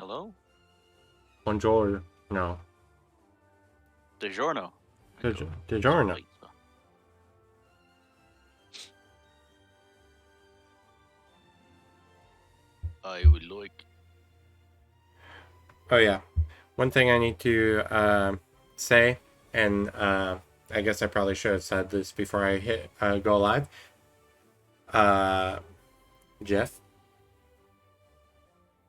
Hello? Buongiorno. No. DiGiorno. Some DiGiorno. pizza. I would like. Oh, yeah. One thing I need to say, and I guess I probably should have said this before I hit go live. Uh, Jeff,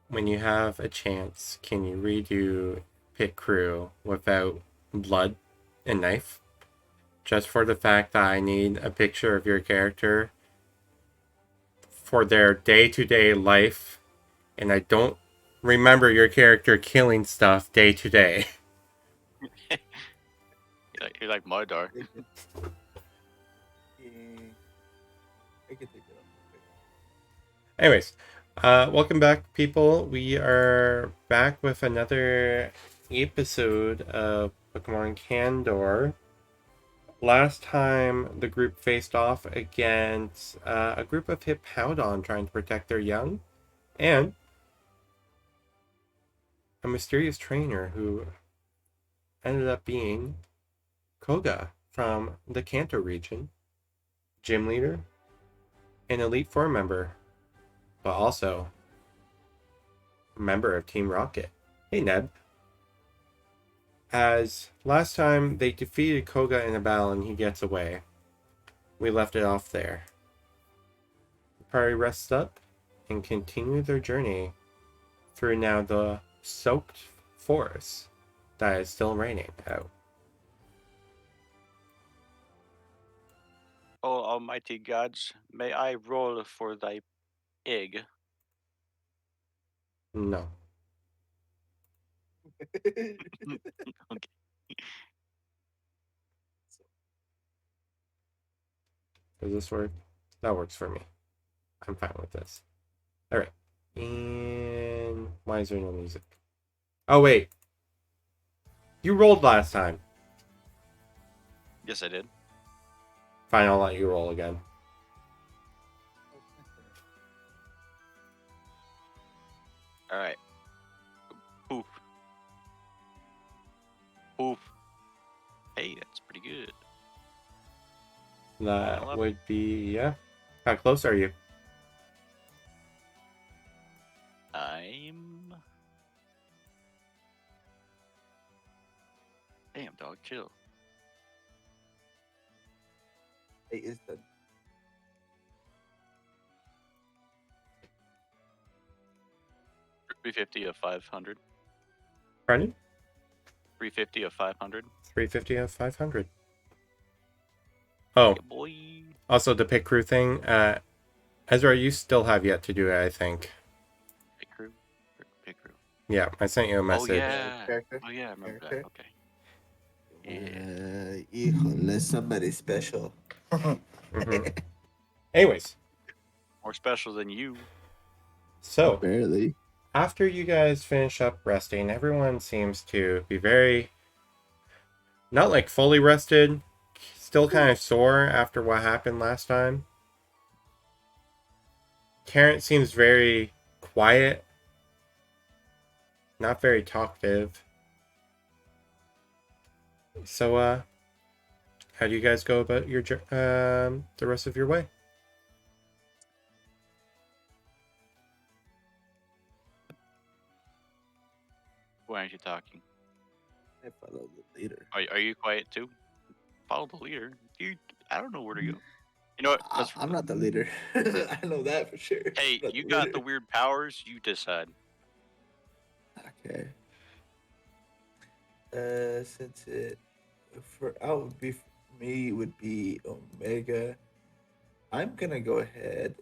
when you have a chance, can you redo Pit Crew without blood and knife? Just for the fact that I need a picture of your character for their day-to-day life, and I don't remember your character killing stuff day to day. You're like my dog. I can take it off. Anyways, welcome back, people. We are back with another episode of Pokemon Candor. Last time, the group faced off against a group of Hippowdon trying to protect their young, and a mysterious trainer who ended up being Koga from the Kanto region, gym leader, an Elite Four member, but also a member of Team Rocket. Hey, Ned. As last time they defeated Koga in a battle and he gets away, we left it off there. The party rests up and continue their journey through now the soaked forest that is still raining out. Oh, almighty gods, may I roll for thy egg? No. Okay. Does this work? That works for me. I'm fine with this. Alright. And why is there no music? Oh, wait. You rolled last time. Yes, I did. Fine, I'll let you roll again. All right. Poof. Poof. Hey, that's pretty good. That would be, yeah. How close are you? I'm. Damn, dog, chill. Hey, it's done. $350 of 500. Pardon? 350 of 500. 350 of 500. Oh, Yeah, boy. also the pit crew thing. Ezra, you still have yet to do it, I think. Pit crew. Pit crew. Yeah, I sent you a Oh message. yeah. Character? Oh yeah, I remember Character? that. Okay. Yeah. Híjole, somebody special. Mm-hmm. Anyways, More special than you. so Barely. after you guys finish up resting, everyone seems to be very, not like fully rested, still kind of sore after what happened last time. Karen seems very quiet, not very talkative. So, how do you guys go about your the rest of your way? Why aren't you talking? I follow the leader. Are you quiet too? Follow the leader. Dude, I don't know where to go. You know what? I'm not the leader. I know that for sure. Hey, I'm not you the got leader. the weird powers. You decide. Okay. Since it would be for me would be Omega. I'm gonna go ahead.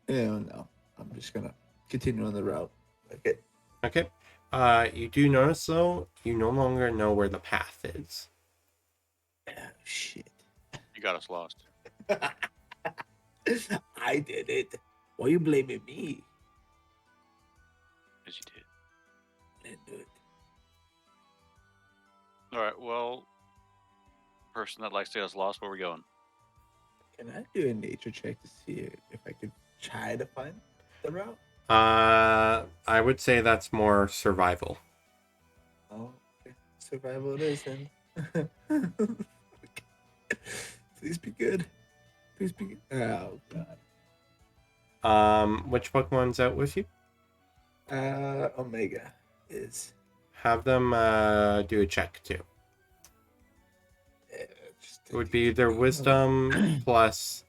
No, I'm just gonna continue on the route. Okay. Okay. You do notice though, you no longer know where the path is. Oh shit. You got us lost. I did it. Why you blaming me? As you did. I didn't do it. All right. Well, person that likes to get us lost. Where we going? Can I do a nature check to see if I could try to find the route? I would say that's more survival. Oh, okay. Survival it is then. Please be good. Please be good. Oh god. Which Pokemon's out with you? Omega is Have them do a check too. uh, just It would be their wisdom plus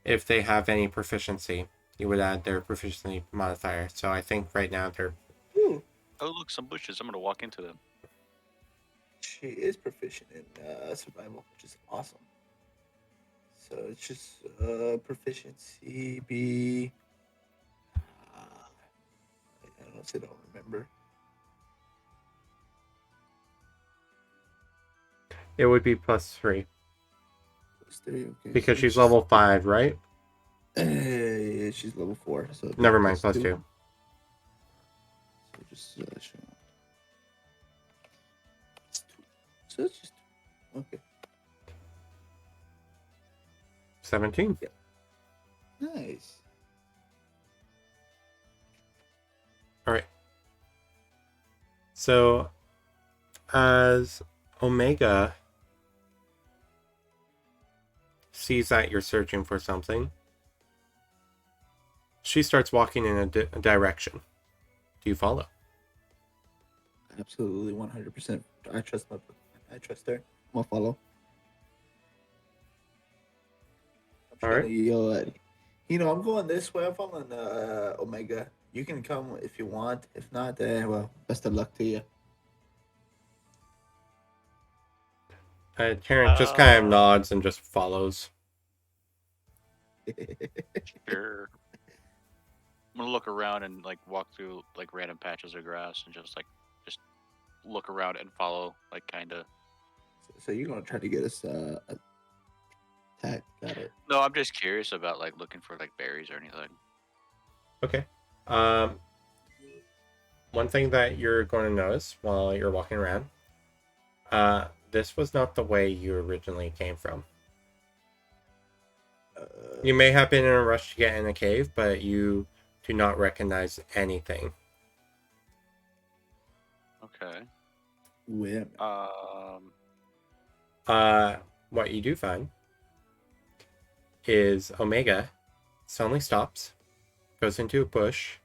if they have any proficiency. You would add their proficiency modifier. So I think right now they're Ooh, Oh, look, some bushes. I'm gonna walk into them. she is proficient in survival, which is awesome. So it's just proficiency be. I honestly don't remember. it would be +3 +3, okay. because so she's it's level 5, right? yeah, she's level 4, so it'd be Never mind, +2. +2. So just show. So it's just okay. 17. Nice. All right. So as Omega sees that you're searching for something, she starts walking in a direction. Do you follow? Absolutely 100%. I trust her. I'm gonna follow. I'm All trying right. to yell at I'm going this way. I'm following Omega. You can come if you want. If not, well, best of luck to you. Terrence just kind of Uh, nods and just follows. Sure. I'm gonna look around and like walk through like random patches of grass and just look around and follow, like kind of. So you're gonna try to get us attacked. Got it. No, I'm just curious about like looking for like berries or anything. Okay. Um, one thing that you're going to notice while you're walking around, this was not the way you originally came from. You may have been in a rush to get in a cave, but you do not recognize anything. Okay. Wait What you do find is Omega suddenly stops, goes into a bush,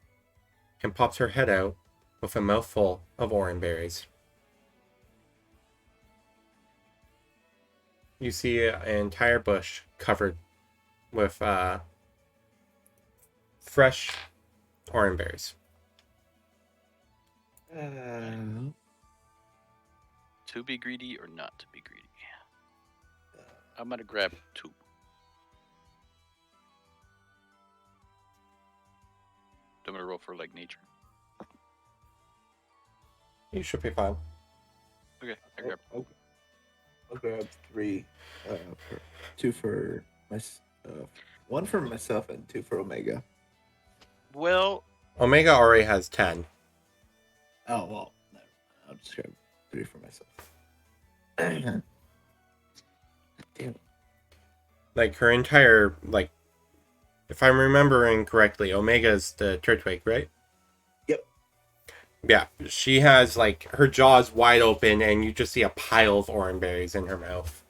and pops her head out with a mouthful of orange berries. You see an entire bush covered with fresh orange berries. To be greedy or not to be greedy? I'm gonna grab 2. I'm gonna roll for like nature. You should be fine. Okay, I grab. I'll grab 3. For, 2 for my. 1 for myself and 2 for Omega. Well, Omega already has 10. Oh well, no, I'll just grab 3 for myself. Damn. Like her entire, like, if I'm remembering correctly, Omega's the Turtwig, right? Yep. Yeah, she has like her jaws wide open, and you just see a pile of orange berries in her mouth.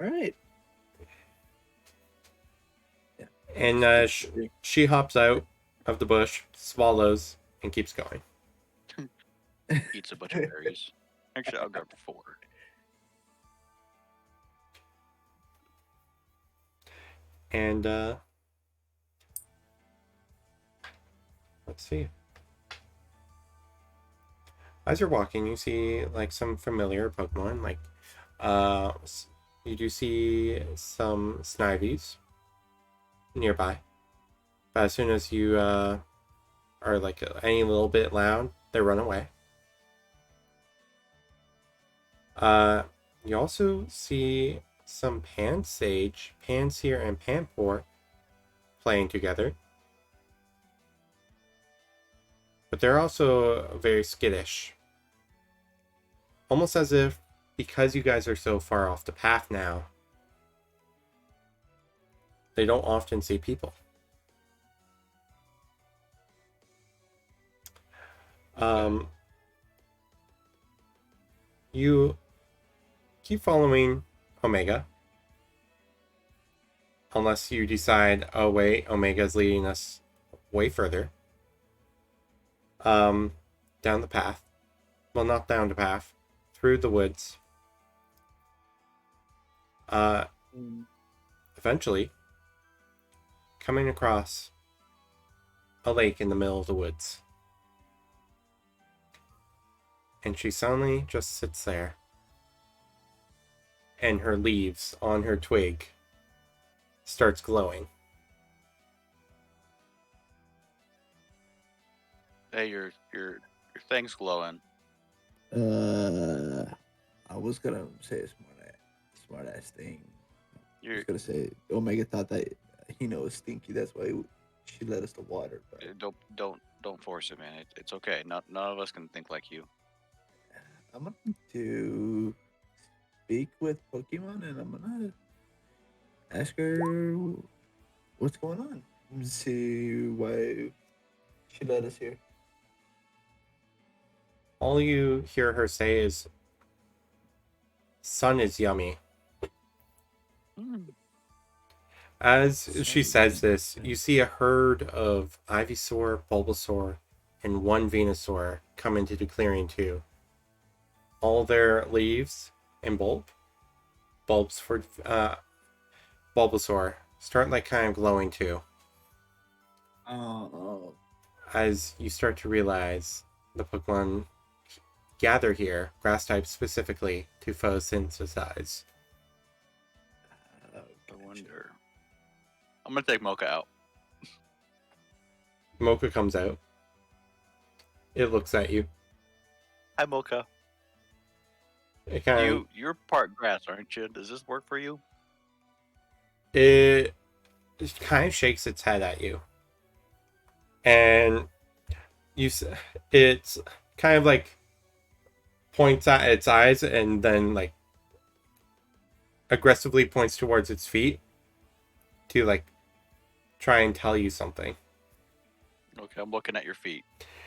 All right. Yeah. And she hops out of the bush, swallows, and keeps going. eats a bunch of berries. Actually, I'll grab 4. And let's see. As you're walking, you see like some familiar Pokemon. Like, you do see some Snivies nearby. But as soon as you are like any little bit loud, they run away. You also see some Pansage, Panseer, and Panpour playing together. But they're also very skittish. Almost as if, because you guys are so far off the path now, they don't often see people. You keep following Omega. Unless you decide, oh wait, Omega's leading us way further. Down the path. Well, not down the path. Through the woods. Eventually, coming across a lake in the middle of the woods. And she suddenly just sits there. And her leaves on her twig starts glowing. Hey, your thing's glowing. I was gonna say a smart ass thing. I You're was gonna say Omega thought that was stinky. That's why she led us to water. But don't force it, man. It's okay. None of us can think like you. I'm going to speak with Pokemon, and I'm gonna ask her what's going on. See why she led us here. All you hear her say is, "Sun is yummy." As she says this, you see a herd of Ivysaur, Bulbasaur, and one Venusaur come into the clearing too. All their leaves and bulbs for Bulbasaur start like kind of glowing too. Oh. As you start to realize the Pokemon gather here, grass types specifically, to photosynthesize. I wonder. I'm gonna take Mocha out. Mocha comes out. It looks at you. Hi, Mocha. It kind of You're part grass, aren't you? Does this work for you? it kind of shakes its head at you, and it's kind of like points at its eyes and then like aggressively points towards its feet to like try and tell you something. Okay, I'm looking at your feet.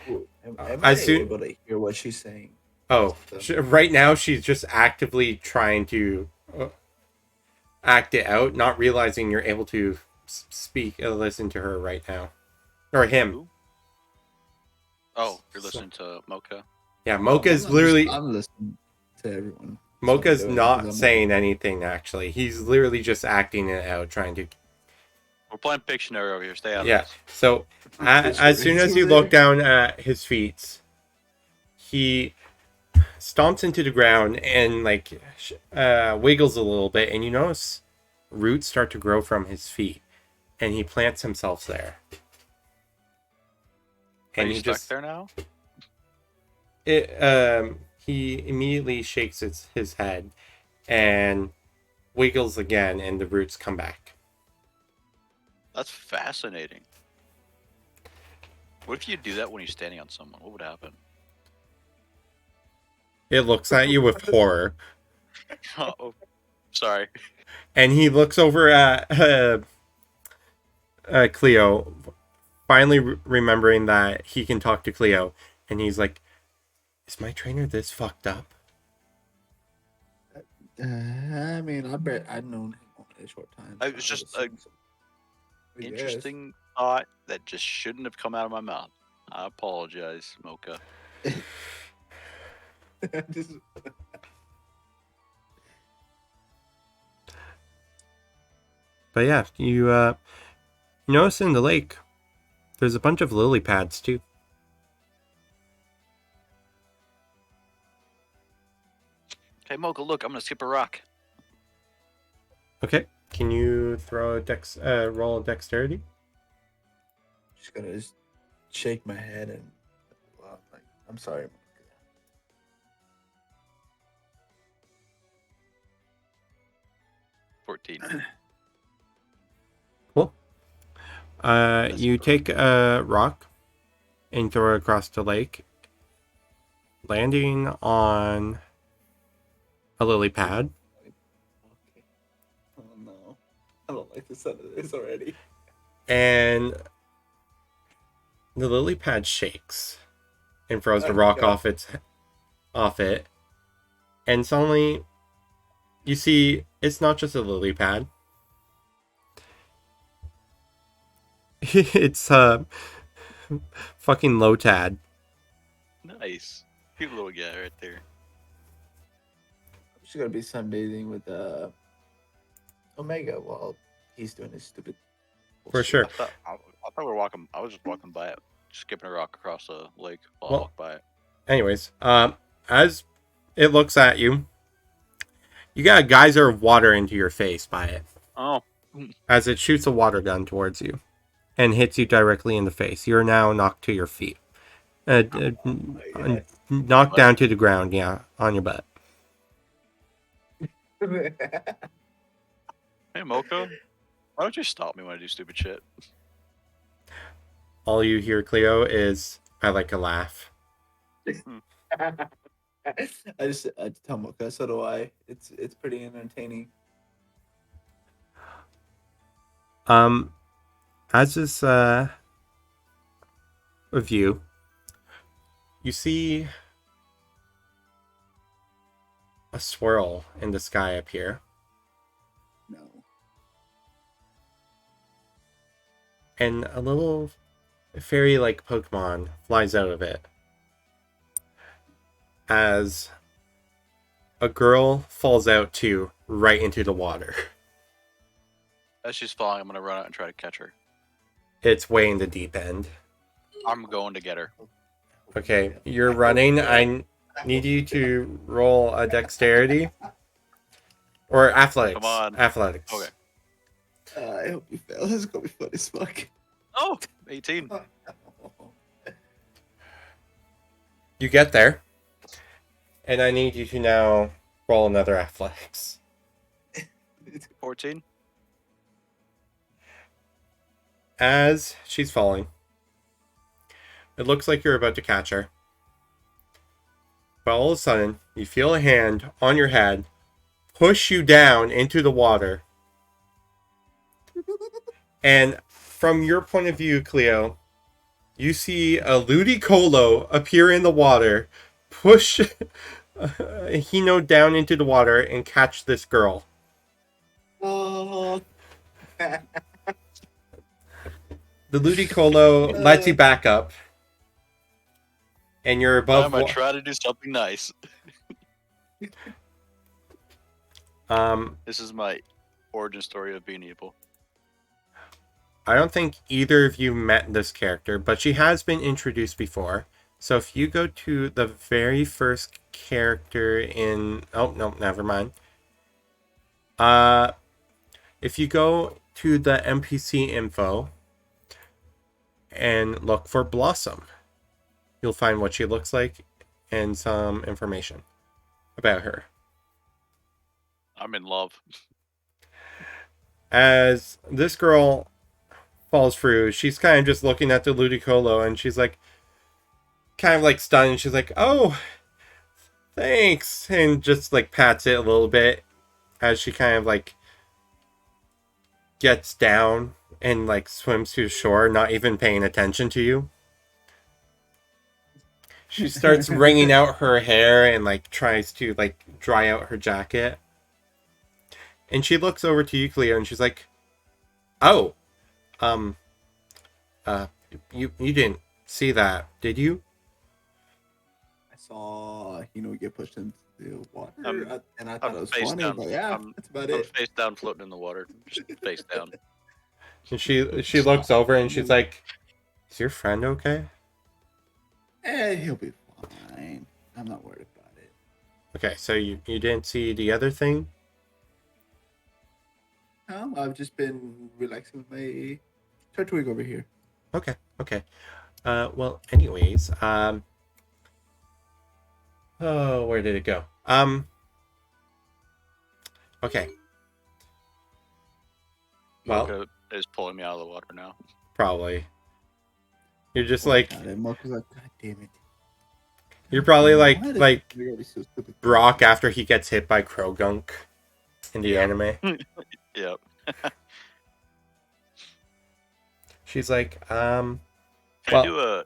Am I soon- able to hear what she's saying? Oh, right now she's just actively trying to act it out, not realizing you're able to speak and listen to her right now, or him. Who? Oh, you're listening to Mocha. Yeah, Mocha's literally. I'm listening to everyone. Mocha's I'm not saying anything actually. He's literally just acting it out, trying to. We're playing Pictionary over here. Stay out of Yeah. this. So as soon as you look down at his feet, he stomps into the ground and like wiggles a little bit, and you notice roots start to grow from his feet, and he plants himself there. And he stuck there now? He immediately shakes his head and wiggles again, and the roots come back. That's fascinating. What if you do that when you're standing on someone? What would happen? It looks at you with horror. Oh, sorry. And he looks over at Cleo, finally remembering that he can talk to Cleo, and he's like, "Is my trainer this fucked up?" I mean, I bet I've known him only a short time. It was just an interesting thought that just shouldn't have come out of my mouth. I apologize, Mocha. But yeah, you notice in the lake, there's a bunch of lily pads too. Hey, Mocha, look, I'm gonna skip a rock. Okay, can you throw a roll of dexterity? Just gonna shake my head and like, I'm sorry. 14. Cool. You take a rock and throw it across the lake, landing on a lily pad. Okay. Oh no, I don't like the sound of this already. And the lily pad shakes and throws the rock off it. And suddenly, you see it's not just a lily pad. It's fucking Lotad. Nice. Cute little guy right there. I'm just gonna be sunbathing with Omega while he's doing his stupid. For bullshit. sure. I thought we were walking. I was just walking by it, skipping a rock across the lake while I Well- walked by it. Anyways, as it looks at you, you got a geyser of water into your face by it Oh, as it shoots a water gun towards you and hits you directly in the face. You're now knocked to your feet. God. Knocked down to the ground, yeah, on your butt. hey Mocha, why don't you stop me when I do stupid shit? All you hear, Cleo, is I like a laugh. I tell Mocha, so do I. It's pretty entertaining. As this review, you see a swirl in the sky up here, No. and a little fairy-like Pokemon flies out of it. As a girl falls out too, right into the water. As she's falling, I'm gonna run out and try to catch her. It's way in the deep end. I'm going to get her. Okay, you're running. I need you to roll a dexterity. Or athletics. Come on. Athletics. Okay. I hope you fail. This is gonna be fun as fuck. Oh, 18. You get there. And I need you to now roll another athletics. 14. As she's falling, it looks like you're about to catch her. But all of a sudden, you feel a hand on your head push you down into the water. And from your point of view, Cleo, you see a Ludicolo appear in the water, push Hino down into the water, and catch this girl. Oh. The Ludicolo lets you back up, and you're above. I'm gonna try to do something nice. This is my origin story of being evil. I don't think either of you met this character, but she has been introduced before. So if you go to the very first character in... Oh, no, never mind. If you go to the NPC info and look for Blossom, you'll find what she looks like and some information about her. I'm in love. As this girl falls through, she's kind of just looking at the Ludicolo, and she's like, kind of like stunned, and she's like, oh, thanks, and just like pats it a little bit as she kind of like gets down and like swims to shore, not even paying attention to you. She starts wringing out her hair and like tries to like dry out her jacket. And she looks over to you, Cleo, and she's like, oh, you didn't see that, did you? I saw get pushed into the water, and I thought I'm it was face funny, down. but yeah, that's about it. I'm face down, floating in the water. Just face down. And she looks over and she's like, is your friend okay? He'll be fine. I'm not worried about it. Okay, so you didn't see the other thing? No, I've just been relaxing with my Turtwig over here. Okay. Well, anyways, oh, where did it go? Okay. Well, Mocha is pulling me out of the water now. probably. You're just Oh, like, God, and Mocha's like, God damn it. you're probably Why like does Turtwig always so stupid? Brock after he gets hit by Krogunk in the anime. Yep. She's like, Can I do a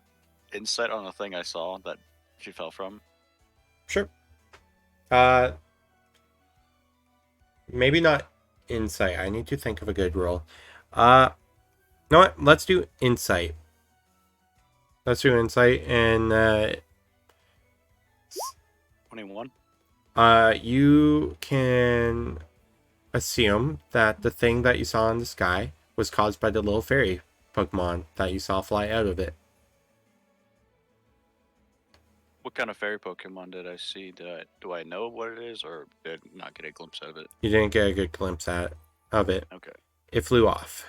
insight on the thing I saw that she fell from? Sure. Maybe not insight. I need to think of a good roll. You know what? Let's do insight. And 21. You can assume that the thing that you saw in the sky was caused by the little fairy Pokemon that you saw fly out of it. What kind of fairy Pokemon did I see? Do I know what it is, or did I not get a glimpse of it? You didn't get a good glimpse of it. Okay. It flew off.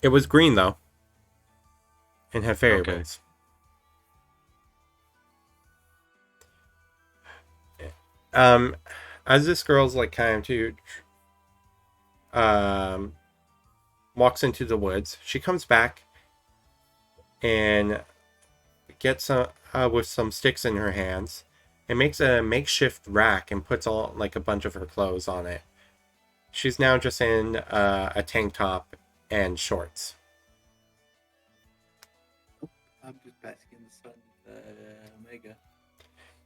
It was green though, and had fairy wings. As this girl's like kind of walks into the woods, she comes back and gets with some sticks in her hands and makes a makeshift rack and puts all like a bunch of her clothes on it. She's now just in a tank top and shorts. I'm just basking in the sun with Omega.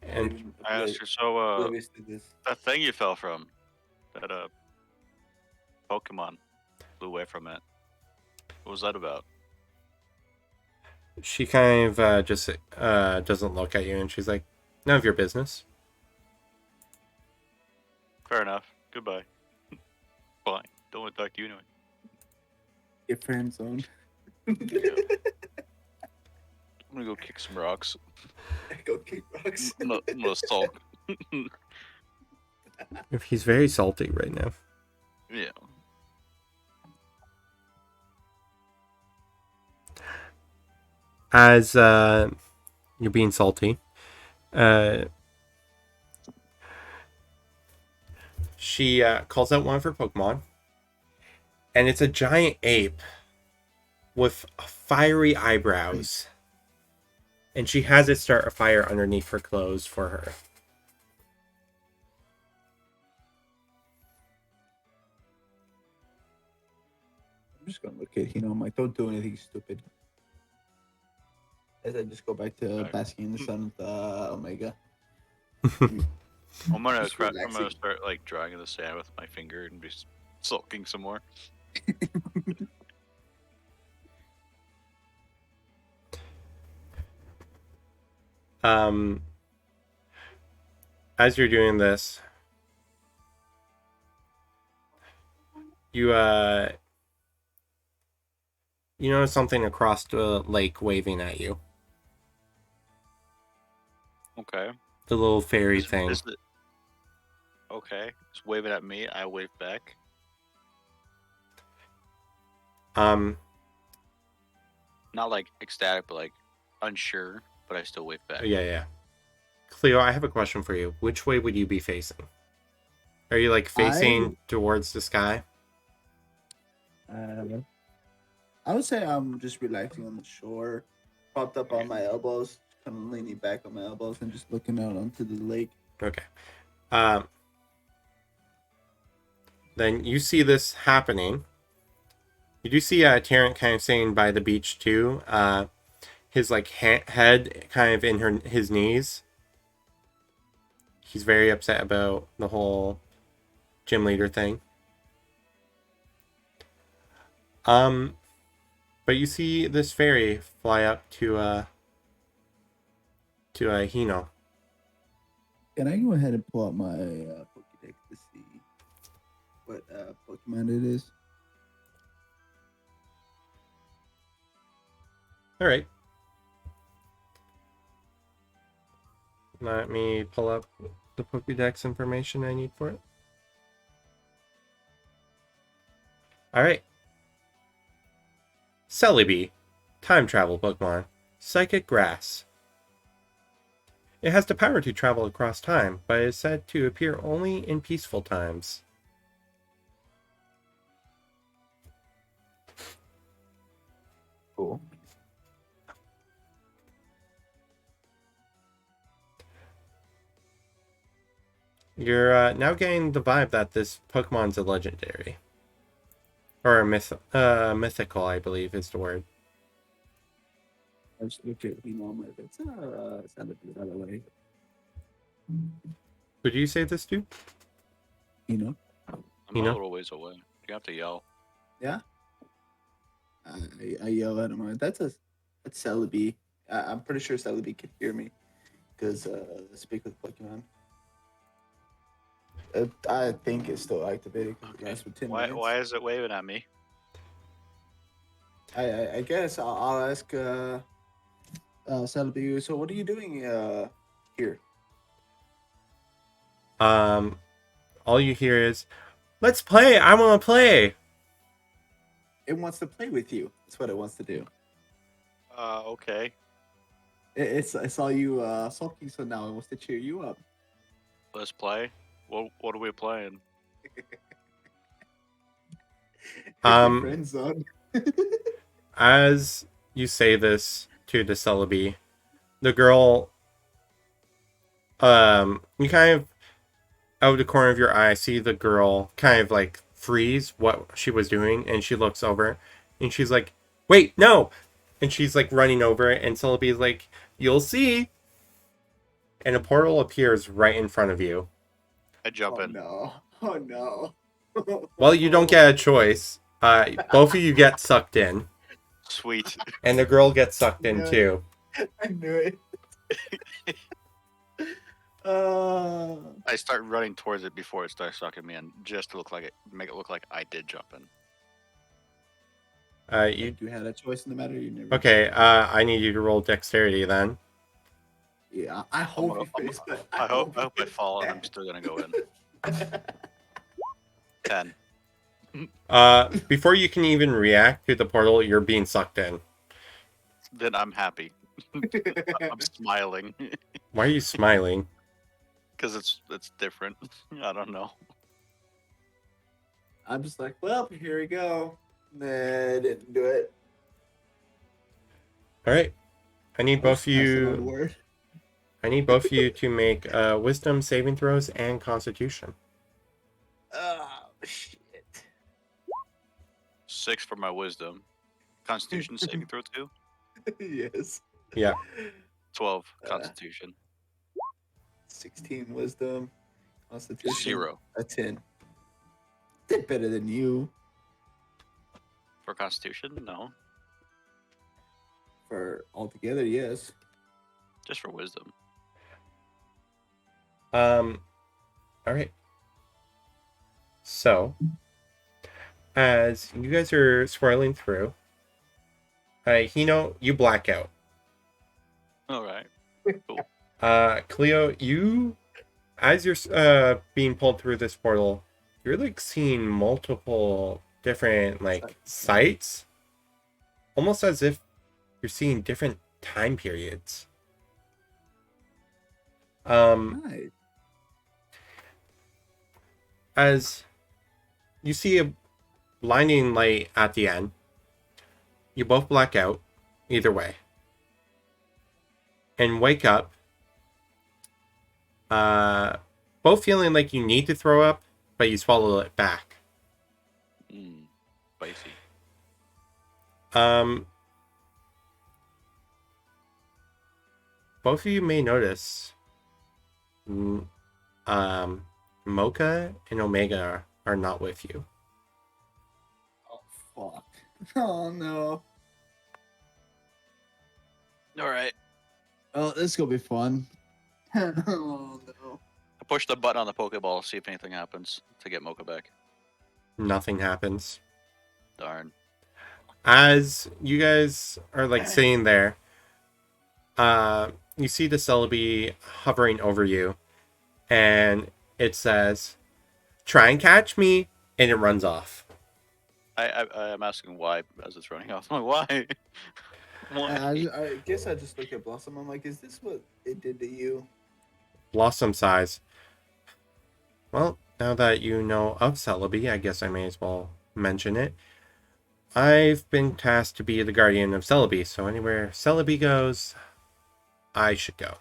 And I asked her, so that thing you fell from, that Pokemon flew away from it. What was that about? she kind of just doesn't look at you, and she's like, "None of your business." Fair enough. Goodbye. Fine. Don't want to talk to you anyway. Get friend zoned. Yeah. I'm gonna go kick some rocks. Go kick rocks. I'm gonna sulk. He's very salty right now. Yeah. As you're being salty, she calls out one of her Pokemon, and it's a giant ape with fiery eyebrows, and she has it start a fire underneath her clothes for her. I'm just gonna look at Hino. I'm like, don't do anything stupid. As I just go back to basking in the sun with Omega. I'm gonna start like drawing in the sand with my finger and be sulking some more. As you're doing this, you notice something across the lake waving at you. Okay. The little fairy thing. Okay. It's waving at me. I wave back. Not like ecstatic, but like unsure, but I still wave back. Yeah. Cleo, I have a question for you. Which way would you be facing? Are you like facing towards the sky? I would say I'm just relaxing on the shore, propped up on my elbows, kind of leaning back on my elbows and just looking out onto the lake. Okay. Then you see this happening. You do see Terrence kind of sitting by the beach too. His like head kind of in his knees. He's very upset about the whole gym leader thing. But you see this fairy fly up to Hino. Can I go ahead and pull out my Pokédex to see what Pokemon it is? All right. Let me pull up the Pokédex information I need for it. All right. Celebi, time travel Pokemon, Psychic Grass. It has the power to travel across time, but is said to appear only in peaceful times. Cool. You're now getting the vibe that this Pokemon's a legendary. Or mythical, I believe is the word. I just look at moment. It's Celebi, by the way. Who do you say this to? You know? I'm You a know? little ways away. You have to yell. Yeah. I yell at him. That's Celebi. I'm pretty sure Celebi can hear me because speak with Pokemon. I think it's still activated because it Okay. lasts for 10 Why? minutes. Why is it waving at me? I guess I'll ask Celebi. So what are you doing here? All you hear is, "Let's play. I want to play." It wants to play with you. That's what it wants to do. Okay. I saw you sulking, so now it wants to cheer you up. Let's play. What are we playing? Your Um, friend zone. as you say this to the Celebi, the girl, you kind of out of the corner of your eye see the girl kind of like freeze what she was doing, and she looks over, and she's like, "Wait, no!" And she's like running over it, and Celebi's like, "You'll see." And a portal appears right in front of you. I jump Oh in. no! Oh no! Well, you don't get a choice. Both of you get sucked in, Sweet. and the girl gets sucked in No. too. I knew it. Uh, I start running towards it before it starts sucking me in, just to make it look like I did jump in. You you had a choice in the matter. You never. okay? I need you to roll dexterity then. Yeah, I hope you face, but I hope I you fall and I'm still gonna go in. 10. Before you can even react to the portal, you're being sucked in. Then I'm happy. I'm smiling Why are you smiling? because it's different. I don't know. I'm just like, well, here we go. Nah, I didn't do it. All right, I need I both was passing on the you. word. I need both of you to make wisdom saving throws and Constitution. Oh shit! 6 for my wisdom. Constitution saving throw 2. Yes. Yeah. 12 Uh, Constitution. 16 wisdom, constitution. 0 A 10. Did better than you for Constitution. No, for altogether. Yes. just for wisdom. All right. So, as you guys are swirling through, Hino, you black out. All right. Cleo, you, as you're being pulled through this portal, you're like seeing multiple different like sights, almost as if you're seeing different time periods. Nice. As you see a blinding light at the end, you both black out, either way, and wake up, both feeling like you need to throw up, but you swallow it back. Spicy. Both of you may notice, Mocha and Omega are not with you. Oh fuck! Oh no! All right. Oh, this is gonna be fun. Oh no! I push the button on the Pokeball, see if anything happens to get Mocha back. Nothing happens. Darn. As you guys are like sitting there, you see the Celebi hovering over you, and it says, "Try and catch me," and it runs off. I'm asking why as it's running off. I'm like, why? Why? I guess I just look at Blossom. I'm like, is this what it did to you? Blossom sighs. Well, now that you know of Celebi, I guess I may as well mention it. I've been tasked to be the guardian of Celebi, so anywhere Celebi goes, I should go.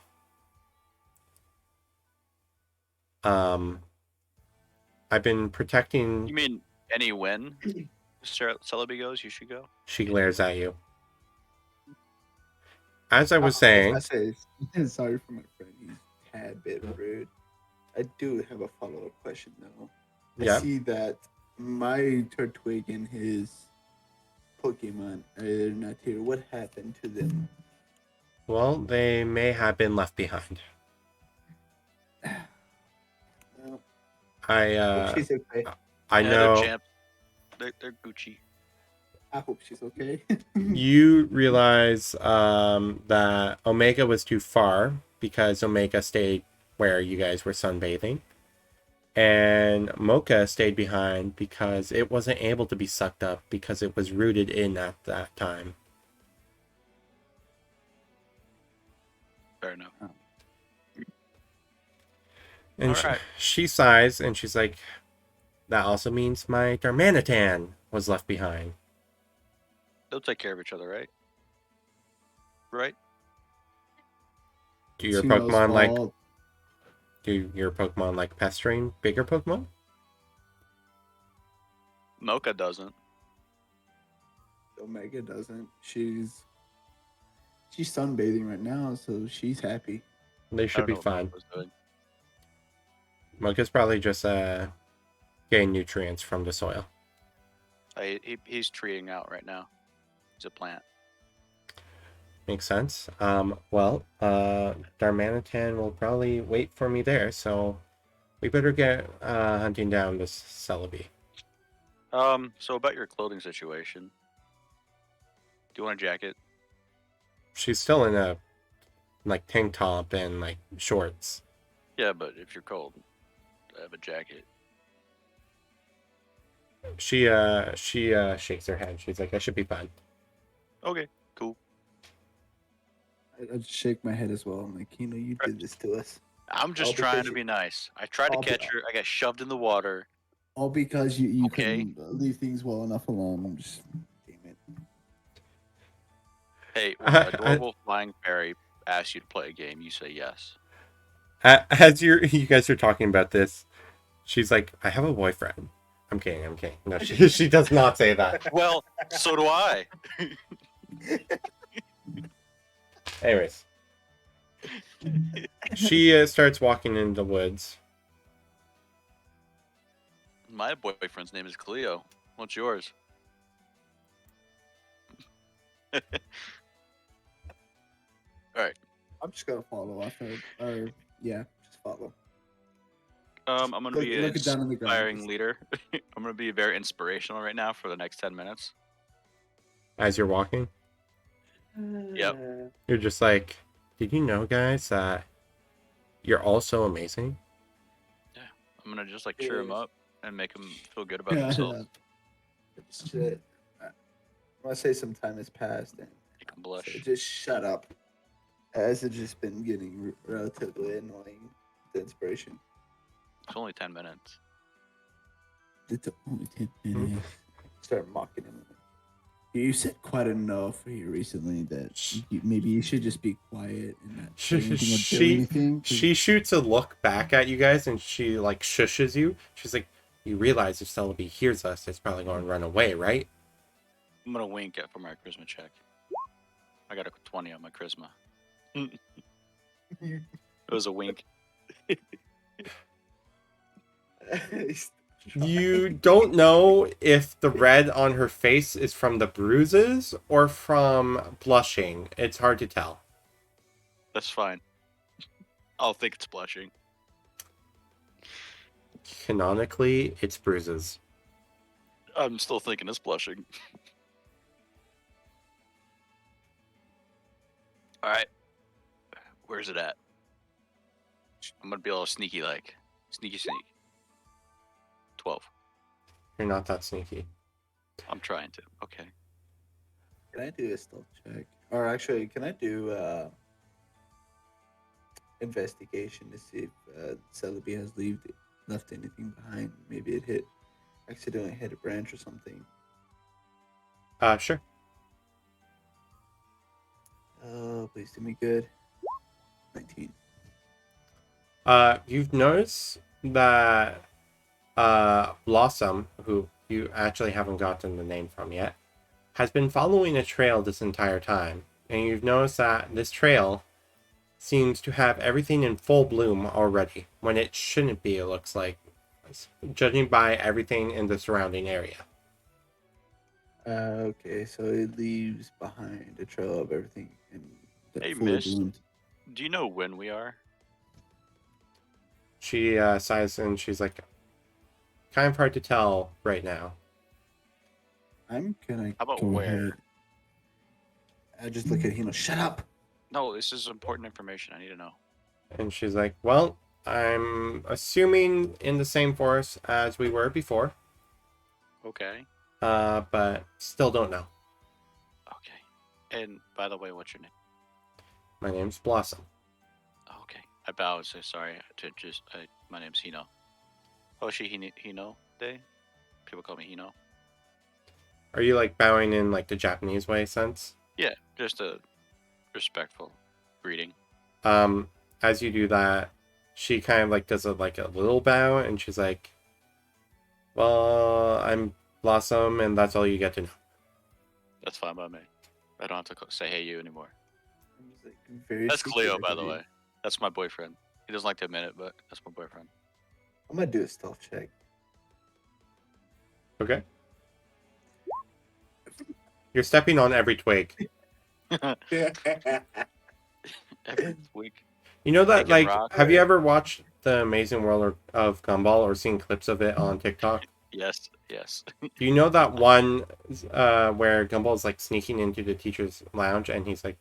I've been protecting. You mean any win? Celebi goes, you should go. She glares at you. As I was I saying, say, sorry for my friend. He's a tad bit rude. I do have a follow-up question though. I yeah. see that my Turtwig and his Pokemon are not here. What happened to them? Well, they may have been left behind. Well, I hope she's okay. I Yeah, they're know champs. They're Gucci. I hope she's okay. you realize that Omega was too far because Omega stayed where you guys were sunbathing. And Mocha stayed behind because it wasn't able to be sucked up because it was rooted in at that time. Fair enough. And All right. she sighs and she's like, that also means my Darmanitan was left behind. They'll take care of each other, right? Right? Do your It's Hino's Pokemon like fault. pestering bigger Pokemon? Mocha doesn't. Omega doesn't. She's sunbathing right now, so she's happy. They I should don't be know what fine. Mocha's doing. Mocha's probably just getting nutrients from the soil. He's treating out right now. He's a plant. Makes sense. Darmanitan will probably wait for me there, so we better get hunting down this Celebi. So about your clothing situation. Do you want a jacket? She's still in a tank top and shorts. Yeah, but if you're cold, I have a jacket. She shakes her head. She's like, I should be fine. Okay, cool. I just shake my head as well. I'm like, you did this to us. I'm just All trying because to you- be nice. I tried to all be- catch her. I got shoved in the water. All because you Okay. couldn't leave things well enough alone. I'm just, damn it. Hey, when an adorable flying fairy asks you to play a game, you say yes. As you guys are talking about this, she's like, I have a boyfriend. I'm kidding. No, she does not say that. Well, so do I. Anyways, she starts walking in the woods. My boyfriend's name is Cleo. What's yours? I'm just gonna follow after, or yeah, just follow. I'm gonna be an Look it down on the ground. inspiring leader. I'm gonna be very inspirational right now for the next 10 minutes. As you're walking, Yep. you're just like, did you know, guys, that you're all so amazing? I'm gonna just cheer them Yes. up and make them feel good about themselves. Shit. I want to say some time has passed and Make them blush. so just shut up. As it's just been getting relatively annoying. The inspiration. It's only 10 minutes. It's only 10 minutes. Start mocking him. You said quite enough here recently that maybe you should just be quiet and not say anything or do anything. She shoots a look back at you guys and she shushes you. She's like, you realize if Celebi hears us, it's probably going to run away, right? I'm gonna wink for my charisma check. I got a 20 on my charisma. It was a wink. You don't know if the red on her face is from the bruises or from blushing. It's hard to tell. That's fine. I'll think it's blushing. Canonically, it's bruises. I'm still thinking it's blushing. Alright. Where's it at? I'm gonna be a little sneaky Sneaky sneak. 12. You're not that sneaky. I'm trying to. Okay. Can I do a stealth check? Or actually, can I do investigation to see if Celebi has left anything behind? Maybe it accidentally hit a branch or something. Sure. Oh, please do me good. 19. You've noticed that Blossom, who you actually haven't gotten the name from yet, has been following a trail this entire time. And you've noticed that this trail seems to have everything in full bloom already, when it shouldn't be, it looks like, judging by everything in the surrounding area. Okay, so it leaves behind a trail of everything and that Hey, fully miss. bloomed. Do you know when we are? She sighs and she's like, kind of hard to tell right now. I'm gonna How about go where? ahead. I just look at Hino. Shut up. No, this is important information. I need to know. And she's like, well, I'm assuming in the same forest as we were before, Okay. but still don't know. Okay. And by the way, what's your name? My name's Blossom. Okay. I bow and say sorry to just. My name's Hino. Hoshi Hino Day. People call me Hino. Are you like bowing in like the Japanese way sense? Yeah, just a respectful greeting. As you do that, she kind of like does a little bow, and she's like, well, I'm Blossom, and that's all you get to know. That's fine by me. I don't have to say hey you anymore. I'm just, like, very That's Cleo, secretive by of the you. way. That's my boyfriend. He doesn't like to admit it, but that's my boyfriend. I'm gonna do a stealth check. Okay. You're stepping on every twig. Every week. You know that, Taking like, rock. have you ever watched The Amazing World of Gumball or seen clips of it on TikTok? Yes, yes. Do you know that one where Gumball's like sneaking into the teacher's lounge and he's like,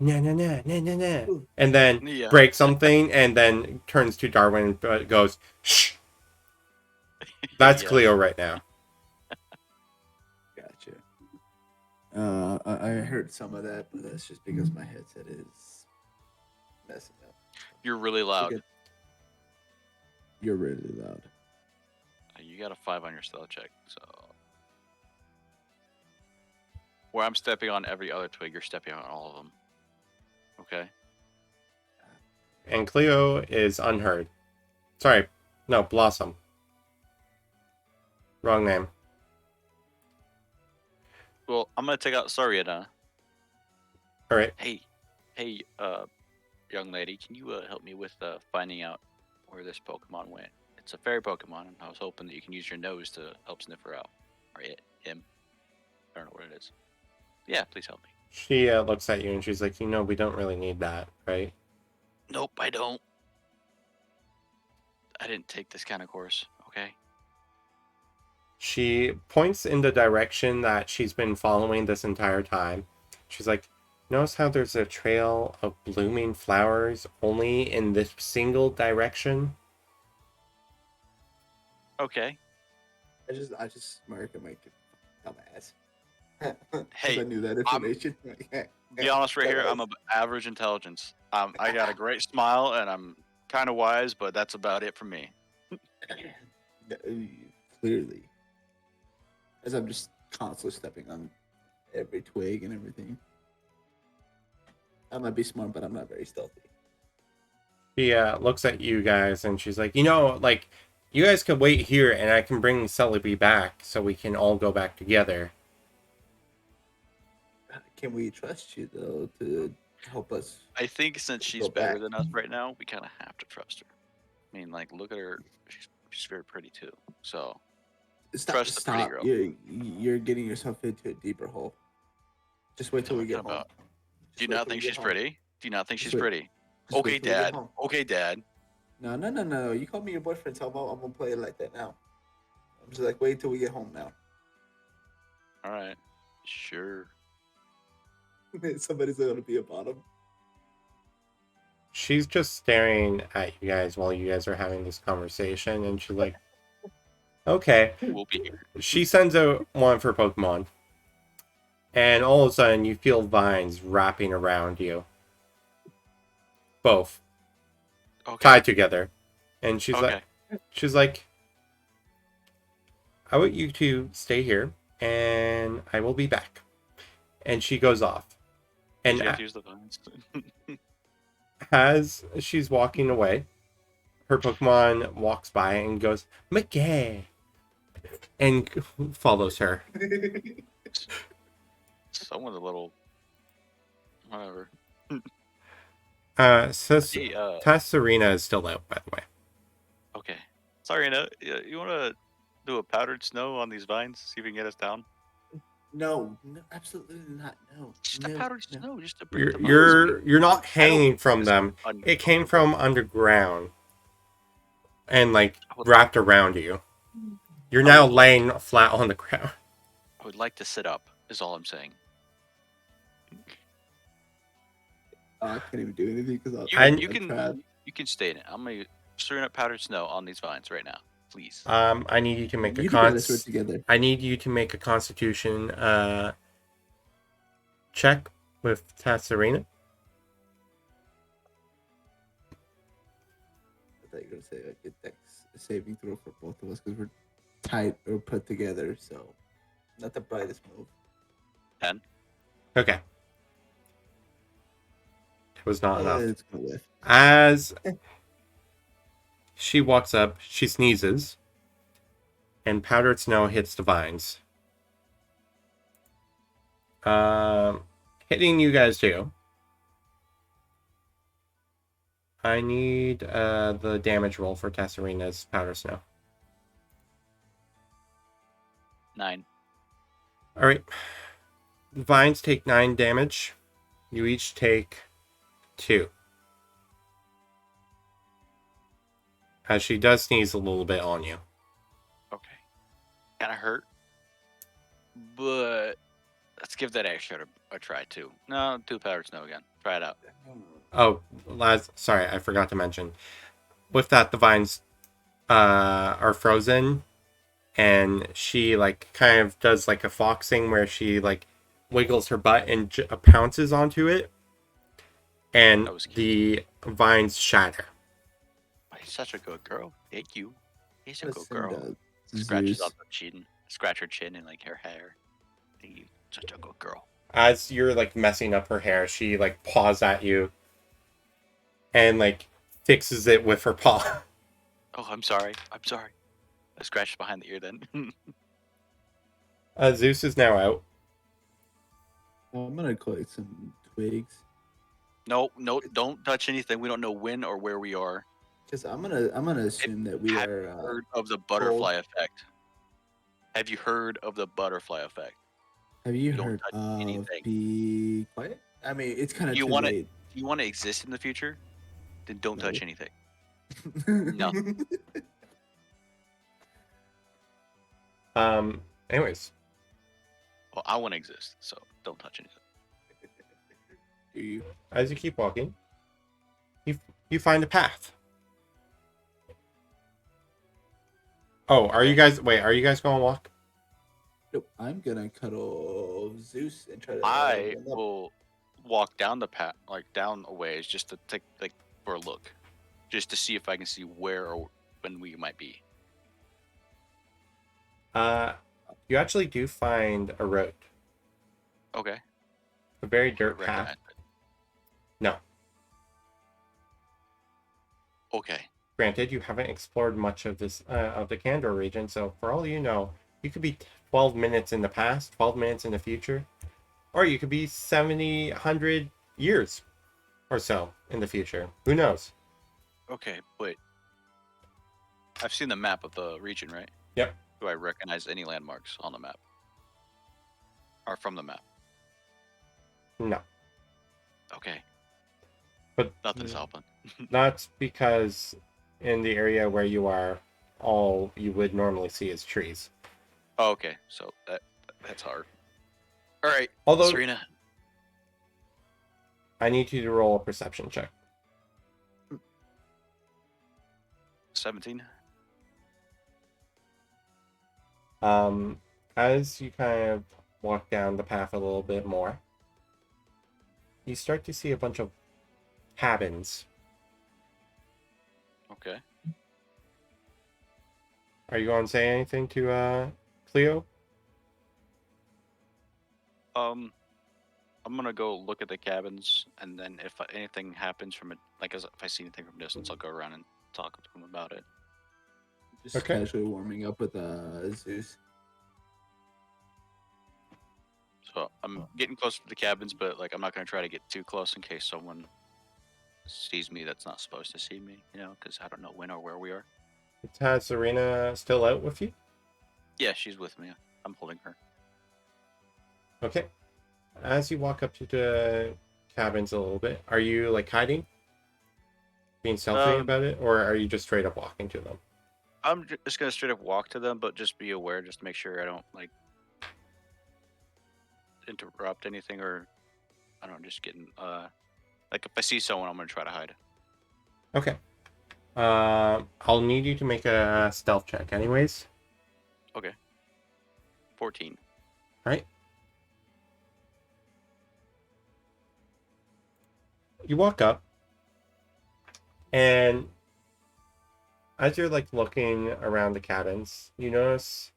nah, nah, nah, nah, nah, nah, and then Yeah. breaks something and then turns to Darwin and goes, shh. That's Yes. Cleo right now. Gotcha. I heard some of that, but that's just because my headset is messing up. You're really loud. You're really loud. You got a 5 on your stealth check, so. Where I'm stepping on every other twig, you're stepping on all of them. Okay? And Cleo is unheard. Sorry, no, Blossom. Wrong name. Well, I'm gonna take out Sariana. All right. Hey, young lady, can you help me with finding out where this Pokemon went? It's a fairy Pokemon, and I was hoping that you can use your nose to help sniff her out. Or him. I don't know what it is. Yeah, please help me. She looks at you and she's like, we don't really need that, right? Nope, I don't. I didn't take this kind of course, okay? She points in the direction that she's been following this entire time. She's like, notice how there's a trail of blooming flowers only in this single direction? Okay. I just smirk and make it dumbass. Hey, I knew that information. Be honest right here, I'm of average intelligence. I got a great smile, and I'm kind of wise, but that's about it for me. Clearly. As I'm just constantly stepping on every twig and everything. I might be smart, but I'm not very stealthy. She looks at you guys and she's like, you guys could wait here and I can bring Celebi back so we can all go back together. Can we trust you, though, to help us? I think since she's better than us right now, we kind of have to trust her. I mean, like, look at her. She's very pretty, too. So, trust the pretty girl. You're getting yourself into a deeper hole. Just wait till we get home. Do you not think she's pretty? Do you not think she's pretty? Okay, Dad. Okay, Dad. No. You called me your boyfriend, so I'm going to play it like that now. I'm just like, wait till we get home now. All right. Sure. Somebody's going to be a bottom. She's just staring at you guys while you guys are having this conversation, and she's like, okay. We'll be here. She sends out one of her Pokemon, and all of a sudden you feel vines wrapping around you. Both. Okay. Tied together. And she's Okay. like, I want you to stay here, and I will be back. And she goes off. And You have to use the vines. as she's walking away, her Pokemon walks by and goes, McGay, and follows her. Someone's a little whatever. So Hey, Tasserina is still out, by the way. okay. Sorry, you want to do a powdered snow on these vines? See if we can get us down. No, absolutely not. No, Just a no, powdered no. snow, just to break them up. So You're not I don't hanging think from this them. is It came uncomfortable. from underground and like I would wrapped around you. You're I now would like- laying flat on the ground. I would like to sit up. Is all I'm saying. I can't even do anything because You can stay in it. I'm gonna stirring up powdered snow on these vines right now, please. I need you to make You two gotta switch together. I need you to make a Constitution check with Tasserina. I thought you were gonna say like a dex saving throw for both of us because we're tight or put together. So, not the brightest move. 10. Okay. It was not enough. It's gonna live. As she walks up, she sneezes, and powdered snow hits the vines. Hitting you guys too. I need the damage roll for Tasserina's powder snow. 9. All right. Vines take 9 damage. You each take 2. As she does sneeze a little bit on you. Okay. Kind of hurt, but let's give that extra a try too. No, do powdered snow again. Try it out. Oh, sorry, I forgot to mention. With that, the vines are frozen, and she like kind of does like a foxing where she like wiggles her butt and pounces onto it, and That was cute. the vines shatter. He's such a good girl. Thank you. He's a good Listen, girl. Scratches Zeus. up her chin, scratch her chin and like her hair. Thank you. Such a good girl. As you're like messing up her hair, she like paws at you and like fixes it with her paw. Oh, I'm sorry. I'm sorry. I scratched behind the ear then. Zeus is now out. I'm gonna collect some twigs No, don't touch anything. We don't know when or where we are. because I'm gonna assume that we Have are. you heard of the butterfly effect? Have you heard of the butterfly effect? Have you don't heard touch of anything. Be Quiet? I mean, it's kind of You too wanna- late. If you want to exist in the future, then don't No. touch anything. No. Anyways, Well, I want to exist, so don't touch anything. Do you? as you keep walking, you find a path. Oh, are you guys going to walk? Nope. I'm gonna cuddle Zeus and try to. I run up. will walk down the path, like down a ways, just to take like for a look, just to see if I can see where or when we might be. You actually do find a road, Okay. a very dirt Recognize path. it. No, Okay. granted, you haven't explored much of this of the Candor region, so for all you know, you could be 12 minutes in the past, 12 minutes in the future, or you could be 70, 100 years or so in the future. Who knows? Okay, but I've seen the map of the region, right? Yep. Do I recognize any landmarks on the map? Or from the map? No, Okay. but Nothing's helping. that's because in the area where you are, all you would normally see is trees. Oh, okay. So that's hard. All right, Although Serena. I need you to roll a perception check. 17. As you kind of walk down the path a little bit more, you start to see a bunch of cabins. Okay. Are you going to say anything to Cleo? I'm gonna go look at the cabins, and then if anything happens from it, like if I see anything from distance, I'll go around and talk to him about it. Just Okay. casually warming up with Zeus. So I'm getting close to the cabins, but like I'm not gonna try to get too close in case someone sees me that's not supposed to see me. Because I don't know when or where we are. Has Serena still out with you? Yeah, she's with me. I'm holding her. Okay. As you walk up to the cabins a little bit, are you like hiding? Being stealthy about it? Or are you just straight up walking to them? I'm just gonna straight up walk to them, but just be aware, just to make sure I don't like interrupt anything, or I don't know, just getting like if I see someone, I'm gonna try to hide. Okay. I'll need you to make a stealth check anyways. Okay. 14. Right? You walk up, and as you're like looking around the cabins, you notice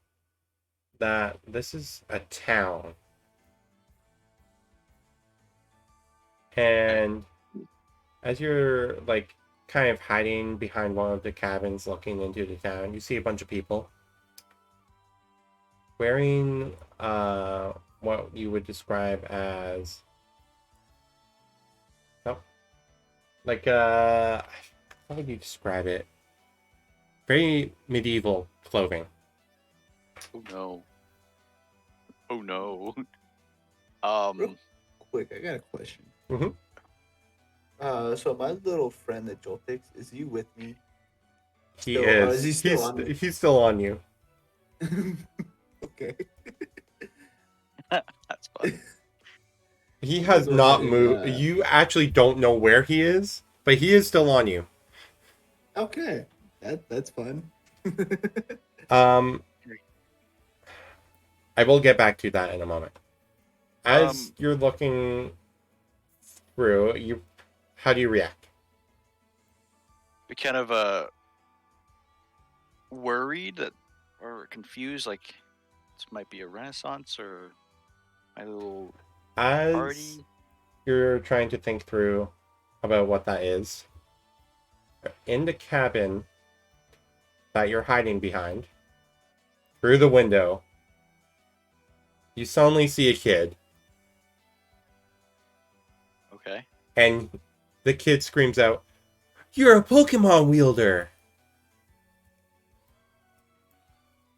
that this is a town. And as you're like kind of hiding behind one of the cabins looking into the town, you see a bunch of people wearing what you would describe as like how would you describe it? Very medieval clothing. Oh no. Oh no. Real quick, I got a question. Mhm. So my little friend that Joltix, is he with me? He Still, is. is he still on me? He's still on you. Okay. That's fun. He I'm has gonna go not ahead moved. and, You actually don't know where he is, but he is still on you. okay, that's fun. Um, I will get back to that in a moment. As you're looking through, how do you react? We kind of worried that or confused, like this might be a renaissance or my little As party. you're trying to think through about what that is, in the cabin that you're hiding behind, through the window, you suddenly see a kid, Okay. and the kid screams out, "You're a Pokemon wielder!"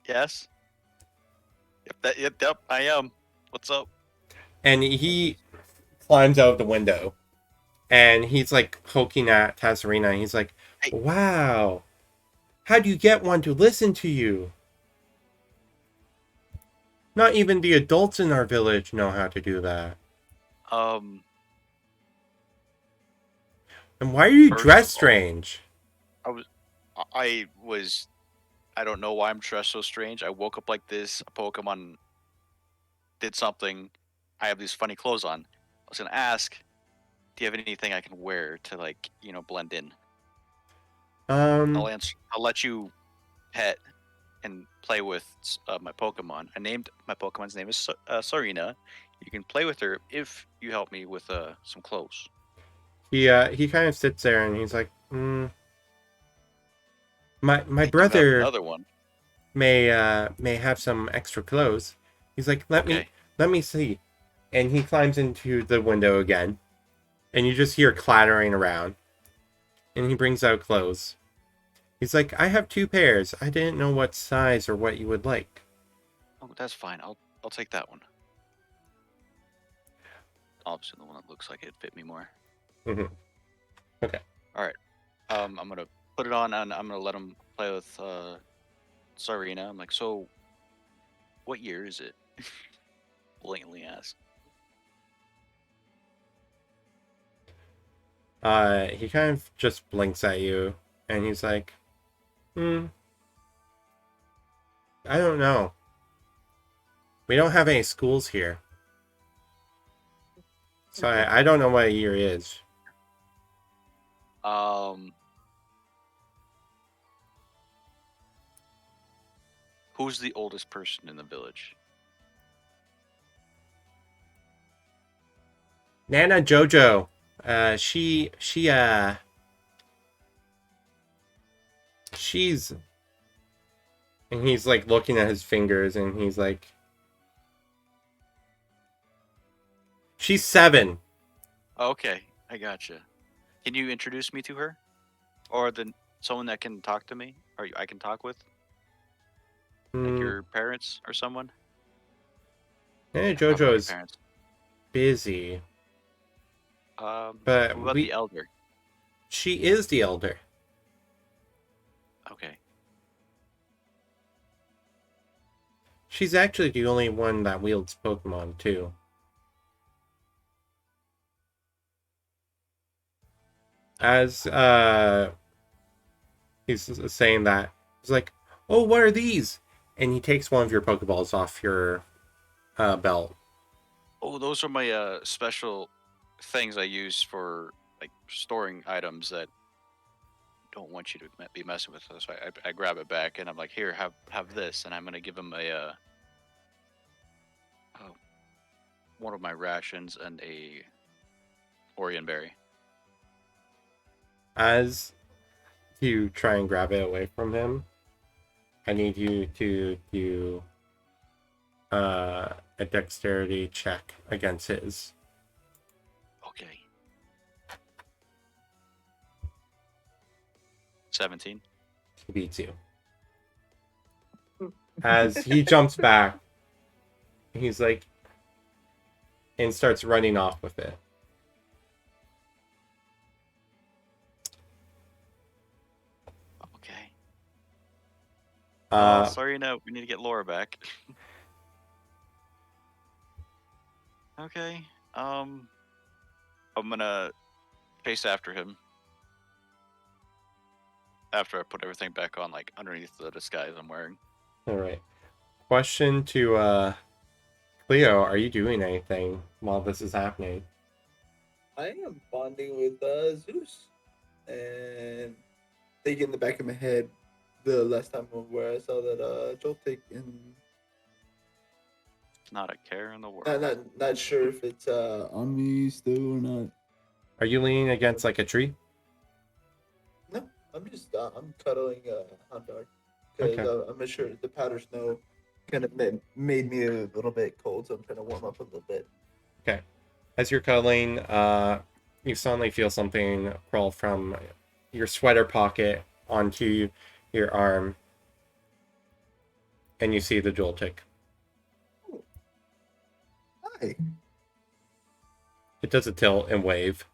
Yes. Yep, I am. What's up? And he climbs out of the window, and he's like poking at Tasarina, and he's like, Hey. "Wow, how do you get one to listen to you? Not even the adults in our village know how to do that. And why are you First dressed of all, strange?" I don't know why I'm dressed so strange. I woke up like this. A Pokemon did something. I have these funny clothes on. I was gonna ask, do you have anything I can wear to like blend in? I'll answer. I'll let you pet and play with my Pokemon. I named my Pokemon's name is Sarina. You can play with her if you help me with some clothes. He kind of sits there and he's like, my I do have brother another one. may have some extra clothes. He's like, Okay. let me see. And he climbs into the window again, and you just hear clattering around. And he brings out clothes. He's like, I have 2 pairs. I didn't know what size or what you would like. Oh, that's fine. I'll take that one. Obviously, the one that looks like it fit me more. Mm-hmm. Okay. All right. I'm gonna put it on, and I'm gonna let him play with Sarina. I'm like, so, what year is it? Blatantly ask. He kind of just blinks at you, and he's like, I don't know. We don't have any schools here. So I don't know what year is. Who's the oldest person in the village? Nana Jojo. She she's, and he's like looking at his fingers, and he's like, she's 7. Okay, I gotcha. Can you introduce me to her, or someone that can talk to me, or I can talk with, like Hmm. your parents or someone? Hey, How about your JoJo's parents? busy, What but about the elder? she is the elder. Okay. She's actually the only one that wields Pokemon too. As he's saying that, he's like, "Oh, what are these?" And he takes one of your Pokeballs off your belt. Oh, those are my special things I use for like storing items that don't want you to be messing with. So I grab it back and I'm like, here, have this, and I'm gonna give him uh one of my rations and a Orion berry. As you try and grab it away from him, I need you to do a dexterity check against his. Okay. 17. He beats you. As he jumps back, he's like, and starts running off with it. Okay. Uh, Sorry, no, we need to get Laura back. Okay. I'm gonna chase after him after I put everything back on, like underneath the disguise I'm wearing. all right. Question to Cleo: are you doing anything while this is happening? I am bonding with Zeus, and thinking in the back of my head the last time where I saw that Joltik, and Not a care in the world. not sure if it's on me still or not. Are you leaning against like a tree? No, I'm just I'm cuddling hot dog because Okay. I'm not sure the powder snow kind of made me a little bit cold, so I'm trying to warm up a little bit. Okay. As you're cuddling, you suddenly feel something crawl from your sweater pocket onto your arm, and you see the Joltik. Hi. It does a tilt and wave.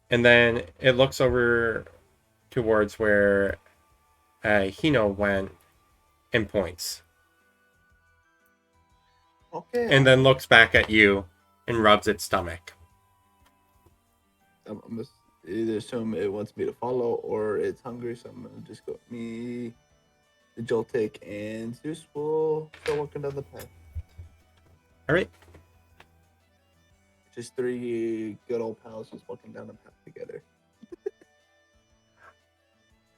And then it looks over towards where Hino went and points. Okay. And then looks back at you and rubs its stomach. I'm just either assume it wants me to follow or it's hungry, so I'm gonna just go me, the Joltik, and Zeus will start walking down the path. All right. Just 3 good old pals just walking down the path together.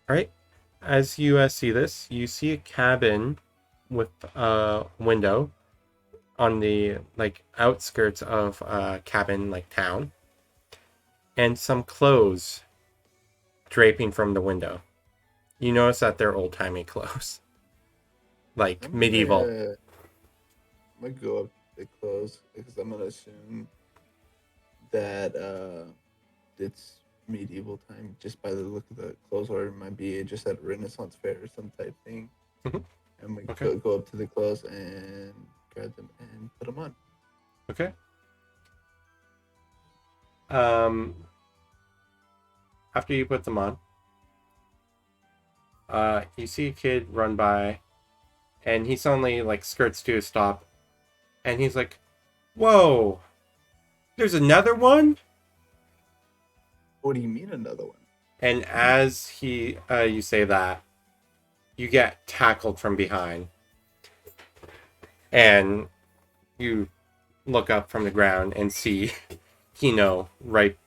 All right. As you see this, you see a cabin with a window on the like outskirts of a cabin like town, and some clothes draping from the window. You notice that they're old timey clothes, like I'm medieval. gonna go up the clothes because I'm gonna assume that it's medieval time just by the look of the clothes, or it might be just at a Renaissance fair or some type thing. Mhm. I'm gonna Okay. go up to the clothes and grab them and put them on. Okay. Um, after you put them on, you see a kid run by, and he suddenly like skirts to a stop, and he's like, "Whoa! There's another one!" What do you mean another one? And as you say that, you get tackled from behind, and you look up from the ground and see Hino right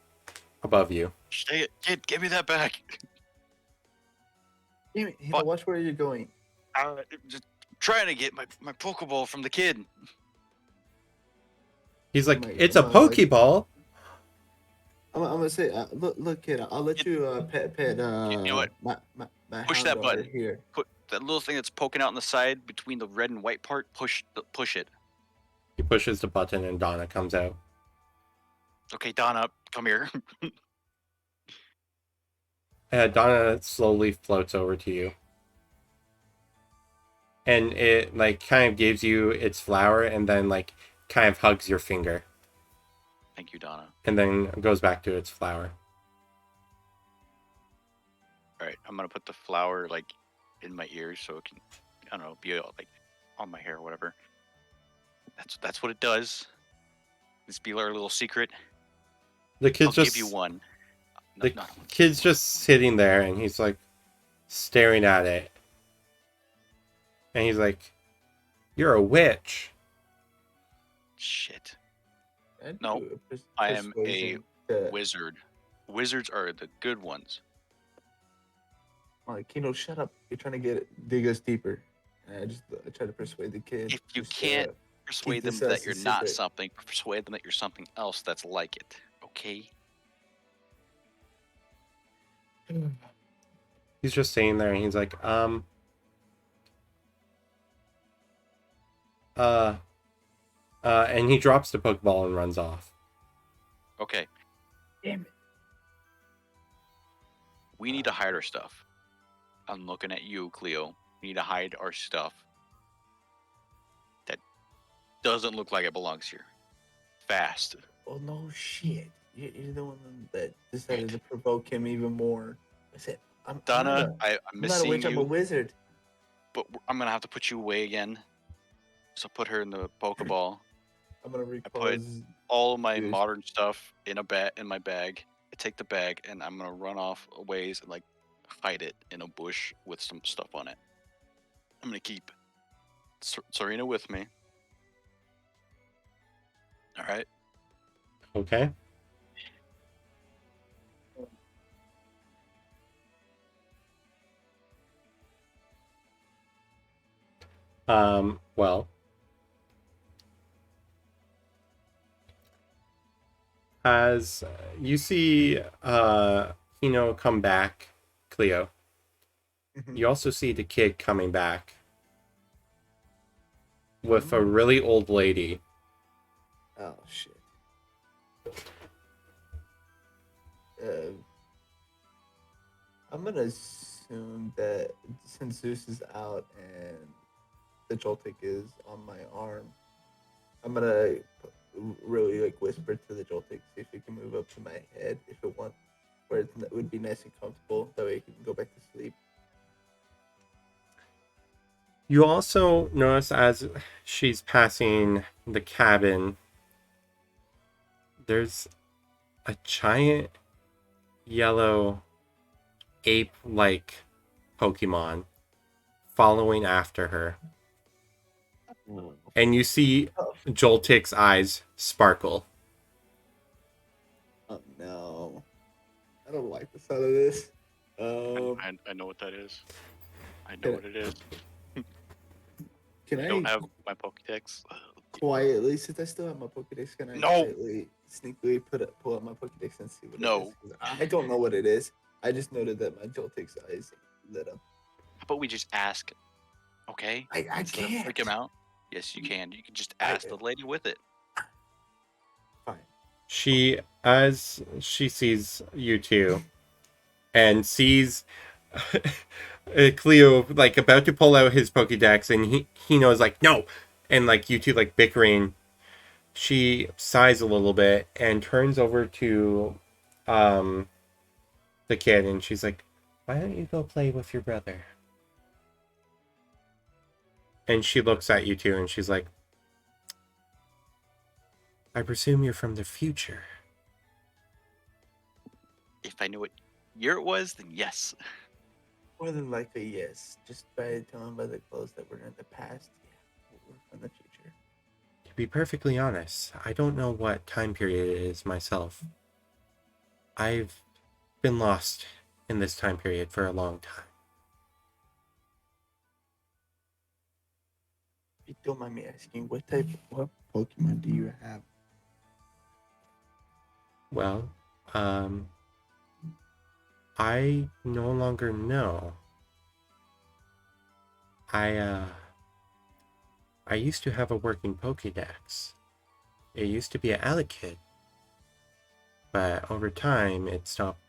above you. Stay it, kid. Give me that back. Damn it, Fuck. watch where you're going. Just trying to get my Pokeball from the kid. He's like, Like, "It's a like, Pokeball." I'm gonna say, look, kid. I'll let you pet You know what? my Push hound that over button. here. Put that little thing that's poking out on the side between the red and white part. Push it. He pushes the button and Donna comes out. Okay, Donna, come here. Donna slowly floats over to you. And it like kind of gives you its flower and then like kind of hugs your finger. Thank you, Donna. And then goes back to its flower. All right, I'm gonna put the flower like in my ears so it can, I don't know, be like on my hair or whatever. That's what it does. This be our little secret. The kid's I'll just give you one. No, the no, I don't want to give kid's you one. just sitting there and he's like staring at it. And he's like, "You're a witch." Shit. And No, do a I am a persuasion to- wizard. Wizards are the good ones. Like, Kino, shut up. You're trying to dig us deeper. And I try to persuade the kid. If you just, can't persuade them this that as a you're not secret. something, persuade them that you're something else that's like it. Okay? He's just sitting there and he's like, and he drops the Pokeball and runs off. Okay. Damn it. We need to hide our stuff. I'm looking at you, Cleo. We need to hide our stuff. That doesn't look like it belongs here. Fast. Oh, no shit. You're the one that decided to provoke him even more. I said, Donna, I'm I'm not a missing witch, I'm a you, wizard. but I'm gonna have to put you away again. So put her in the Pokeball. I'm gonna I put recall. all of my Yes. modern stuff in my bag. I take the bag and I'm gonna run off a ways and like hide it in a bush with some stuff on it. I'm gonna keep Serena with me. All right. Okay. Well, as you see Hino come back, Cleo, you also see the kid coming back with a really old lady. Oh shit. I'm gonna assume that since Zeus is out and the Joltik is on my arm, I'm gonna really like whisper to the Joltik, see if it can move up to my head if it wants, where it would be nice and comfortable. That way it can go back to sleep. You also notice as she's passing the cabin, there's a giant yellow ape-like Pokemon following after her. And you see Joltik's eyes sparkle. Oh no. I don't like the sound of this. I know what that is. I know what it is. Can I I don't have my Pokédex. quietly, since I still have my Pokédex, can I No. quietly, sneakily pull out my Pokédex and see what it is? 'Cause I don't know what it is. I just noted that my Joltik's eyes lit up. How about we just ask? Okay. I Instead of can't. freak him out. Yes, you can. You can just ask the lady with it. Fine. As she sees you two, and sees Cleo like about to pull out his Pokédex, and he knows like no, and like you two like bickering. She sighs a little bit and turns over to the kid, and she's like, "Why don't you go play with your brother?" And she looks at you two, and she's like, "I presume you're from the future." If I knew what year it was, then yes. More than likely, yes. Just by telling by the clothes that we're in the past, yeah, we're from the future. To be perfectly honest, I don't know what time period it is myself. I've been lost in this time period for a long time. If you don't mind me asking, what Pokemon do you have? Well, Um, I no longer know. I I used to have a working Pokédex. It used to be an Alakid, but over time it stopped.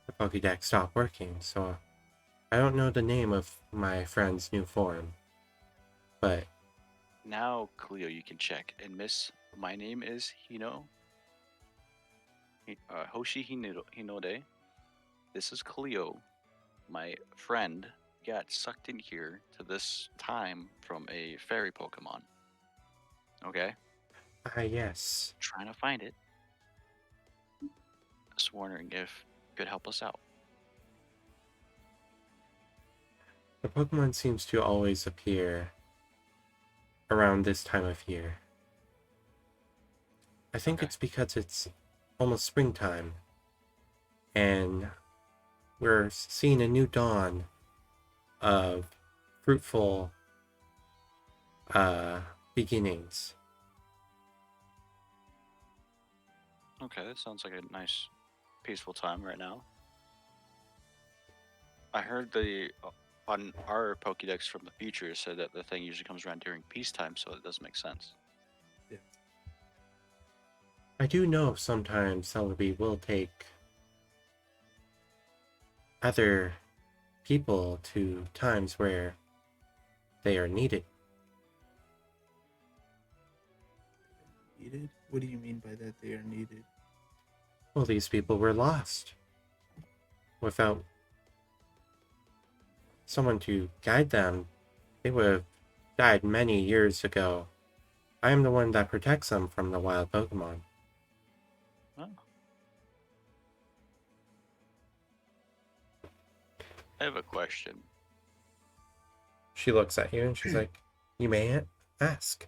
The Pokédex stopped working, so I don't know the name of my friend's new form. But Now, Cleo, you can check. And Miss, my name is Hoshi Hinode. This is Cleo. My friend got sucked in here to this time from a fairy Pokemon. Okay? yes, Trying to find it. Just wondering if you could help us out. the Pokemon seems to always appear around this time of year. I think Okay. it's because it's almost springtime, and we're seeing a new dawn of fruitful beginnings. Okay, that sounds like a nice, peaceful time right now. I heard on our Pokédex from the future said that the thing usually comes around during peacetime, so it doesn't make sense. I do know sometimes Celebi will take other people to times where they are needed. Needed? What do you mean by that? They are needed. Well, these people were lost. Without someone to guide them, they would have died many years ago. I am the one that protects them from the wild Pokemon. Oh. I have a question. She looks at you and she's like, "You may ask."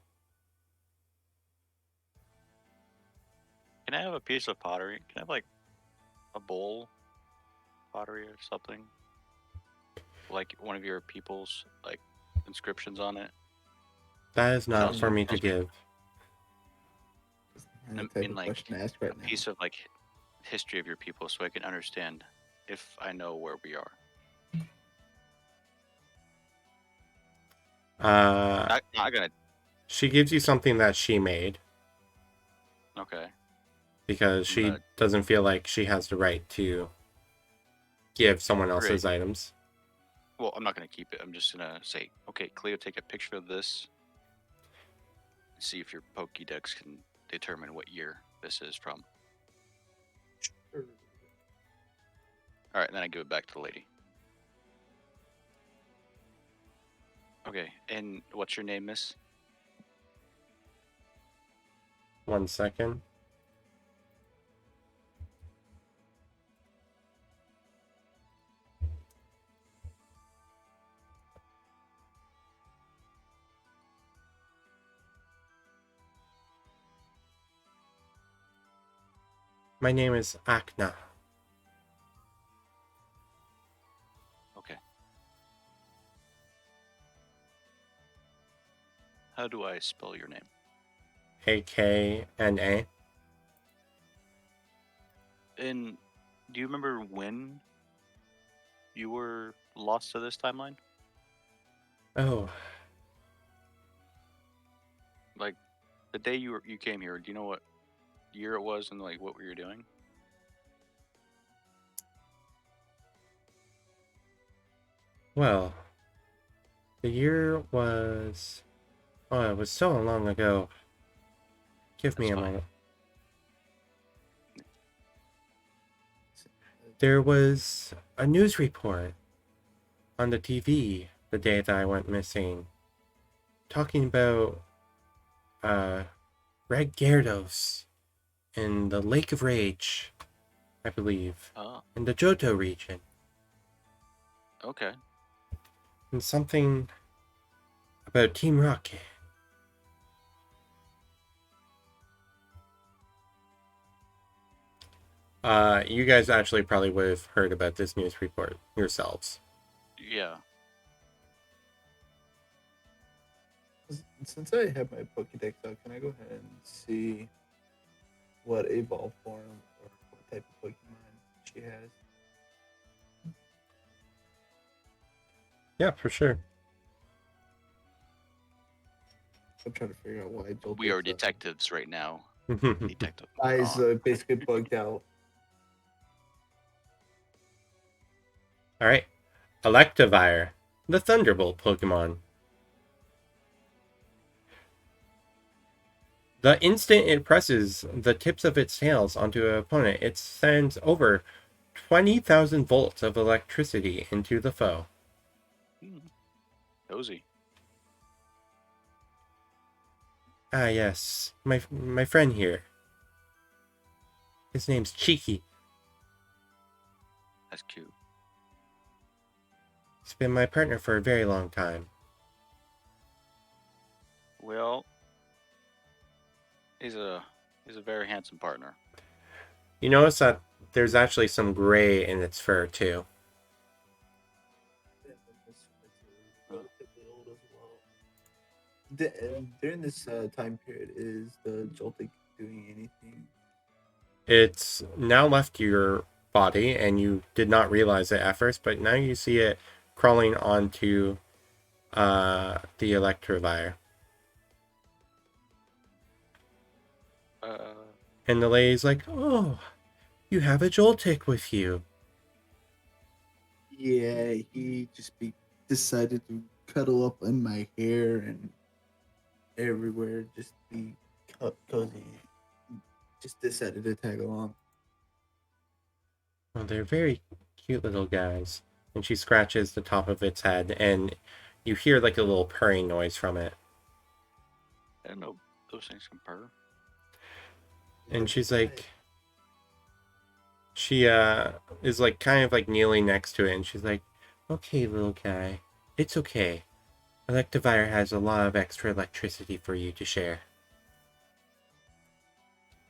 Can I have a piece of pottery? Can I have like a bowl pottery or something? Like one of your people's like inscriptions on it? That is not also- for me to also- give. That's not I the type mean, of like question to ask right a now. piece of like history of your people so I can understand if I know where we are. Not gonna. She gives you something that she made Okay. because she gonna- doesn't feel like she has the right to give someone else's items. Well, I'm not gonna keep it. I'm just gonna say, okay, Cleo, take a picture of this. And see if your Pokédex can determine what year this is from. All right, and then I give it back to the lady. Okay, and what's your name, miss? 1 second. My name is Akna. Okay. How do I spell your name? Akna. And do you remember when you were lost to this timeline? Oh, Like the day you came here. Do you know what year it was and like what were you doing? well, the year was. Oh, it was so long ago. Give me That's a fine. moment. There was a news report on the TV the day that I went missing, talking about Red Gyarados in the Lake of Rage, I believe, Oh, in the Johto region, okay. and something about Team Rocket. You guys actually probably would have heard about this news report yourselves. Yeah. Since I have my Pokédex out, can I go ahead and see what evolve form or what type of Pokemon she has. Yeah, for sure. I'm trying to figure out why Jolte's We are detectives right now. Detective. eyes Oh, basically bugged out. Alright. Electivire, the Thunderbolt Pokemon. The instant it presses the tips of its tails onto an opponent, it sends over 20,000 volts of electricity into the foe. cozy. Ah, yes. My friend here. His name's Cheeky. That's cute. He's been my partner for a very long time. Well, he's a very handsome partner. You notice that there's actually some gray in its fur, too. Relatively old as well. During this time period, is the Joltik doing anything? It's now left your body, and you did not realize it at first, but now you see it crawling onto the Electivire. And the lady's like, "Oh, you have a Joltik with you." Yeah, he just decided to cuddle up in my hair and everywhere, just be cozy. Just decided to tag along. Well, they're very cute little guys. And she scratches the top of its head, and you hear like a little purring noise from it. I don't know those things can purr. And she's like, she is like kind of like kneeling next to it, and she's like, "Okay, little guy, it's okay. Electivire has a lot of extra electricity for you to share."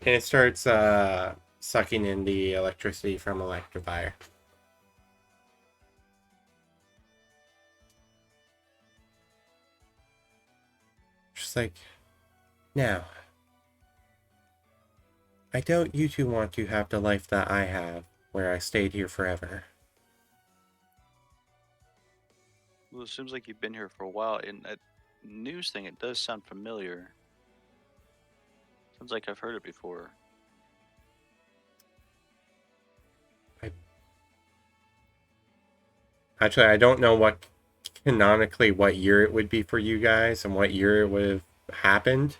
And it starts sucking in the electricity from Electivire. She's like, "Now, I doubt you two want to have the life that I have, where I stayed here forever." Well, it seems like you've been here for a while. And that news thing, it does sound familiar. Sounds like I've heard it before. Actually, I don't know what canonically what year it would be for you guys and what year it would have happened.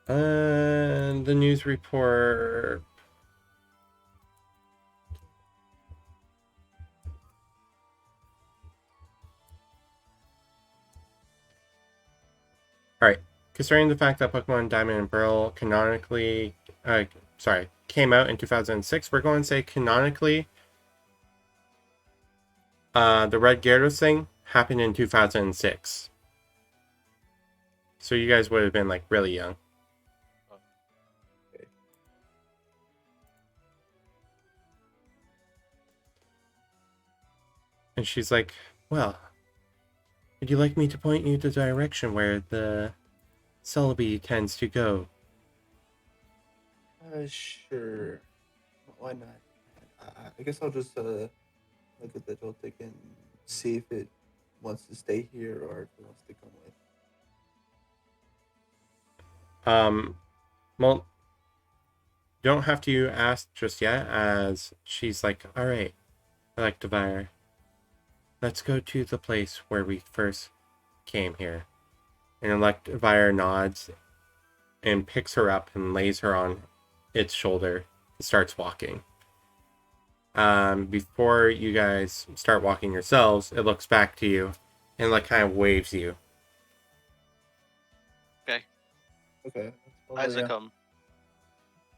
The news report. Alright. Considering the fact that Pokemon Diamond and Pearl canonically came out in 2006, we're going to say canonically the Red Gyarados thing happened in 2006. So you guys would have been like really young. Okay. And she's like, "Well, would you like me to point you the direction where the Celebi tends to go?" Sure. Why not? I guess I'll just look at the Joltik and see if it wants to stay here or if it wants to come with. Well, don't have to ask just yet, as she's like, "Alright, Electivire, let's go to the place where we first came here." And Electivire nods and picks her up and lays her on its shoulder and starts walking. Before you guys start walking yourselves, it looks back to you and like kind of waves you. Okay. As I come,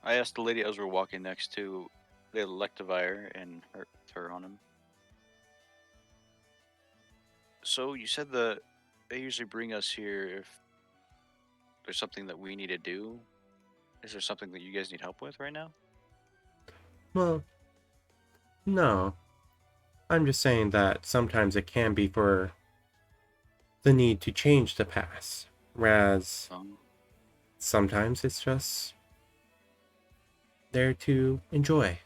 I asked the lady as we're walking next to the Electivire and her on him. So you said that they usually bring us here if there's something that we need to do. Is there something that you guys need help with right now? Well, no. I'm just saying that sometimes it can be for the need to change the past. Whereas sometimes it's just there to enjoy.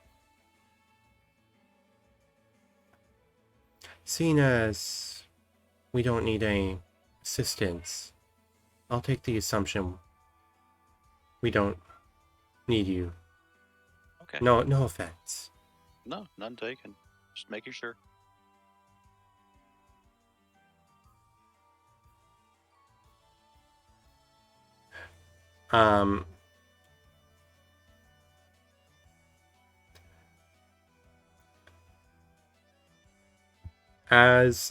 Seeing as we don't need any assistance, I'll take the assumption we don't need you. Okay. No offense. No, none taken. Just making sure. Um, as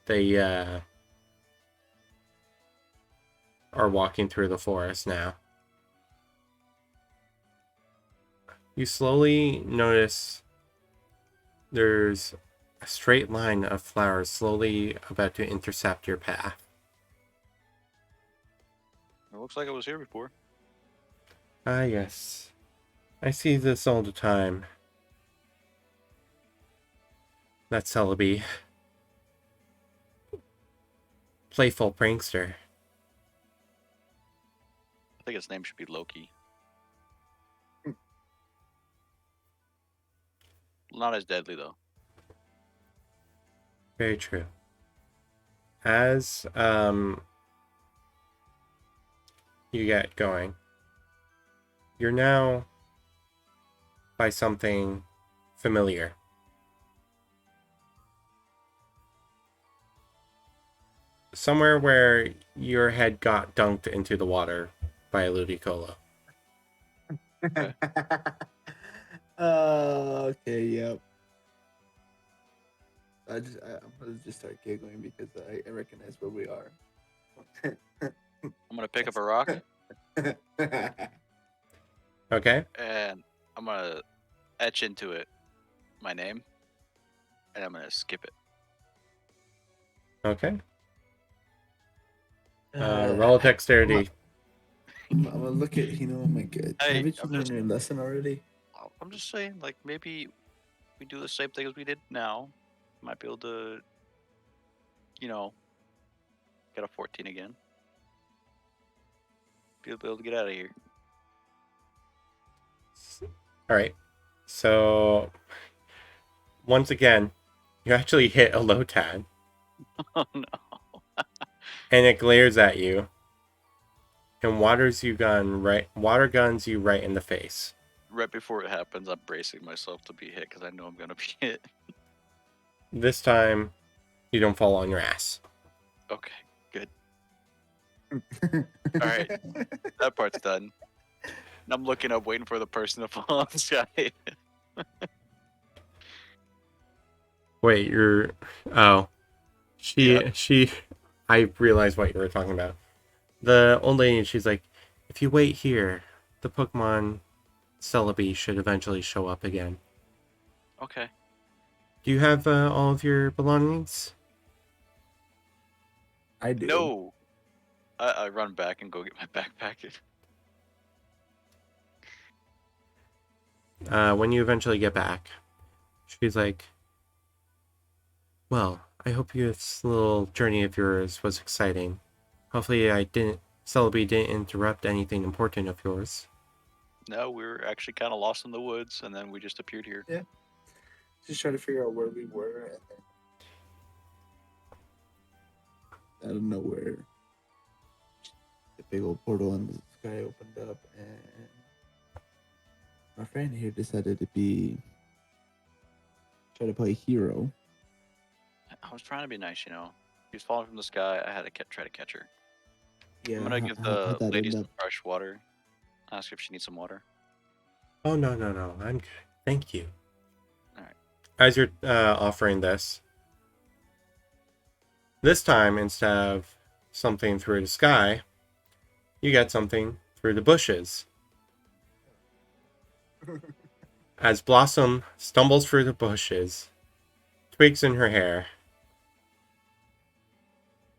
they are walking through the forest now, you slowly notice there's a straight line of flowers slowly about to intercept your path. It looks like it was here before. Ah, yes. I see this all the time. That Celebi. Playful prankster. I think its name should be Loki. Not as deadly though. Very true. As you get going, you're now by something familiar. Somewhere where your head got dunked into the water by a Ludicolo. Okay, yep. I'm gonna just start giggling because I recognize where we are. I'm gonna pick up a rock Okay? and I'm gonna etch into it my name, and I'm gonna skip it. Okay. Roll dexterity. I'm gonna look at Hino. I'm like, Hey, haven't you I'm learned just- your lesson already? I'm just saying, like maybe we do the same thing as we did now. Might be able to, you know, get a 14 again. Be able to get out of here. Alright. So, once again, you actually hit a Lotad, Oh no. and it glares at you, and water guns you right in the face. Right before it happens, I'm bracing myself to be hit because I know I'm gonna be hit. This time, you don't fall on your ass. Okay, good. Alright. That part's done. And I'm looking up, waiting for the person to fall on the sky. Wait, you're... Oh. She... I realized what you were talking about. The old lady, she's like, if you wait here, the Pokemon Celebi should eventually show up again. Okay. Do you have all of your belongings? I do. No. I run back and go get my backpack. When you eventually get back, she's like, well, I hope this little journey of yours was exciting. Hopefully Celebi didn't interrupt anything important of yours. No, we were actually kind of lost in the woods, and then we just appeared here. Yeah. Just trying to figure out where we were, and then out of nowhere, the big old portal in the sky opened up, and my friend here decided to try to play hero. I was trying to be nice, you know. She was falling from the sky. I had to try to catch her. Yeah, I'm gonna give how'd the that lady end some up? fresh water. Ask if she needs some water. Oh, no, I'm good. Thank you. Alright. As you're offering this time, instead of something through the sky, you get something through the bushes. As Blossom stumbles through the bushes, twigs in her hair,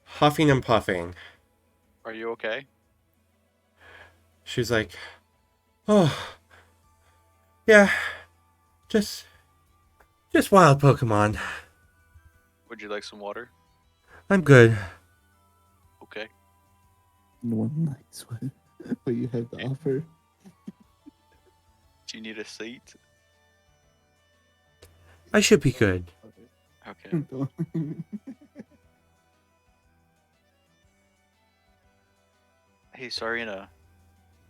huffing and puffing, Are you okay? she's like, oh, yeah, just wild Pokemon. Would you like some water? I'm good. Okay. one likes what you have to offer. Do you need a seat? I should be good. Okay. Hey, Sarina,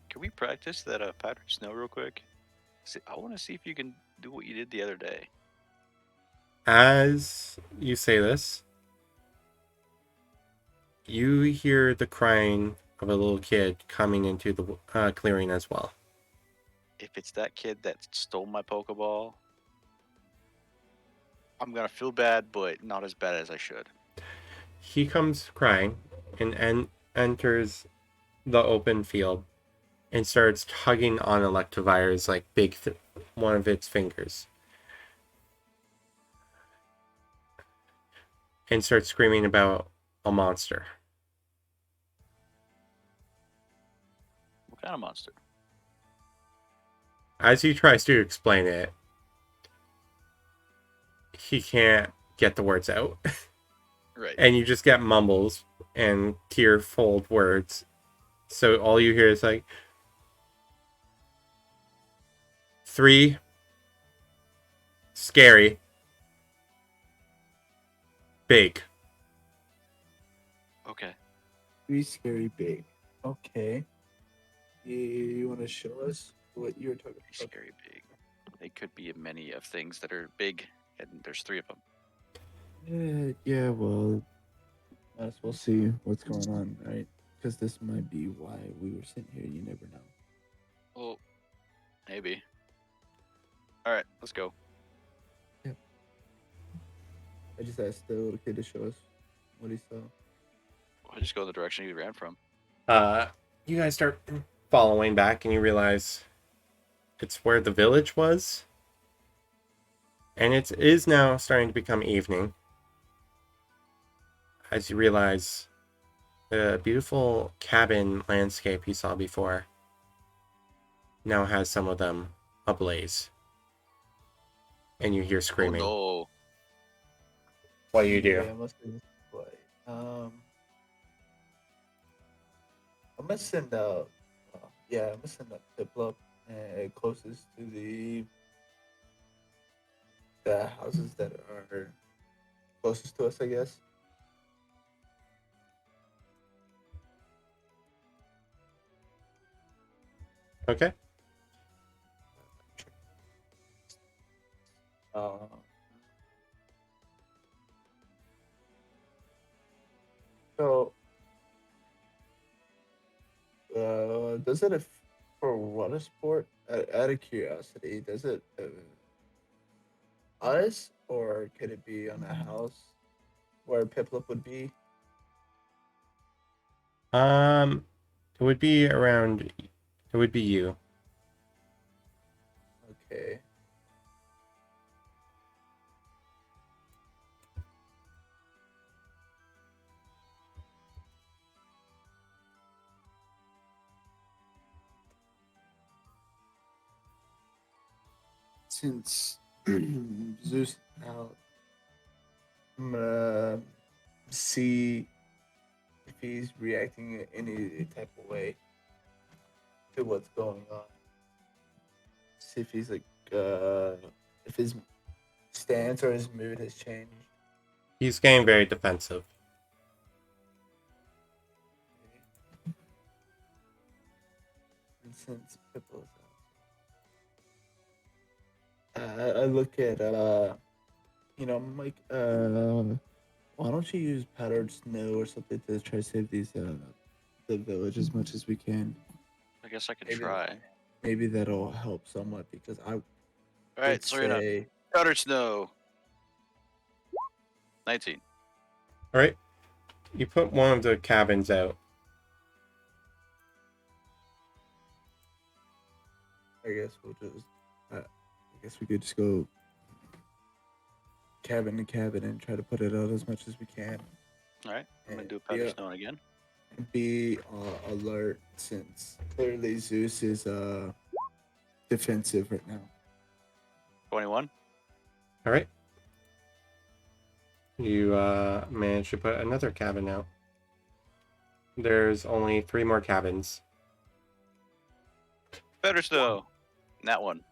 can we practice that pattern snow real quick? I want to see if you can do what you did the other day. As you say this, you hear the crying of a little kid coming into the clearing as well. If it's that kid that stole my Pokeball, I'm gonna feel bad, but not as bad as I should. He comes crying and enters the open field and starts tugging on Electivire's like one of its fingers, and starts screaming about a monster. What kind of monster? As he tries to explain it, he can't get the words out. Right. And you just get mumbles and tear-filled words. So all you hear is like 3 scary big. Okay. 3 scary big. Okay. You want to show us what you were talking about? Scary big. They could be many of things that are big, and there's 3 of them. Yeah, well, might as well see what's going on, right? Because this might be why we were sitting here. You never know. Well, maybe. All right, let's go. I just asked the little kid to show us what he saw. I'll just go in the direction you ran from. You guys start following back, and you realize it's where the village was. And it is now starting to become evening. As you realize the beautiful cabin landscape you saw before now has some of them ablaze. And you hear screaming. Oh, no. What do you do? Yeah, I must have display. I'm gonna send out. I'm gonna send out Piplup closest to the houses that are closest to us, I guess. Okay. Um, so, does it for water sport? Out of curiosity, does it us or could it be on a house where Piplup would be? It would be around. It would be you. Okay. Since Zeus out, I'm gonna see if he's reacting in any type of way to what's going on. See if he's like, if his stance or his mood has changed. He's getting very defensive. And since Pipple's out, I look at, I'm like, why don't you use powdered snow or something to try to save the village as much as we can? I guess I could Maybe try. Maybe that'll help somewhat because I All right, would Serena. say Powdered snow. 19. All right. You put one of the cabins out. I guess we'll just. I guess we could just go cabin to cabin and try to put it out as much as we can. All right, I'm gonna do powdered snow again. Be alert since clearly Zeus is defensive right now. 21. All right. You managed to put another cabin out. There's only 3 more cabins. Better snow. That one.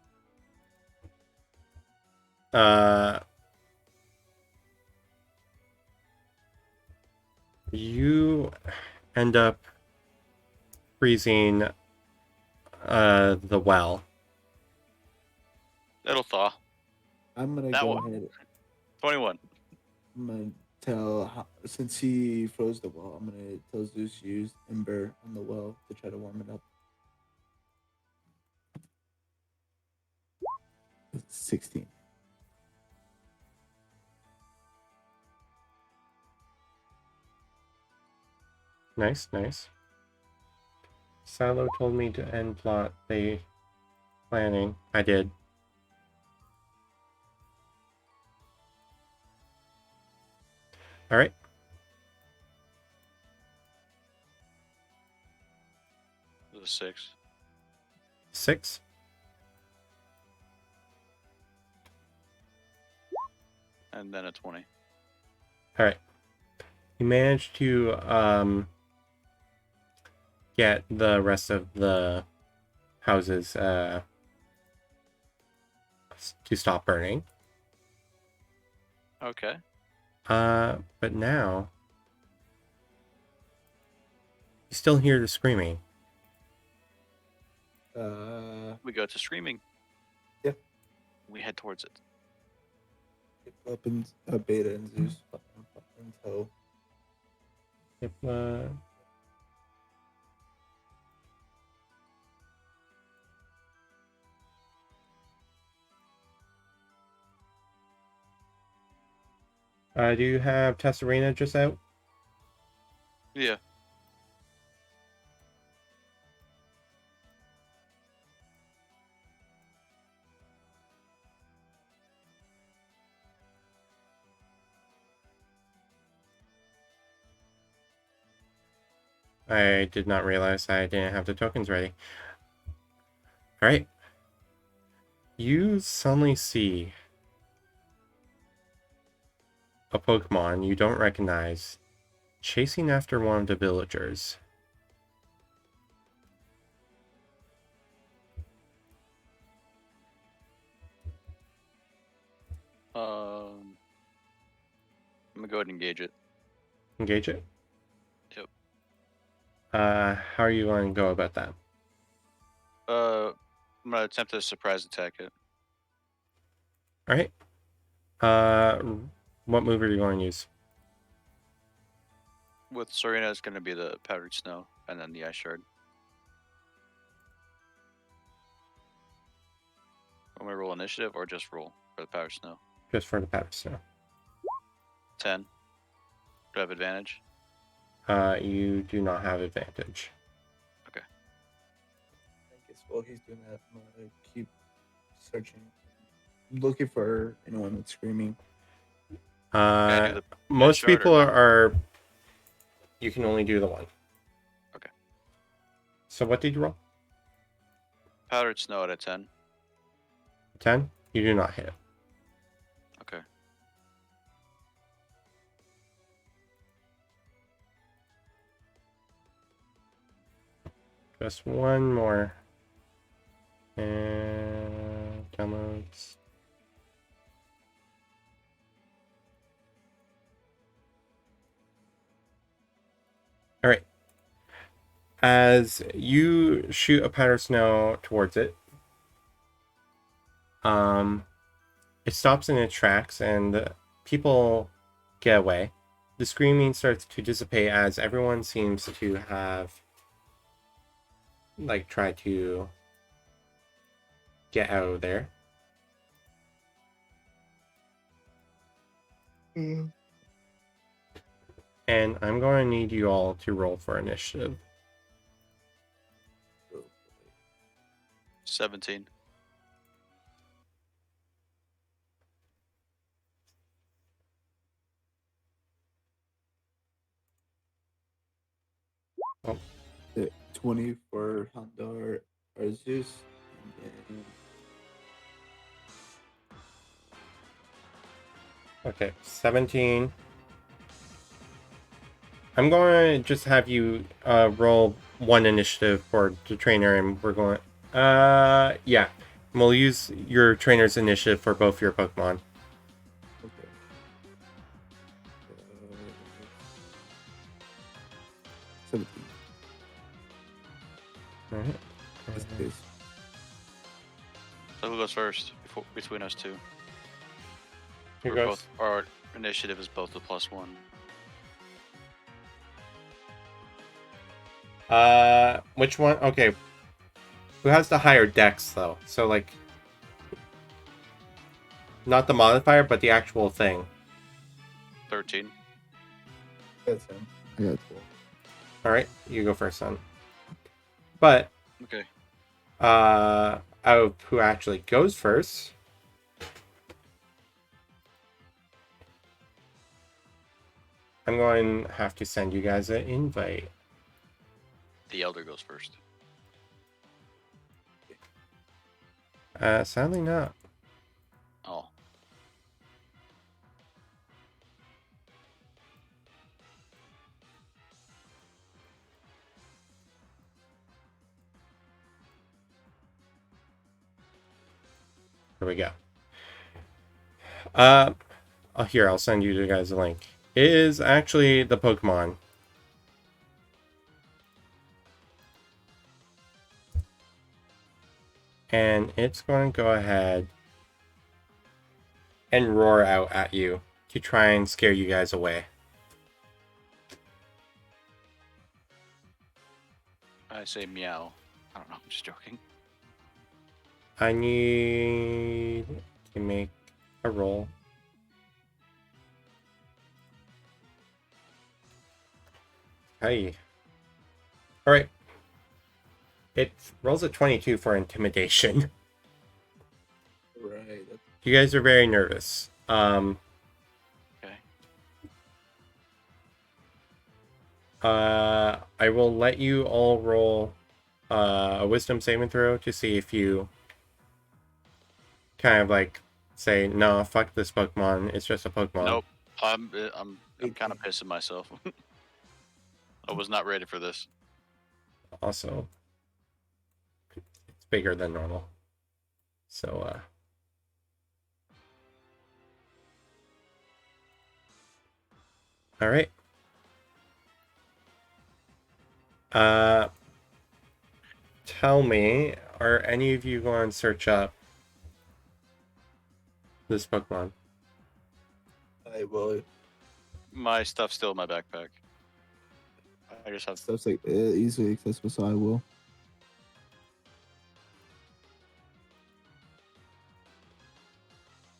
You end up freezing the well. It'll thaw. I'm gonna That go one. ahead. 21. I'm gonna since he froze the well, I'm gonna tell Zeus to use Ember on the well to try to warm it up. It's 16. Nice, nice. Silo told me to end plot they planning. I did. All right. It was a 6. 6. And then a 20. All right. You managed to get the rest of the houses to stop burning. Okay. But now you still hear the screaming. We go to screaming. Yeah. We head towards it. Weapons, Beta and Zeus. So Yep, do you have Tessarena just out? Yeah. I did not realize I didn't have the tokens ready. All right. You suddenly see a Pokemon you don't recognize chasing after one of the villagers. I'm gonna go ahead and engage it. Engage it? Yep. How are you going to go about that? I'm gonna attempt to surprise attack it. All right. What move are you going to use? With Serena, it's gonna be the powdered snow, and then the ice shard. I'm gonna roll initiative or just roll for the powdered snow. Just for the powder snow. 10. Do I have advantage? You do not have advantage. I guess while he's doing that, I'm gonna keep searching, looking for anyone that's screaming. Can I do the Most shard or people no? are. You can only do the one. Okay. So what did you roll? Powdered snow at a 10. 10? You do not hit. Okay. Just one more. And downloads. All right. As you shoot a powder snow towards it, it stops in its tracks and people get away. The screaming starts to dissipate as everyone seems to have tried to get out of there. And I'm going to need you all to roll for initiative. 17. Oh. 20 for Candor or Zeus. And then Okay, 17 I'm going to just have you roll one initiative for the trainer, and we're going. Yeah, we'll use your trainer's initiative for both your Pokemon. Okay. 17. All right. Just in case. So who goes first between us two? Who We're goes? both. Our initiative is both a +1. Which one? Okay. Who has the higher dex though? So like, not the modifier, but the actual thing. 13. That's him. I got 12. All right, you go first, son. But Okay. out of who actually goes first, I'm going to have to send you guys an invite. The elder goes first. Sadly not. Oh. Here we go. Here, I'll send you guys a link. It is actually the Pokemon. And it's going to go ahead and roar out at you to try and scare you guys away. I say meow. I don't know. I'm just joking. I need to make a roll. Hey. Alright. It rolls a 22 for intimidation. Right. You guys are very nervous. Okay. I will let you all roll a wisdom saving throw to see if you kind of like say, no, fuck this Pokemon. It's just a Pokemon. Nope. I'm kind of pissing myself. I was not ready for this. Also, it's bigger than normal. So, all right. Tell me, are any of you going to search up this Pokemon? I will. My stuff's still in my backpack. I just have. Stuff's like easily accessible, so I will.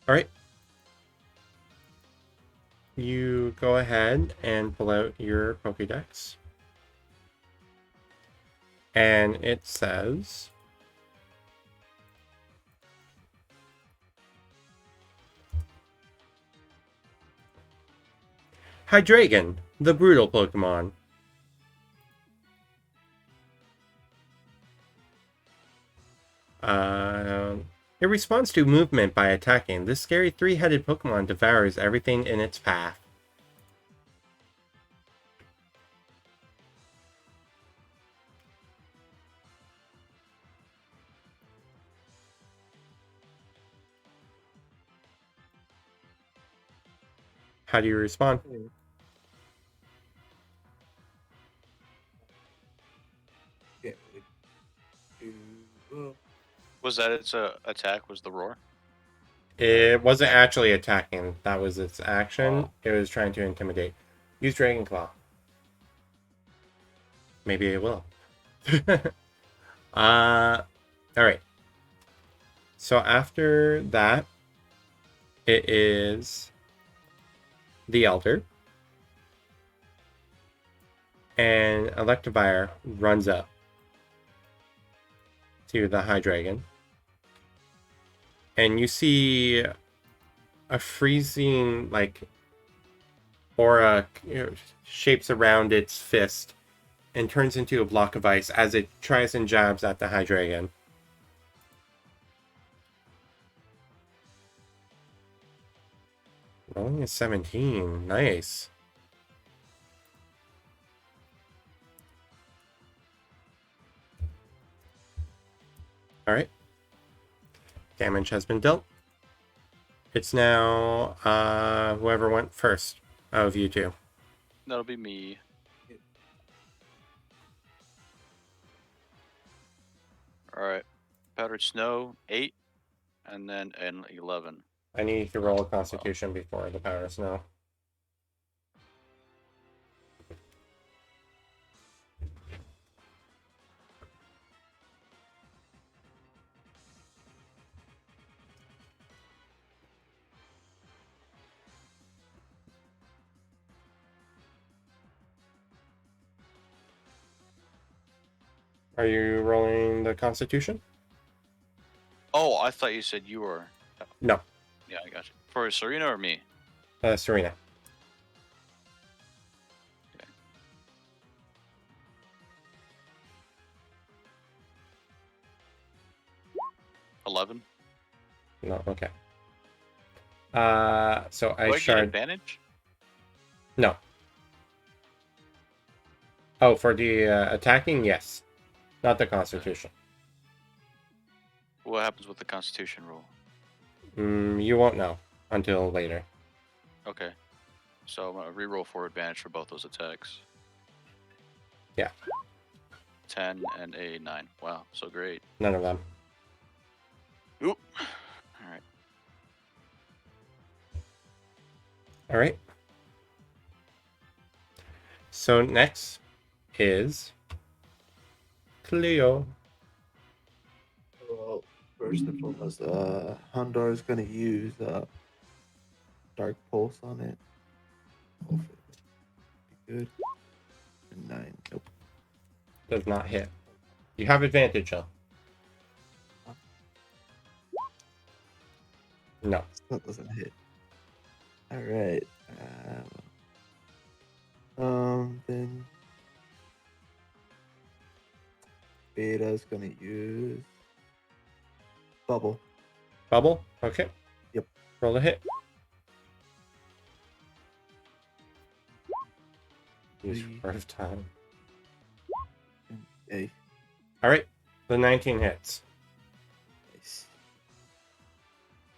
All right. You go ahead and pull out your Pokédex. And it says, Hydreigon, the brutal Pokemon. It responds to movement by attacking. This scary three-headed Pokemon devours everything in its path. How do you respond? Was that its attack? Was the roar? It wasn't actually attacking. That was its action. Oh. It was trying to intimidate. Use Dragon Claw. Maybe it will. Alright. So after that, it is the Elder. And Electivire runs up to the Hydreigon. And you see a freezing, like, aura shapes around its fist and turns into a block of ice as it tries and jabs at the Hydreigon. Rolling a 17. Nice. Alright. Damage has been dealt. It's now whoever went first out of you two. That'll be me. Alright. Powdered snow, 8. And then an 11. I need to roll a constitution before the powder snow. Are you rolling the constitution? Oh, I thought you said you were. No. Yeah, I got you. For Serena or me? Serena. Okay. 11. No, okay. So Do I get shard. advantage? No. Oh, for the attacking, yes. Not the constitution. What happens with the Constitution rule? You won't know until later. Okay. So I'm gonna reroll for advantage for both those attacks. Yeah. 10 and a 9. Wow, so great. None of them. Oop. Alright. Alright. So next is Cleo. Well, first and foremost, Candor is gonna use Dark Pulse on it. Hopefully, be good. And 9. Nope. Does not hit. You have advantage, though. No. That doesn't hit. All right. Then Beta's gonna use Bubble. Bubble? Okay. Yep. Roll a hit. Use Three. first time. A. Alright. The 19 hits. Nice.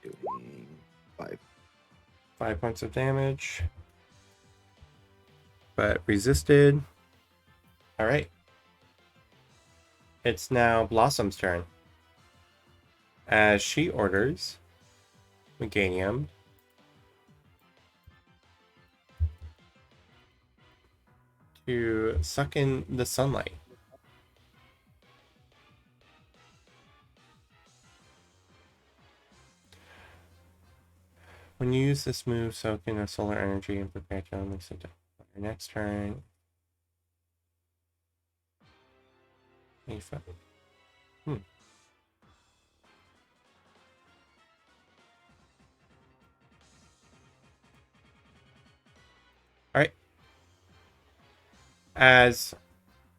Doing 5. 5 points of damage. But resisted. Alright. It's now Blossom's turn. As she orders Meganium to suck in the sunlight. When you use this move, soak in a solar energy and prepare to unleash it. Your next turn. 85. Alright. As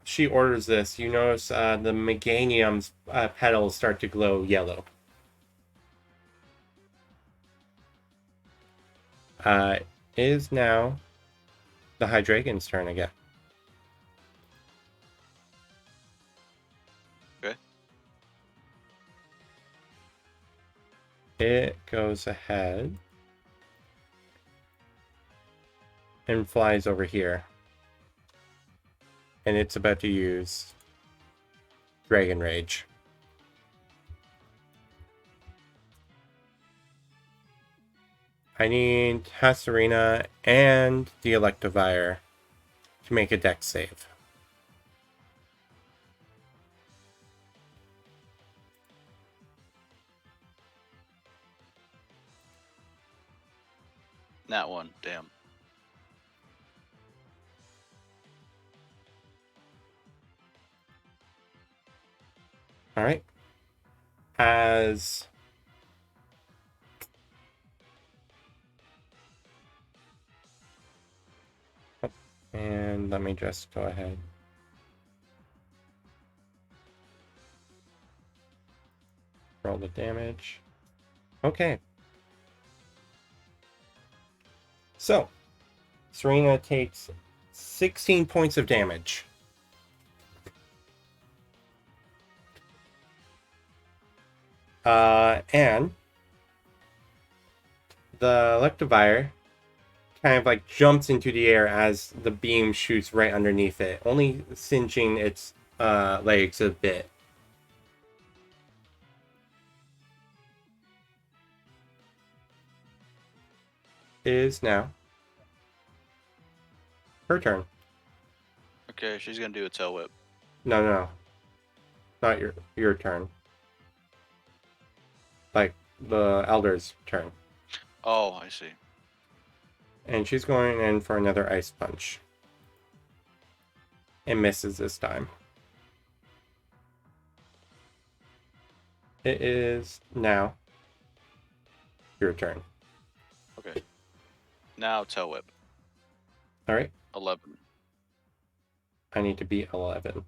she orders this, you notice the Meganium's petals start to glow yellow. It is now the Hydragon's turn again. Okay. It goes ahead and flies over here. And it's about to use Dragon Rage. I need Hasserina and the Electivire to make a dex save. That one, damn. Alright. As and let me just go ahead. Roll the damage. Okay. So, Serena takes 16 points of damage. And the Electivire kind of like jumps into the air as the beam shoots right underneath it, only singeing its legs a bit. Is now her turn. Okay, she's gonna do a tail whip. No. Not your turn. Like the Elder's turn. Oh, I see. And she's going in for another Ice Punch. And misses this time. It is now your turn. Okay. Now tail whip. Alright. 11. I need to beat 11.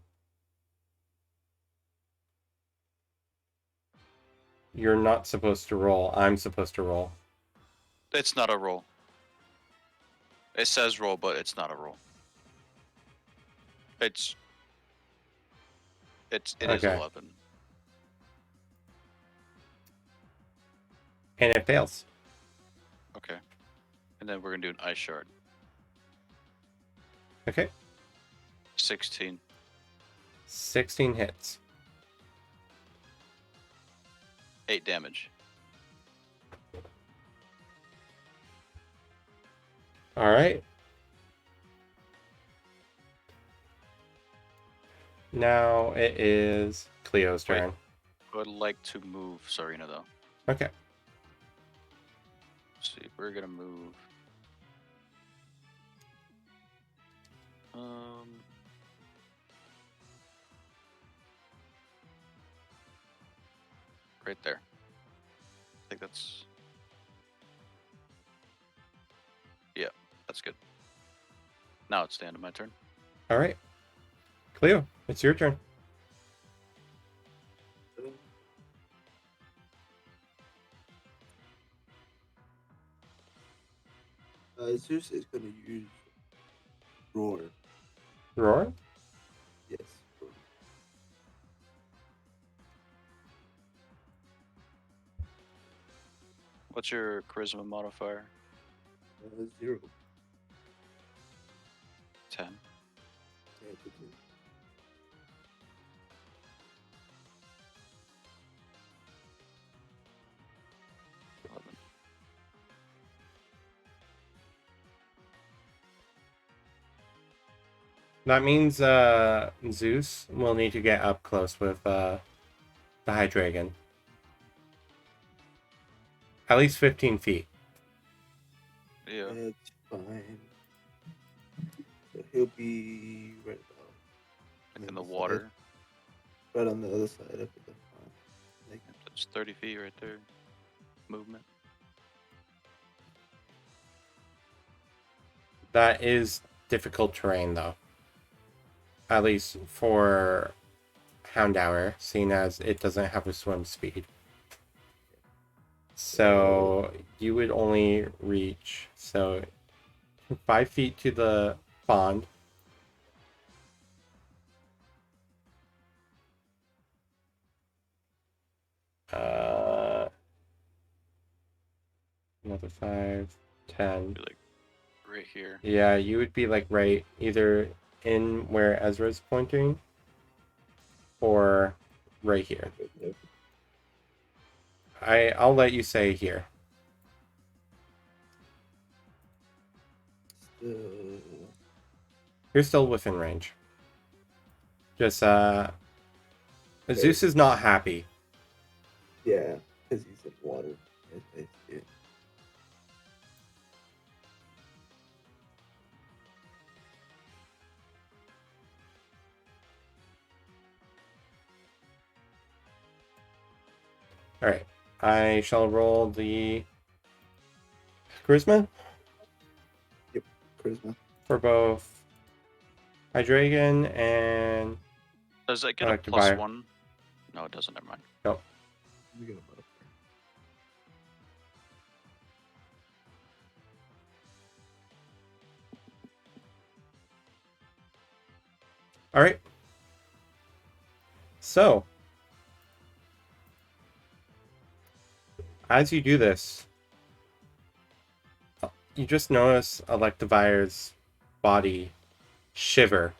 You're not supposed to roll. I'm supposed to roll. It's not a roll. It says roll, but it's not a roll. It is Okay. 11. And it fails. Okay. And then we're gonna do an ice shard. Okay. 16. 16 hits. 8 damage. Alright. Now it is Cleo's Wait. turn. I would like to move Serena though. Okay. Let's see, we're gonna move. Right there. I think that's. Yeah, that's good. Now it's the end of my turn. Alright. Cleo, it's your turn. Zeus is going to use roar. Roar? Yes. Roar. What's your charisma modifier? 0. 10. Yeah, good deal. That means Zeus will need to get up close with the High Dragon. At least 15 feet. Yeah. That's fine. So he'll be right about Like in on the the side. water. Right on the other side of the pond. Like, That's 30 feet right there. Movement. That is difficult terrain, though. At least for Houndour, seeing as it doesn't have a swim speed. So you would only reach 5 feet to the pond. Another 5, 10. Be like right here. Yeah, you would be like right either in where Ezra's pointing or right here. I'll let you say here. You're still within range. Just Zeus is not happy. yeah, because he's in water. I see it. Alright. I shall roll the charisma Charisma. for both Hydreigon and Does that get I a like to plus buy- 1? No, it doesn't. Never mind. Nope. We got a modifier. Alright. So As you do this, you just notice Electivire's body shiver.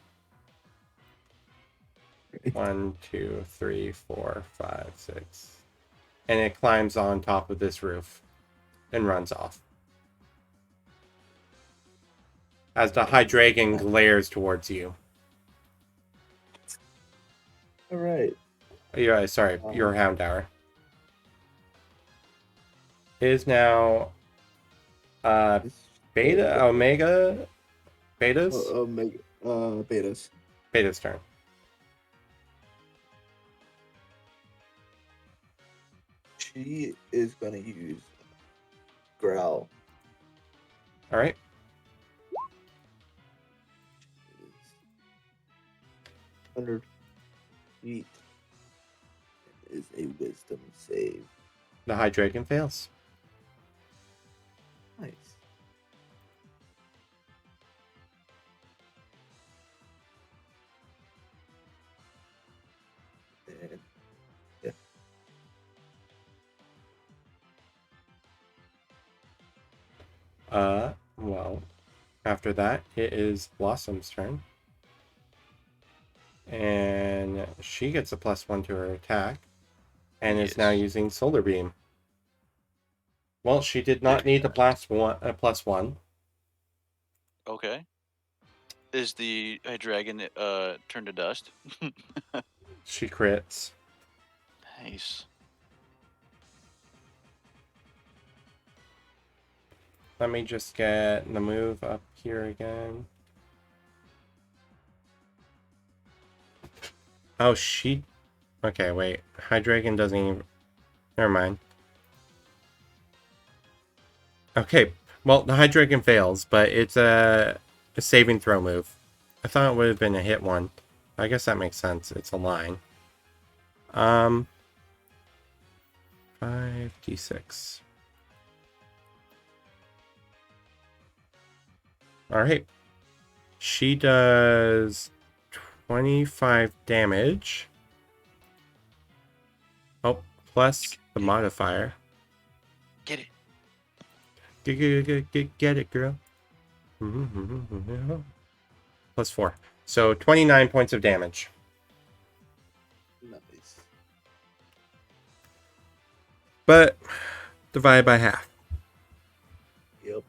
1, 2, 3, 4, 5, 6. And it climbs on top of this roof and runs off. As the High Dragon glares towards you. All right. Yeah, sorry, your Houndour. It is now Beta, Omega, Beta's? Omega, betas. Beta's turn. She is gonna use growl. All right. 100 feet. It is a wisdom save. The High Dragon fails. Nice. And yeah. Well, after that, it is Blossom's turn. And she gets a +1 to her attack. And is now using Solar Beam. Well, she did not need a +1. Okay. Is the dragon turned to dust? She crits. Nice. Let me just get the move up here again. Oh, she... Okay, wait. High Dragon doesn't even... Never mind. Okay, well, the High Dragon fails, but it's a saving throw move. I thought it would have been a hit one. I guess that makes sense. It's a line. 5d6. Alright. She does 25 damage. Oh, plus the modifier. Get it. Get it, girl. +4. So 29 points of damage. Nice. But divided by half. Yep.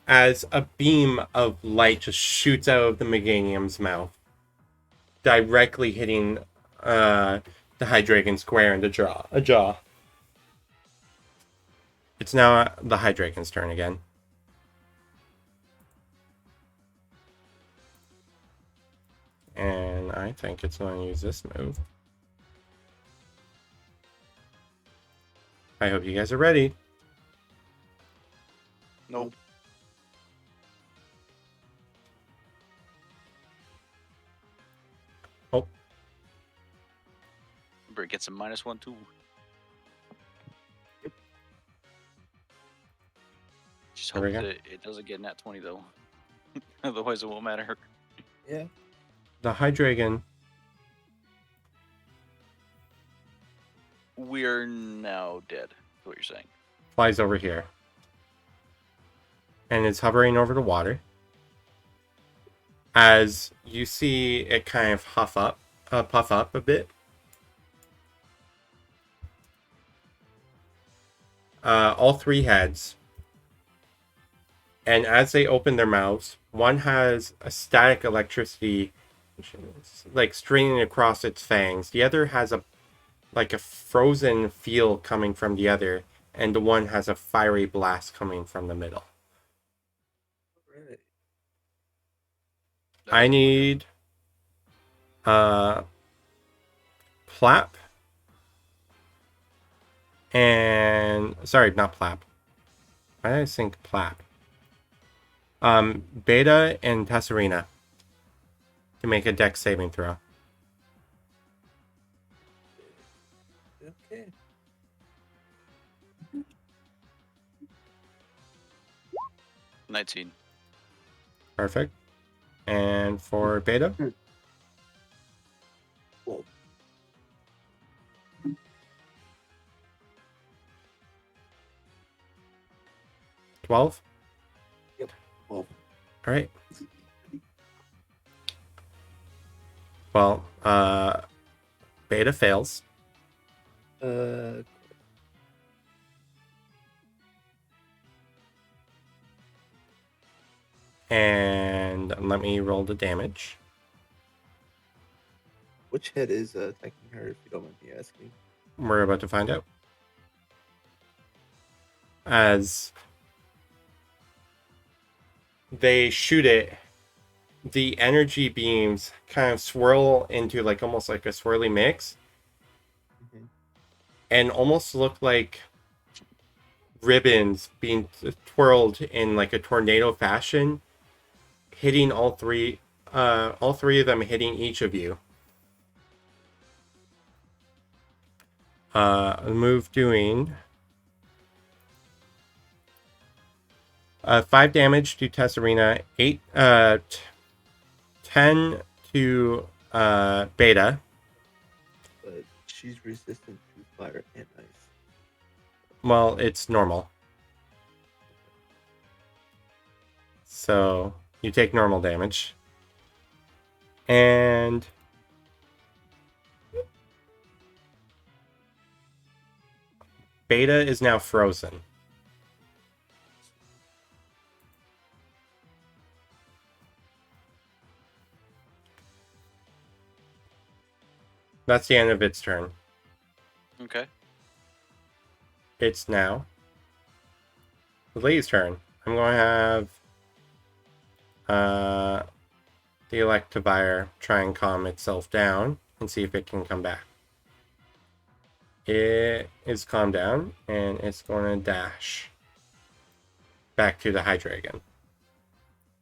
As a beam of light just shoots out of the Meganium's mouth, directly hitting the High Dragon square in the jaw. It's now the High Dragon's turn again. And I think it's going to use this move. I hope you guys are ready. Nope. Oh. Remember, it gets a -1 too. Just hope that it doesn't get nat 20 though. Otherwise, it won't matter. Yeah. The High Dragon. We're now dead. Is what you're saying? Flies over here. And is hovering over the water. As you see it kind of puff up a bit. All three heads. And as they open their mouths, one has a static electricity like stringing across its fangs. The other has a frozen feel coming from the other, and the one has a fiery blast coming from the middle. Right. I need Plap and not Plap. Why did I think Plap? Beta and Tesserina to make a dex saving throw. Okay. $19. Perfect. And for Beta? Well, 12? Yep. Well, All right. Well, Beta fails. uh, And let me roll the damage. which head is attacking her, if you don't mind me asking? We're about to find out. As they shoot it, the energy beams kind of swirl into like almost like a swirly mix Mm-hmm. and almost look like ribbons being twirled in like a tornado fashion, hitting all three of them hitting each of you. Move doing 5 damage to Tessarina, 10 to Beta. But she's resistant to fire and ice. Well, it's normal. So you take normal damage. And Beta is now frozen. That's the end of its turn. Okay. It's now the lady's turn. I'm going to have the Electivire try and calm itself down and see if it can come back. It is calmed down and it's going to dash back to the Hydreigon.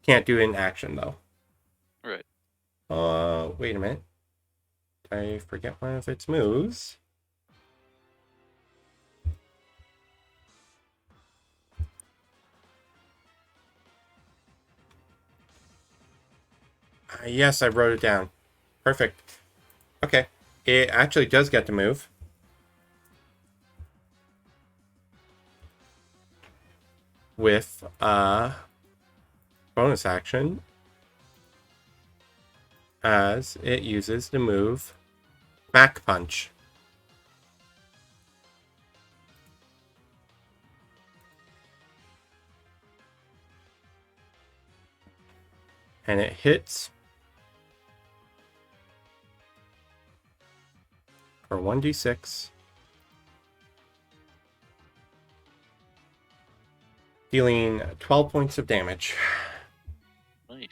Can't do it in action though. Right. Wait a minute. I forget one of its moves. Yes, I wrote it down. Perfect. Okay. It actually does get to move. With a bonus action as it uses the move Mach Punch. And it hits for 1d6, dealing 12 points of damage. Nice.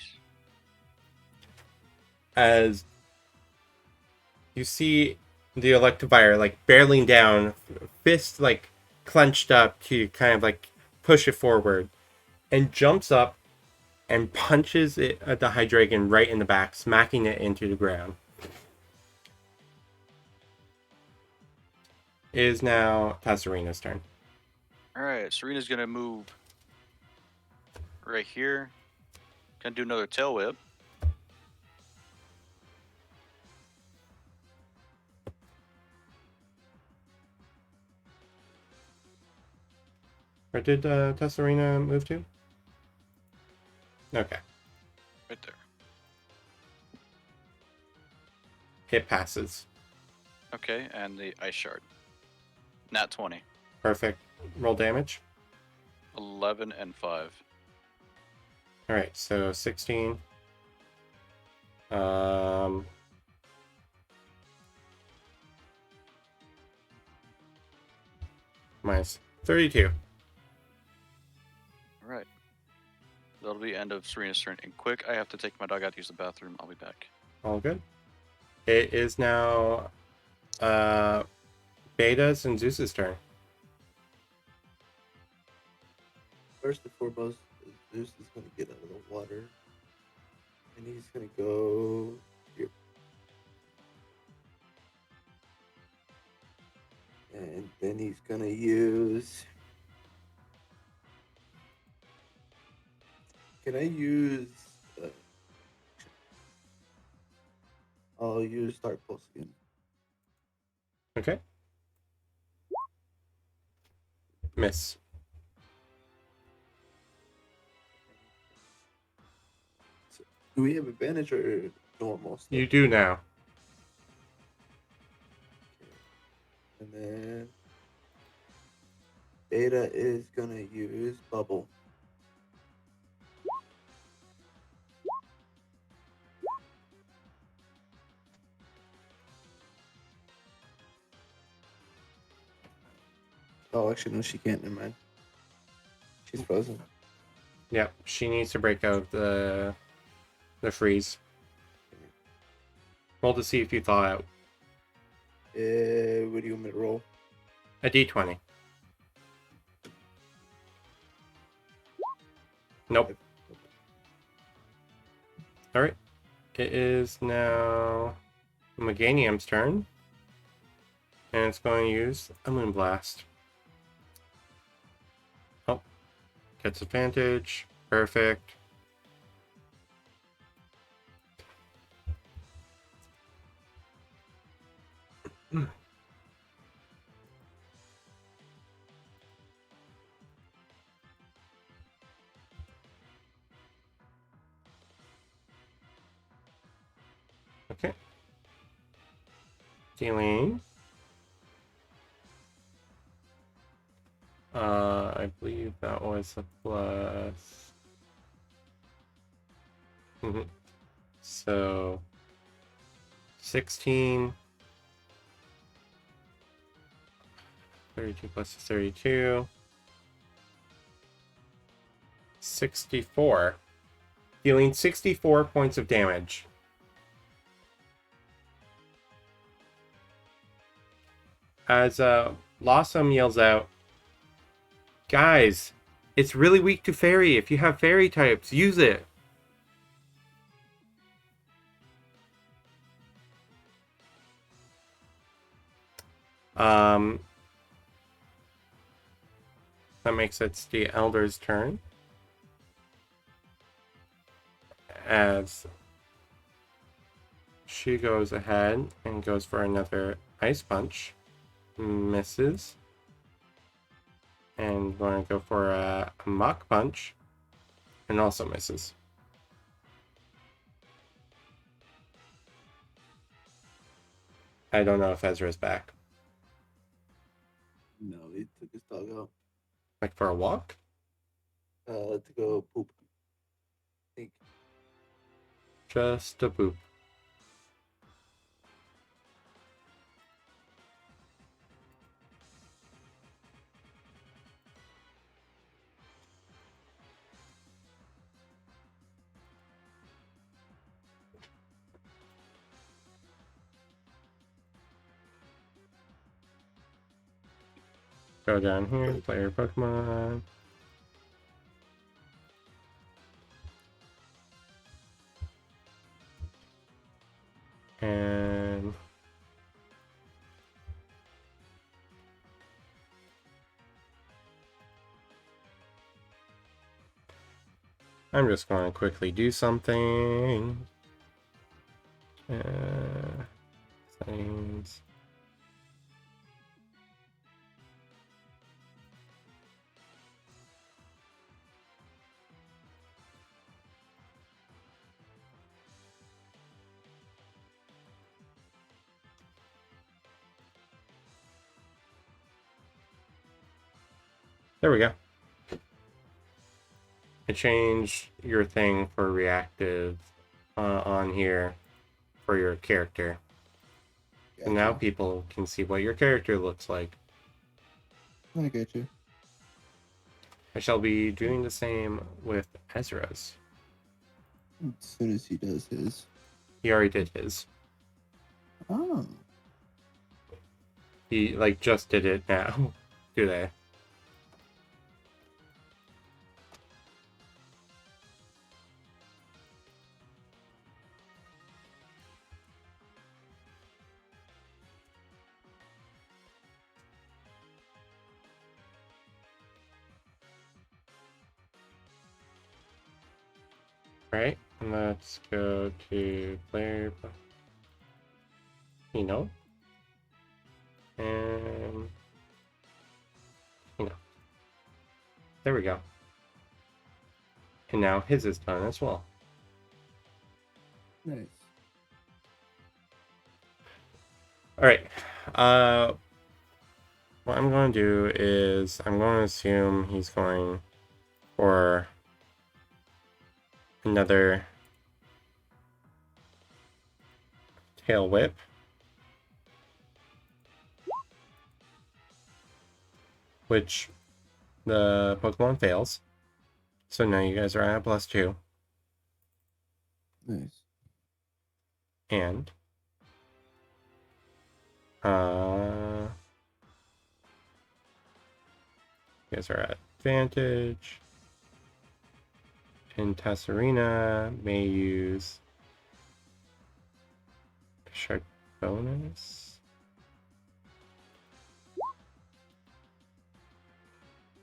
As you see the Electivire like barreling down, fist like clenched up to kind of like push it forward, and jumps up and punches it at the Hydreigon right in the back, smacking it into the ground. It is now Tessarina's turn. All right. Serena's gonna move right here. Gonna do another tail whip. Where did Tessarina move to? Okay. Right there. It passes. Okay, and the ice shard. Nat 20. Perfect. Roll damage. 11 and 5. Alright, so 16. Minus 32. All right. That'll be end of Serena's turn. And quick, I have to take my dog out to use the bathroom. I'll be back. All good. It is now Beta's and Zeus's turn. First and foremost, Zeus is going to get out of the water. And he's going to go here. And then he's going to use... Can I use... I'll use Dark Pulse again. Okay. Miss. Do we have advantage or normal stuff? You do now. And then Beta is gonna use bubble. Oh, actually, no, she can't. Never mind. She's frozen. Yep, she needs to break out of the freeze. Roll to see if you thaw out. What do you want me to roll? A d20. Nope. Alright. It is now Meganium's turn. And it's going to use a Moonblast. Oh. Gets advantage. Perfect. Okay. Dealing. I believe that was a plus. So 16. 32 plus 32. 64. Dealing 64 points of damage. As Blossom yells out, guys, it's really weak to fairy. If you have fairy types, use it. That makes it the Elder's turn. As she goes ahead and goes for another Ice Punch. Misses. And going to go for a Mach Punch. And also misses. I don't know if Ezra's back. No, he took his dog out. Like for a walk? To go poop. I think. Just a poop. Go down here, play your Pokemon. And I'm just going to quickly do something. Settings. There we go. I changed your thing for reactive on here for your character. Gotcha. And now people can see what your character looks like. I get you. I shall be doing the same with Ezra's. As soon as he does his. He already did his. Oh. He like just did it now today. Right, let's go to player, and there we go. And now his is done as well. Nice. All right. What I'm going to do is I'm going to assume he's going for another tail whip. Which the Pokemon fails. So now you guys are at +2. Nice. And you guys are at advantage. And Tasserina may use Shark bonus.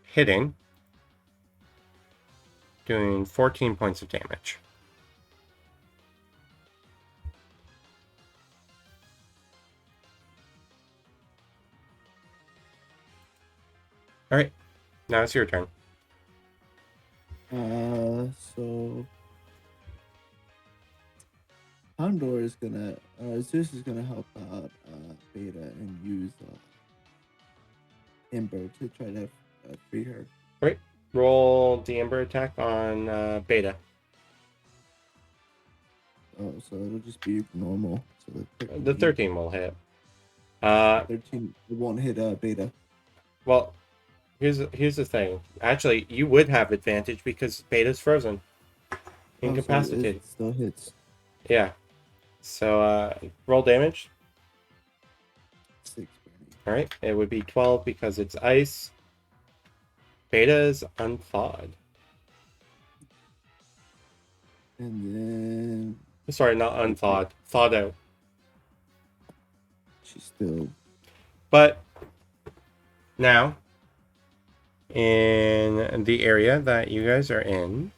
Hitting. Doing 14 points of damage. Alright. Now it's your turn. So Candor is gonna, Zeus is gonna help out Beta and use Ember to try to free her. Alright. Roll the Ember attack on Beta. Oh, so it'll just be normal. So The 13 will hit. 13 won't hit Beta. Well, here's the thing. Actually, you would have advantage because Beta's frozen. Incapacitated. So it still hits. Yeah. So, roll damage. 6. Alright, it would be 12 because it's ice. Beta's unthawed. And then Sorry, not unthawed. Thawed out. she's still. But now, in the area that you guys are in,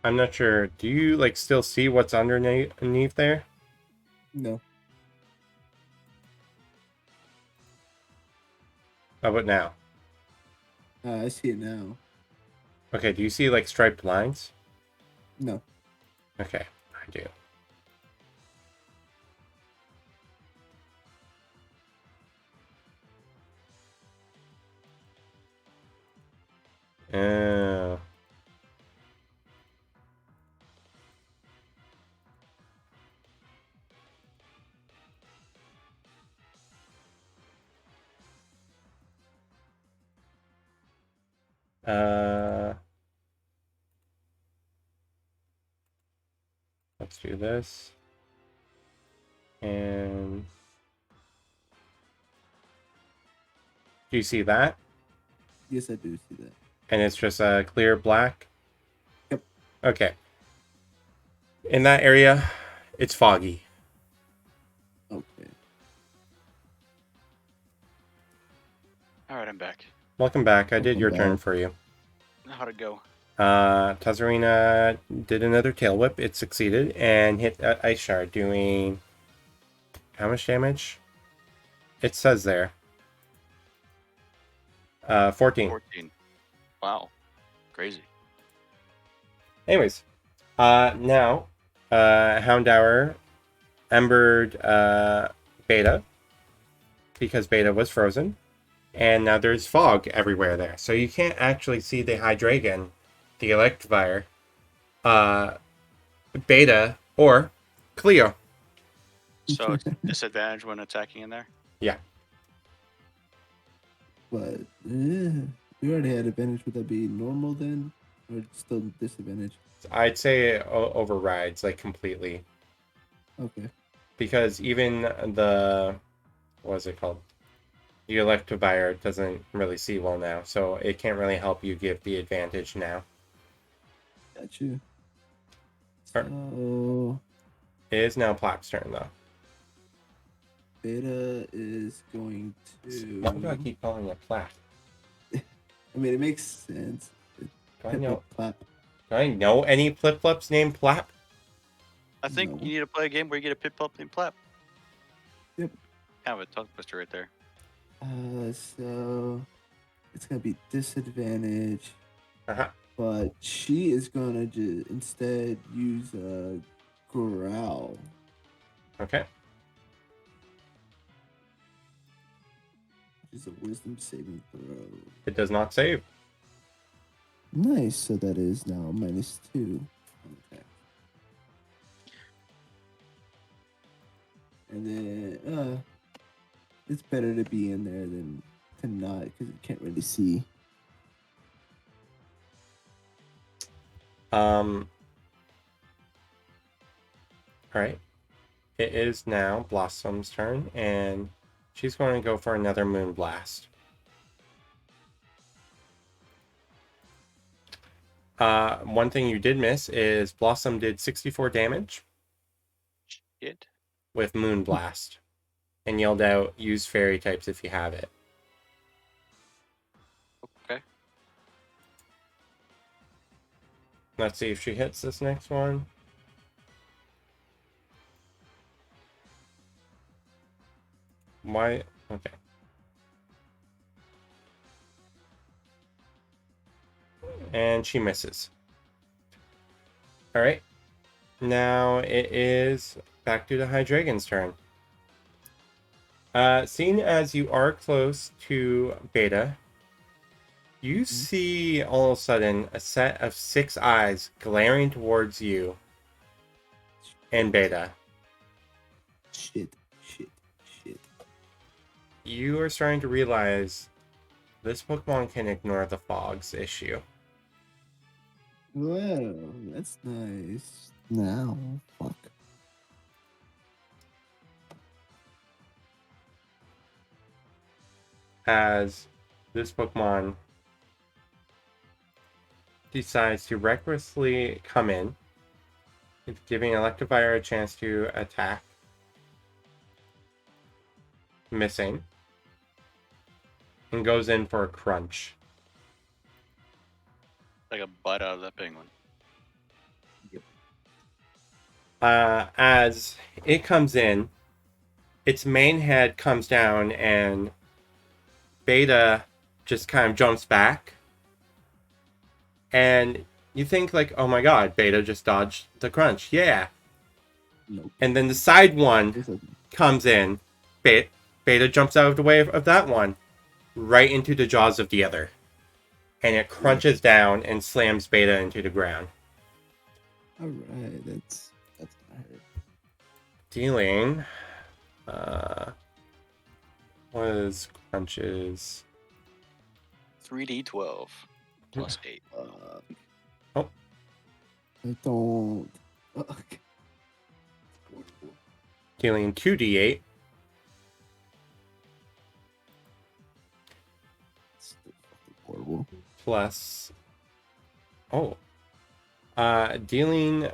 I'm not sure. Do you like still see what's underneath there? No. How about now? I see it now. Okay, do you see like striped lines? No. Okay, I do. Oh. Let's do this. And do you see that? Yes, I do see that. And it's just a clear black? Yep. Okay. In that area, it's foggy. Okay. Alright, I'm back. Welcome back. I did Welcome your turn back. for you. How'd it go? Tazarina did another tail whip. It succeeded and hit that ice shard, doing how much damage? It says there. 14. 14. Wow. Crazy. Anyways, now, Houndour embered Beta because Beta was frozen, and now there's fog everywhere there, so you can't actually see the Hydreigon, the Electivire, Beta, or Cleo. So it's disadvantage when attacking in there? Yeah. But we already had advantage. Would that be normal then, or still disadvantage? I'd say it overrides like completely Okay. because even the what is it called? The Electivire doesn't really see well now, so it can't really help you give the advantage now. Got you. Alright. So It is now Plaque's turn though. Beta is going to. Why do I keep calling it Plaque? I mean, it makes sense. Do I Pip know? Plap. Do I know any Plip-Plops named Plap? I think No. you need to play a game where you get a pit pup named Plap. Yep. Kind of a tongue twister right there. So it's gonna be disadvantage, Uh-huh. but she is gonna instead use a growl. Okay. Which is a wisdom saving throw. It does not save. Nice. So that is now -2. Okay. And then it's better to be in there than to not because you can't really see. All right. It is now Blossom's turn, and she's going to go for another Moon Blast. One thing you did miss is Blossom did 64 damage Shit. with Moon Blast and yelled out, use fairy types if you have it. Okay. Let's see if she hits this next one. Why? Okay. And she misses. All right. Now it is back to the High Dragon's turn. Seeing as you are close to Beta, you see all of a sudden a set of 6 eyes glaring towards you and Beta. Shit. You are starting to realize this Pokemon can ignore the fog's issue. Well, that's nice. Now, fuck. As this Pokemon decides to recklessly come in, it's giving Electivire a chance to attack. Missing. And goes in for a crunch. Like a bite out of that penguin. As it comes in, its main head comes down and Beta just kind of jumps back. And you think like, oh my god, Beta just dodged the crunch. Yeah. Nope. And then the side one This is- comes in. Beta jumps out of the way of that one. Right into the jaws of the other. And it crunches down and slams Beta into the ground. All right, that's not hurt. Dealing. What is crunches? 3d12 plus 8. Oh. I don't. Fuck. Dealing 2d8. Still fucking horrible. Plus. Oh. Dealing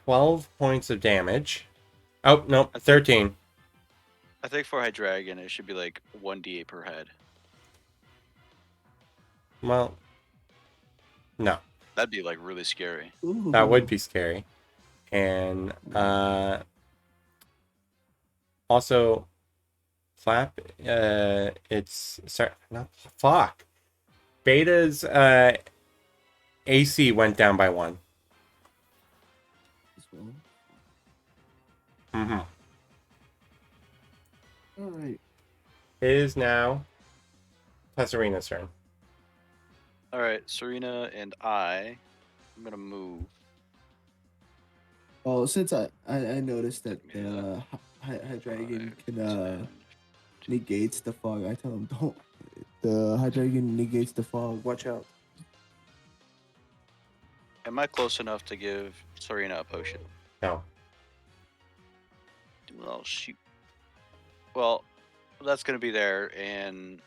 12 points of damage. Oh, no, 13. I think for Hydreigon, it should be like 1d8 per head. Well, no. That'd be like really scary. That would be scary. And also Flap, it's sorry, not fuck. Beta's AC went down by 1. As well. Mm-hmm. All right. It is now Tesserina's turn. All right, Serena and I'm gonna move. Oh, since I noticed that Yeah. Hydreigon 5, can 10. negates the fog. I tell him don't. The Hydreigon negates the fog. Watch out. Am I close enough to give Serena a potion? No. Well, shoot. Well, that's gonna be there, and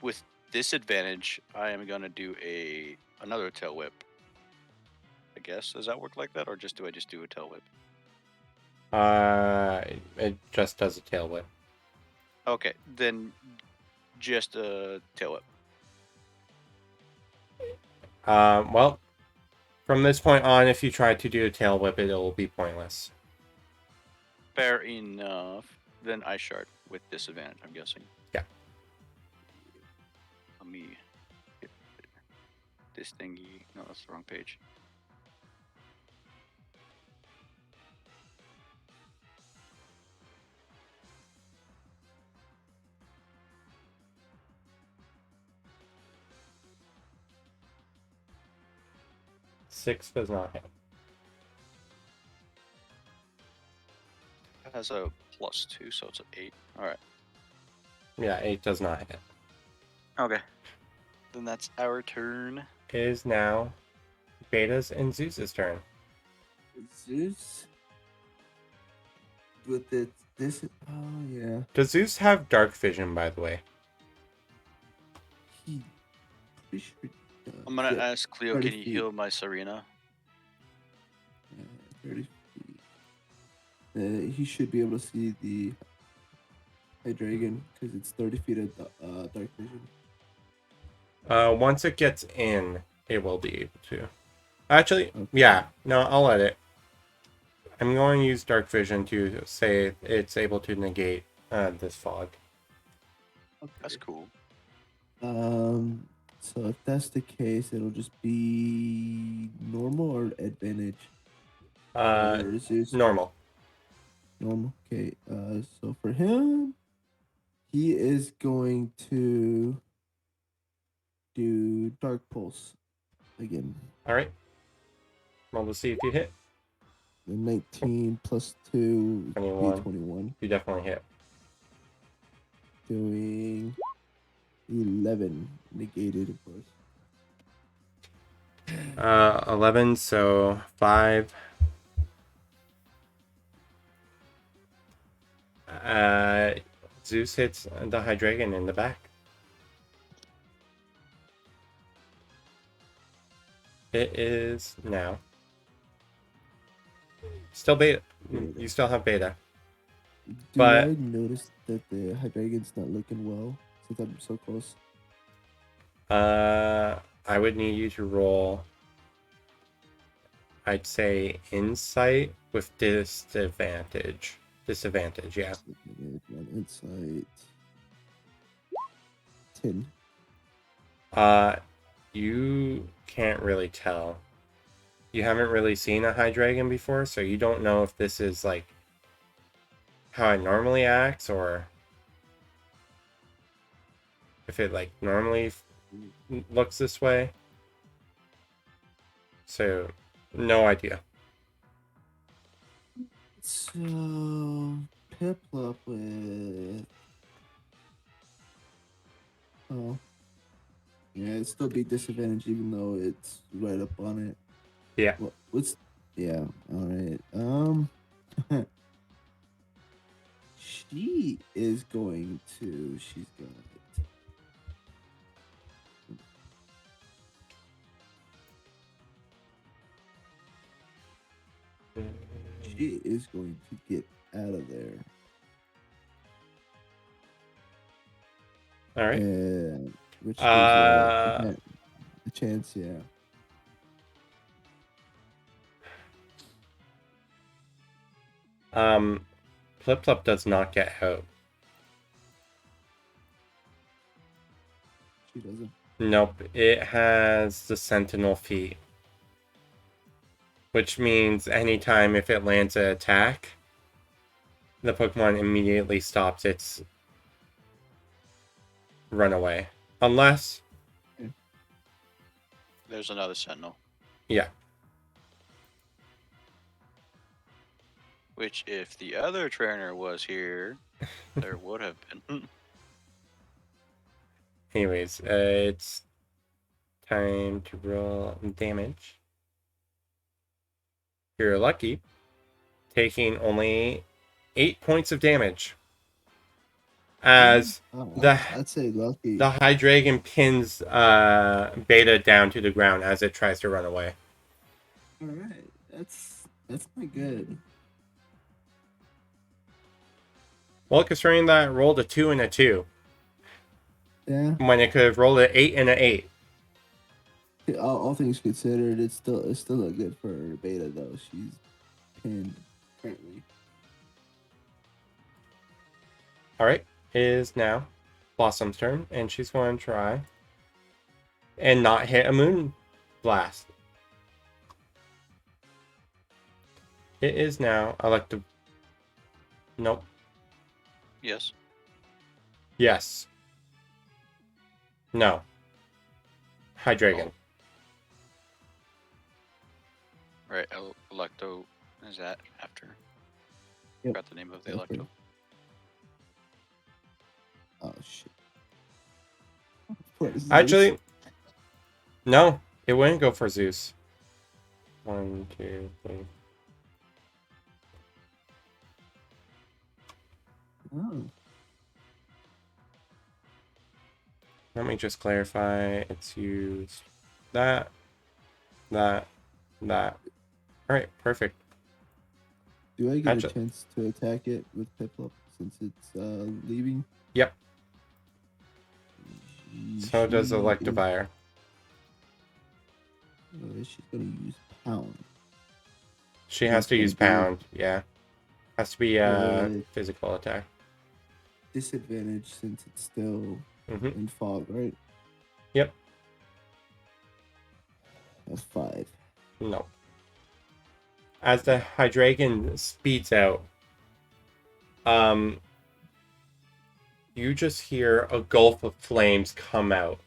with disadvantage, I am gonna do another tail whip. I guess does that work like that, or do I just do a tail whip? It just does a tail whip. Okay, then Just a tail whip. Well, from this point on, if you try to do a tail whip, it will be pointless. Fair enough. Then Ice Shard with disadvantage, I'm guessing. Yeah. Let me get this thingy. No, that's the wrong page. Six does not hit. It has a +2, so it's an 8. Alright. Yeah, 8 does not hit. Okay. Then that's our turn. It is now Beta's and Zeus's turn. Zeus. With it, this. Oh yeah. Does Zeus have dark vision, by the way? He. Pretty sure he does. I'm gonna Yeah, ask Cleo, 30 can you feet. heal my Serena? Yeah, 30 feet. He should be able to see the High Dragon because it's 30 feet of dark vision. Once it gets in, it will be able to. Actually, Okay. yeah. No, I'll let it. I'm going to use dark vision to say it's able to negate this fog. Okay. That's cool. So if that's the case, it'll just be normal or advantage. For Zeus? Normal. Normal. Okay. So for him, he is going to do Dark Pulse again. All right. Roll to see if you hit. The 19 plus 2 21. be 21. You definitely hit. Doing 11 negated, of course. 11, so 5. Zeus hits the Hydreigon in the back. It is now. Still beta. You still have beta. Do But- I notice that the Hydreigon's not looking well since I'm so close? I would need you to roll, I'd say, insight with disadvantage. Disadvantage, yeah. Insight 10. You can't really tell. You haven't really seen a Hydreigon before, so you don't know if this is like how it normally acts or if it like normally looks this way. So, no idea. So Piplup with yeah, it'd still be disadvantage even though it's right up on it. Yeah. What's yeah, alright. She is going to she's got she is going to get out of there. All right. Which gives a chance, yeah. Flip does not get out. She doesn't. Nope. It has the Sentinel feat, which means anytime if it lands an attack, the Pokemon immediately stops its runaway. Unless, There's another Sentinel. yeah. Which, if the other trainer was here, there would have been. Anyways, it's time to roll damage. You're lucky, taking only 8 points of damage. As I'd say lucky. the Hydreigon pins Beta down to the ground as it tries to run away. All right, that's not good. Well, considering that I rolled a 2 and a 2. Yeah. when it could have rolled an 8 and an 8. All things considered, it's still not good for beta though. She's pinned currently. All right, it is now Blossom's turn, and she's going to try and not hit a moon blast. It is now elective. Nope. Yes. Yes. No. Hydreigon. Right. Electo. Is that after? Yep. Forgot the name of the After. Electo. Oh shit. What is this? Actually, no. It wouldn't go for Zeus. 1, 2, 3. Oh. Let me just clarify. It's used that. All right, perfect. Do I get Actually, a chance to attack it with Piplup since it's leaving? yep. So does She is- Electivire. she's gonna use Pound. She has to use Pound. Yeah. Has to be a With physical attack. disadvantage since it's still Mm-hmm. in fog, right? Yep. That's 5. No. As the Hydreigon speeds out, you just hear a gulf of flames come out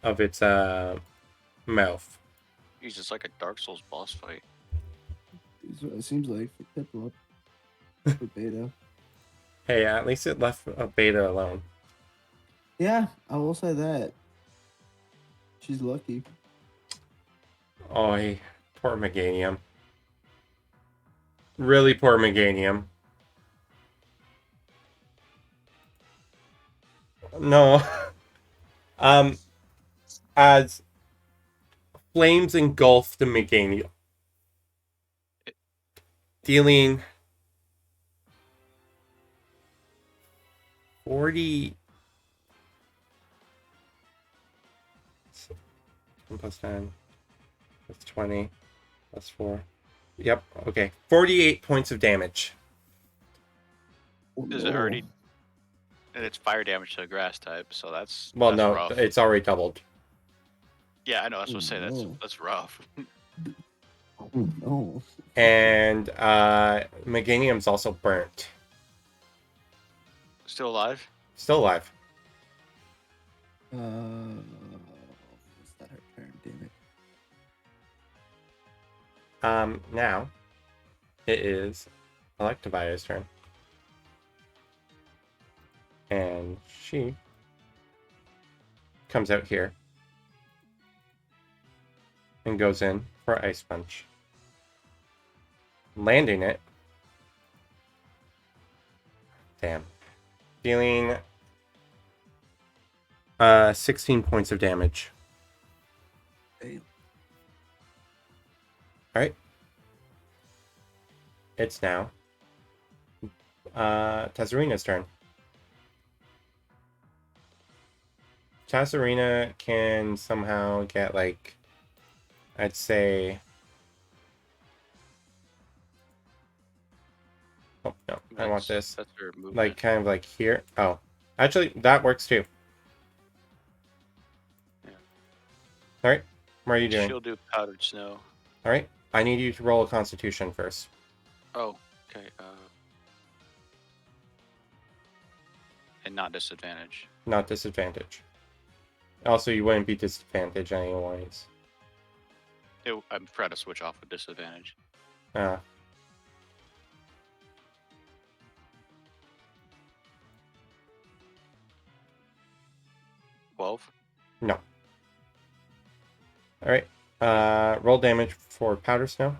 of its mouth. Jeez, it's like a Dark Souls boss fight. It seems like for Piplup, for beta. Hey, at least it left a beta alone. Yeah, I will say that. She's lucky. Oh, poor Meganium. Really poor Meganium. No. As flames engulf the Meganium, dealing 40 plus 10 plus 20 plus 4. Yep, okay. 48 points of damage. Oh, Is it already? And it's fire damage to a grass type, so that's rough. It's already doubled. Yeah, I know. That's what I Oh, say. no. That's rough. Oh no. And Meganium's also burnt. Still alive? Still alive. Is that her turn? Damn it. Now it is Electivire's turn. And she comes out here and goes in for Ice Punch. Landing it. Damn. Dealing 16 points of damage. Damn. Alright. It's now Tazarina's turn. Tazarina can somehow get, like, I'd say... Oh, no. I want this. That's her movement. Like, kind of like here. Oh. Actually, that works too. Yeah. Alright. What are you doing? She'll do powdered snow. Alright. I need you to roll a constitution first. Oh, okay. And not disadvantage. Not disadvantage. Also, you wouldn't be disadvantaged anyways. I'm trying to switch off with disadvantage. 12? No. Alright. Roll damage for powder snow.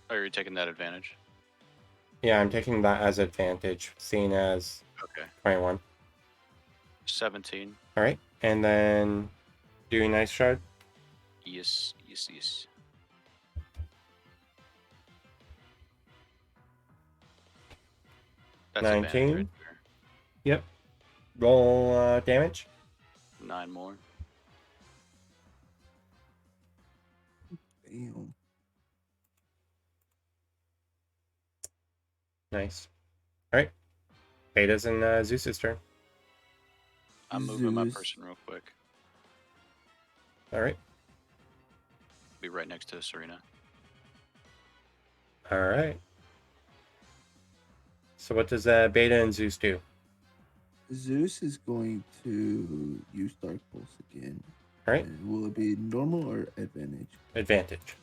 Oh, you're taking that advantage? Yeah, I'm taking that as advantage, seeing as Okay. 21. 17. Alright. And then doing Ice Shard. Yes. That's advantage 19. right there. Yep. Roll damage. 9 more. Damn. Nice. All right. Beta's and Zeus's turn. I'm moving my Zeus. person real quick. All right. Be right next to Serena. All right. So what does Beta and Zeus do? Zeus is going to use Dark Pulse again. All right. And will it be normal or advantage? Advantage.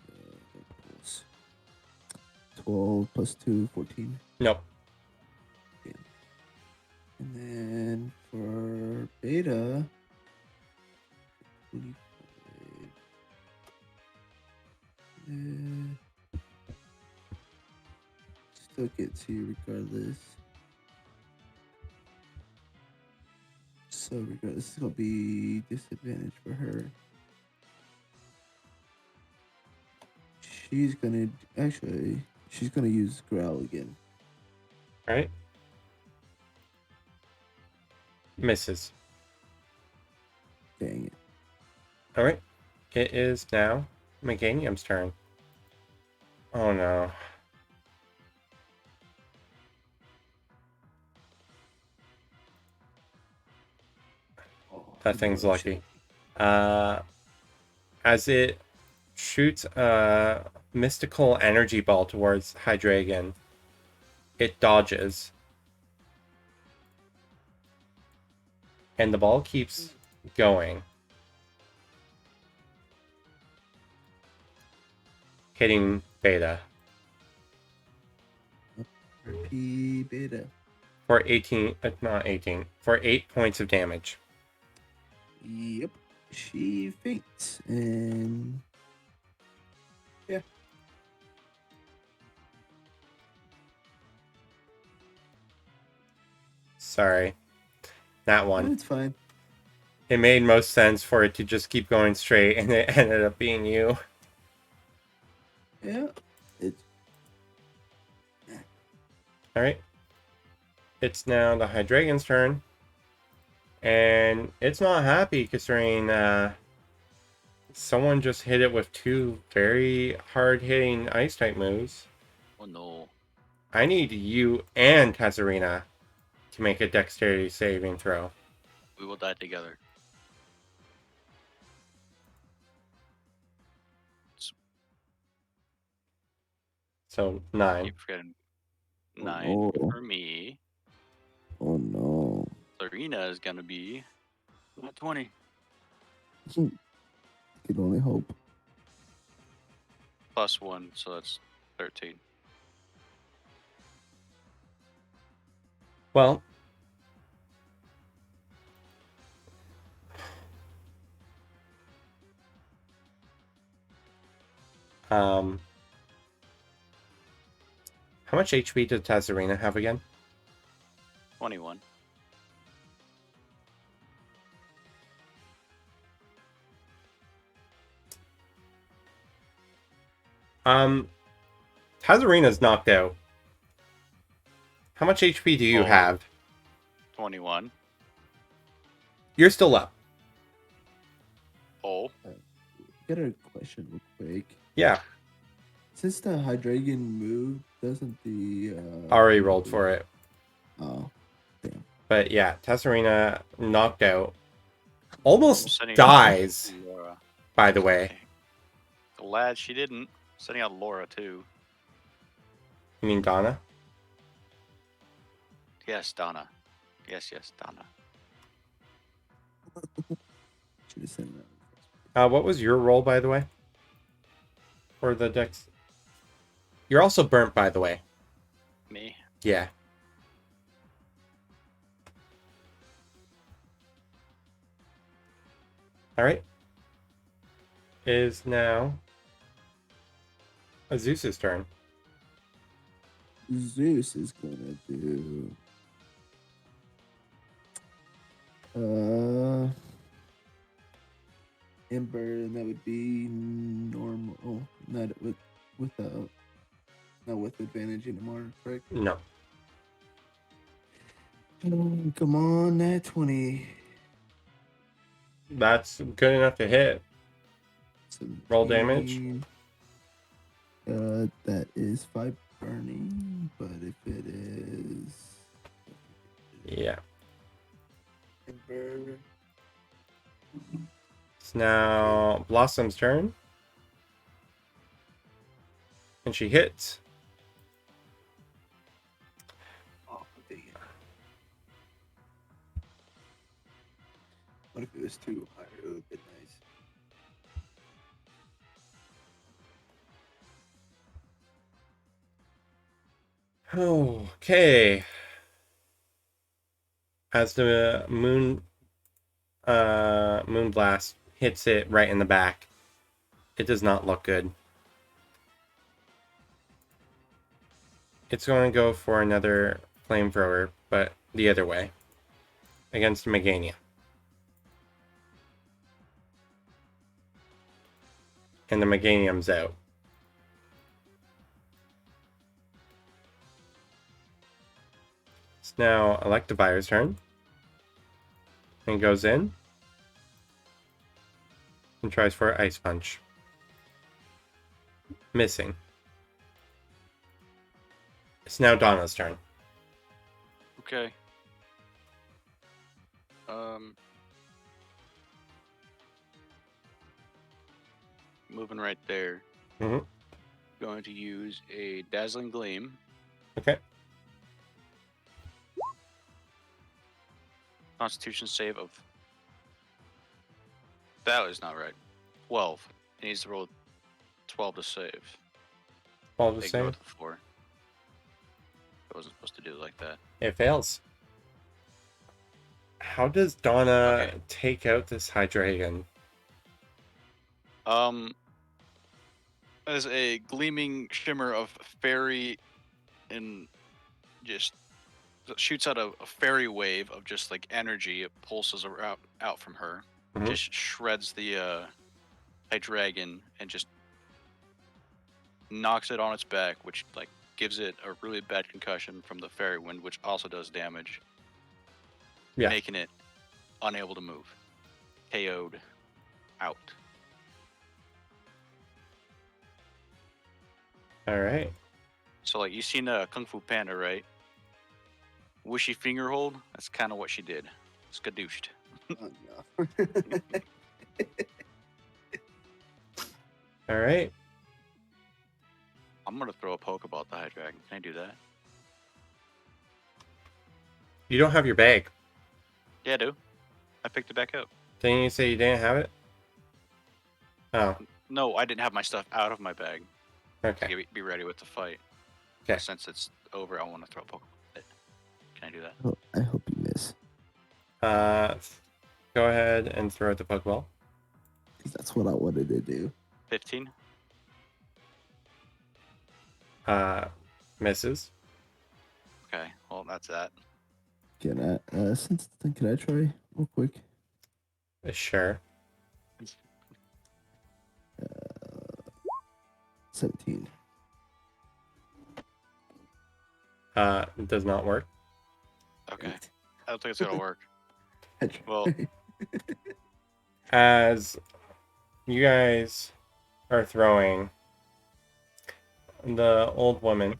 Dark Pulse. 12 plus 2, 14. Nope. And then for Beta, 25. Still get to you regardless. So regardless, this will be disadvantage for her. She's gonna use Growl again. All right. Misses. Dang it. All right. It is now Meganium's turn. Oh no. That thing's lucky. As it shoots a mystical energy ball towards Hydreigon, it dodges. And the ball keeps going. Hitting Beta. P Beta. For 18, not 18, for 8 points of damage. Yep. She faints and yeah. Sorry. That one. It's fine. It made most sense for it to just keep going straight, and it ended up being you. Yeah. It's Alright. It's now the Hydreigon's turn. And it's not happy considering someone just hit it with 2 very hard-hitting Ice-type moves. Oh no. I need you and Tazarina to make a dexterity saving throw. We will die together. So 9. Keep forgetting. Oh, 9 no. for me. Oh no. Serena is gonna be not 20. Can only hope. Plus 1, so that's 13. Well, how much HP does Tazarina have again? 21. Tazarina's knocked out. How much HP do you Oh. have? 21. You're still up. Oh. Get a question real quick. Yeah, Since the Hydreigon moved, doesn't the already rolled for it. Oh, damn. But yeah, Tazarina knocked out. Almost Sending dies, Laura. by the way. Glad she didn't. Sending out Laura too. You mean Donna? Yes, Donna. Yes, Donna. Should have said that. What was your roll, by the way? For the dex? You're also burnt, by the way. Me. Yeah. Alright. Is now Zeus's turn. Zeus is gonna do. Ember, and that would be normal. Oh, not without. Not with advantage anymore, correct? No. Come on, that 20. That's good enough to hit. Roll damage. 17. That is 5 burning, but if it is Yeah. Ember, It's now Blossom's turn. And she hits. oh, dang it. What if it was too high? It would have been nice. Okay. As the moon blast hits it right in the back, it does not look good. It's going to go for another flamethrower, but the other way, against Megania. And the Meganium's out. It's now Electivire's turn. And goes in. And tries for Ice Punch. Missing. It's now Donna's turn. Okay. Moving right there. Mhm. Going to use a Dazzling Gleam. Okay. Constitution save of... That is not right. 12. He needs to roll 12 to save. 12 to Big save. growth of 4. I wasn't supposed to do it like that. It fails. How does Donna Okay. take out this Hydreigon? As a gleaming shimmer of fairy and just shoots out a fairy wave of just like energy. It pulses out from her. Mhm. Just shreds the Hydreigon and just knocks it on its back, which like gives it a really bad concussion from the fairy wind, which also does damage. Yeah. Making it unable to move. KO'd. Out. All right. So like you seen a Kung Fu Panda, right? Wishy finger hold? That's kind of what she did. Skadooshed. Oh, no. All right. I'm gonna throw a Pokeball at the Hydreigon. Can I do that? You don't have your bag. Yeah, I do. I picked it back up. Didn't you say you didn't have it? Oh, No, I didn't have my stuff out of my bag. okay. To be ready with the fight. Okay. Since it's over, I want to throw a Pokeball at it. Can I do that? Oh, I hope you miss. Go ahead and throw out the Pokeball. Because that's what I wanted to do. 15? Misses. Okay, well, that's that. Can I try real quick? Sure. 17. It does not work. Okay. I don't think it's gonna work. I tried. Well, As you guys are throwing, the old woman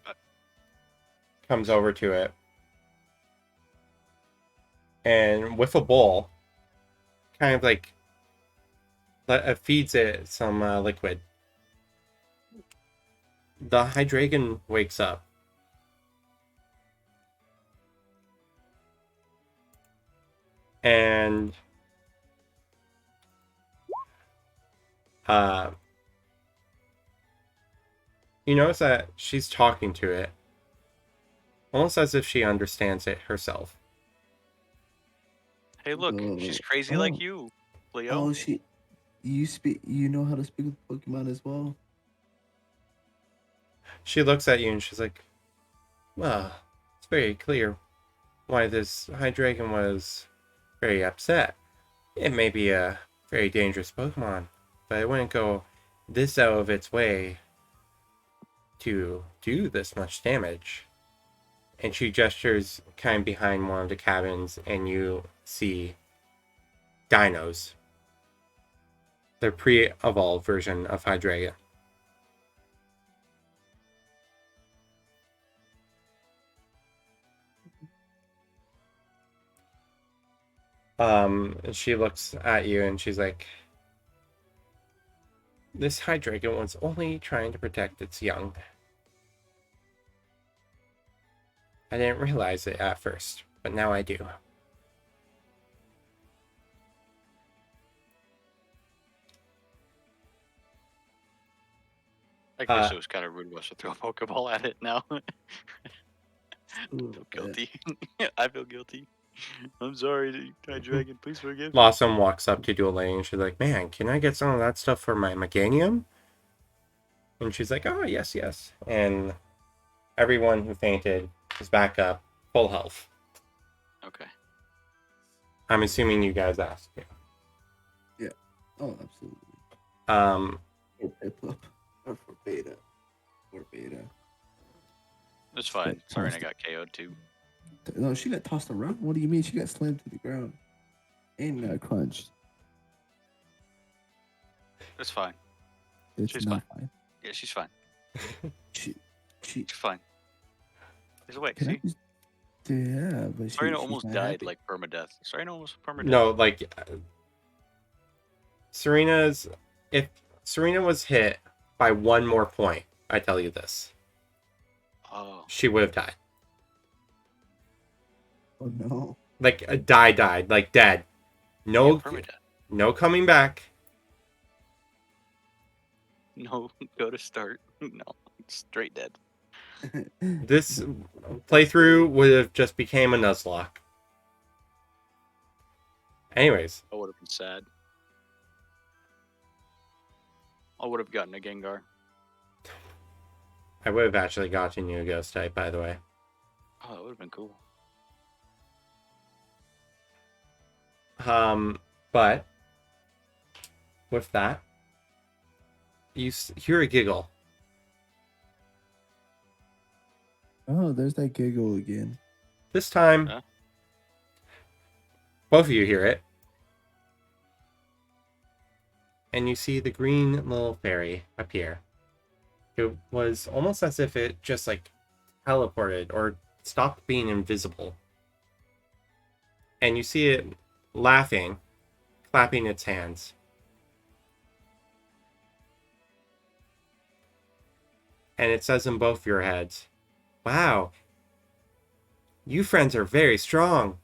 comes over to it and with a bowl kind of like feeds it some liquid. The Hydreigon wakes up and you notice that she's talking to it almost as if she understands it herself. hey, look, she's crazy Oh. like you, Leo. Oh, you know how to speak with Pokemon as well? She looks at you and she's like, well, it's very clear why this Hydreigon was very upset. It may be a very dangerous Pokemon, but it wouldn't go this out of its way to do this much damage? And she gestures kind of behind one of the cabins, and you see dinos. They're pre-evolved version of Hydreigon. She looks at you and she's like, this Hydreigon was only trying to protect its young. I didn't realize it at first, but now I do. I guess it was kind of rude of us to throw a Pokeball at it now. A I little feel bit. guilty. I feel guilty. I'm sorry, Hydreigon. Please forgive me. Blossom walks up to Duoling and she's like, man, can I get some of that stuff for my Meganium? And she's like, oh, yes, yes. And everyone who fainted is back up, full health. Okay. I'm assuming you guys asked. Yeah. Oh, absolutely. Yeah. For Piplup. Or for Beta. Or Beta. It's fine. Sorry, I got KO'd too. No, she got tossed around. What do you mean? She got slammed to the ground. And crunched. It's fine. It's She's not fine. Yeah, she's fine. She She's fine. She's awake, Can I see? just, yeah, but Serena she's almost not died happy. like permadeath. Serena almost permadeath. No, like Serena's. If Serena was hit by one more point, I tell you this, Oh. she would have died. Oh no. Like died, like dead. No, Yeah, permadeath. no coming back. No, go to start. No, straight dead. This playthrough would have just became a Nuzlocke. Anyways, I would have been sad. I would have gotten a Gengar. I would have actually gotten you a ghost type, by the way. Oh, that would have been cool. But with that, you hear a giggle. Oh, there's that giggle again. This time, Huh? both of you hear it. And you see the green little fairy appear. It was almost as if it just like teleported or stopped being invisible. And you see it laughing, clapping its hands. And it says in both your heads, wow, you friends are very strong.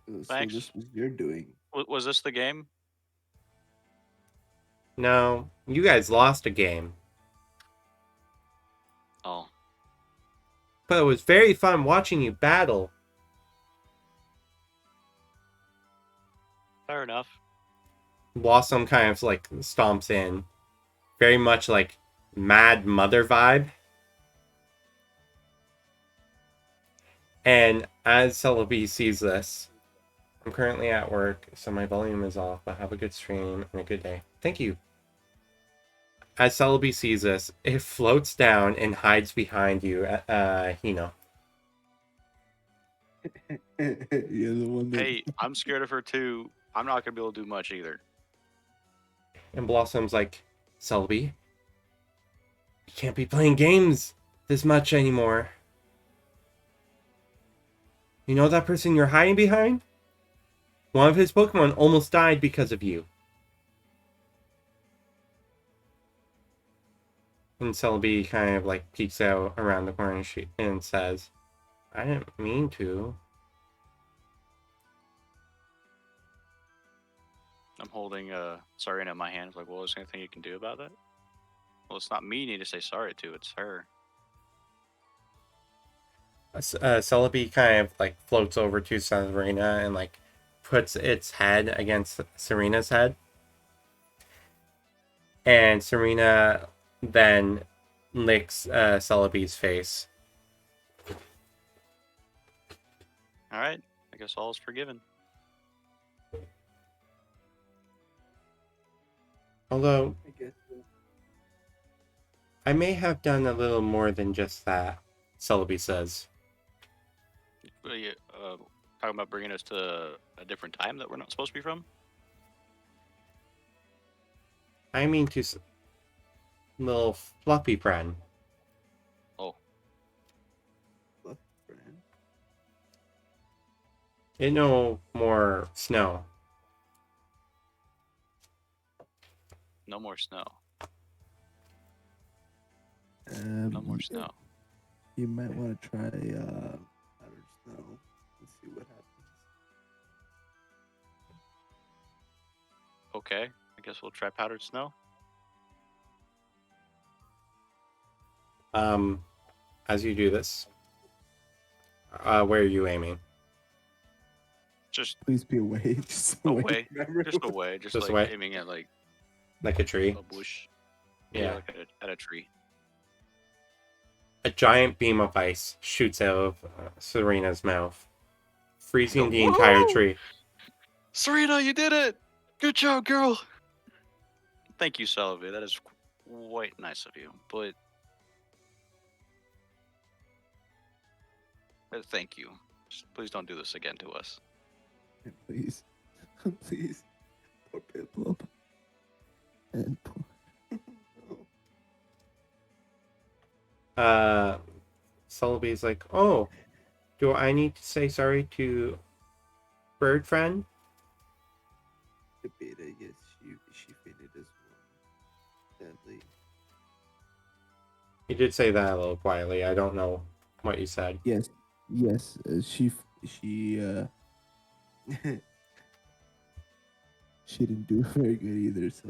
So Thanks. this was your doing. Was this the game? No, you guys lost a game. Oh. But it was very fun watching you battle. Fair enough. Blossom kind of like stomps in. Very much like Mad Mother vibe. And as Celebi sees this, I'm currently at work, so my volume is off, but have a good stream and a good day. Thank you. As Celebi sees this, it floats down and hides behind you, Hino. You're the one that. Hey, I'm scared of her too. I'm not gonna be able to do much either. And Blossom's like, Celebi, you can't be playing games this much anymore. You know that person you're hiding behind? One of his Pokemon almost died because of you. And Celebi kind of like peeks out around the corner and says, I didn't mean to. I'm holding Serena in my hands. Like, well, is there anything you can do about that? Well, it's not me you need to say sorry to. It's her. Celebi kind of like floats over to Serena and like puts its head against Serena's head. And Serena then licks Celebi's face. All right. I guess all is forgiven. Although, I guess so. I may have done a little more than just that, Celebi says. What are you talking about bringing us to a different time that we're not supposed to be from? I mean to little fluffy friend. Oh, Left friend. It no more snow. no more snow. Um, No more you, snow. you might want to try powdered snow and see what happens. Okay, I guess we'll try powdered snow. As you do this, where are you aiming? Just Please be away. Just away. away. Remember? Just away. Just Just like away? aiming at like Like a tree? a bush. Yeah. Like at a tree. A giant beam of ice shoots out of Serena's mouth, freezing the entire Woo! tree. Serena, you did it! Good job, girl. Thank you, Celebi. That is quite nice of you. But thank you. Just please don't do this again to us. Please. Please. Poor Piplup. And poor. Celebi's like, oh, do I need to say sorry to Bird Friend? The beta, yes, she fainted as well. Sadly. You did say that a little quietly. I don't know what you said. Yes. Yes. She she didn't do very good either, so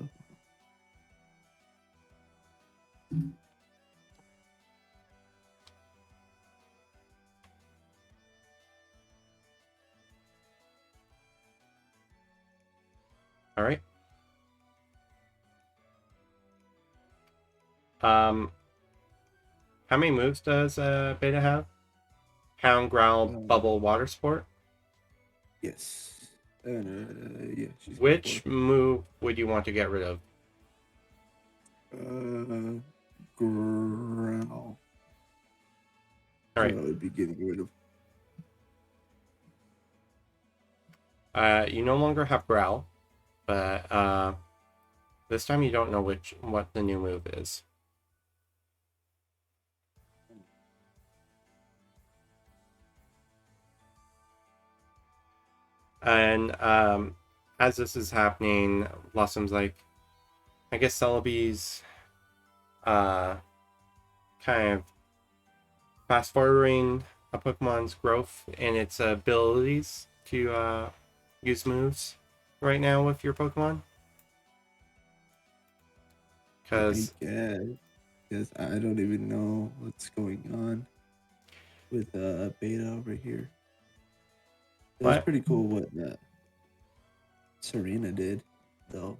All right. How many moves does Beta have? Pound, growl, bubble, water sport. yes. Yeah, she's Which move would you want to get rid of? growl. All right. I would be getting rid of. You no longer have growl, but this time you don't know what the new move is. And as this is happening, Blossom's like, I guess Celebi's kind of fast forwarding a Pokemon's growth and its abilities to use moves right now with your Pokemon. Because I don't even know what's going on with Beta over here. It was What? pretty cool what Serena did, though.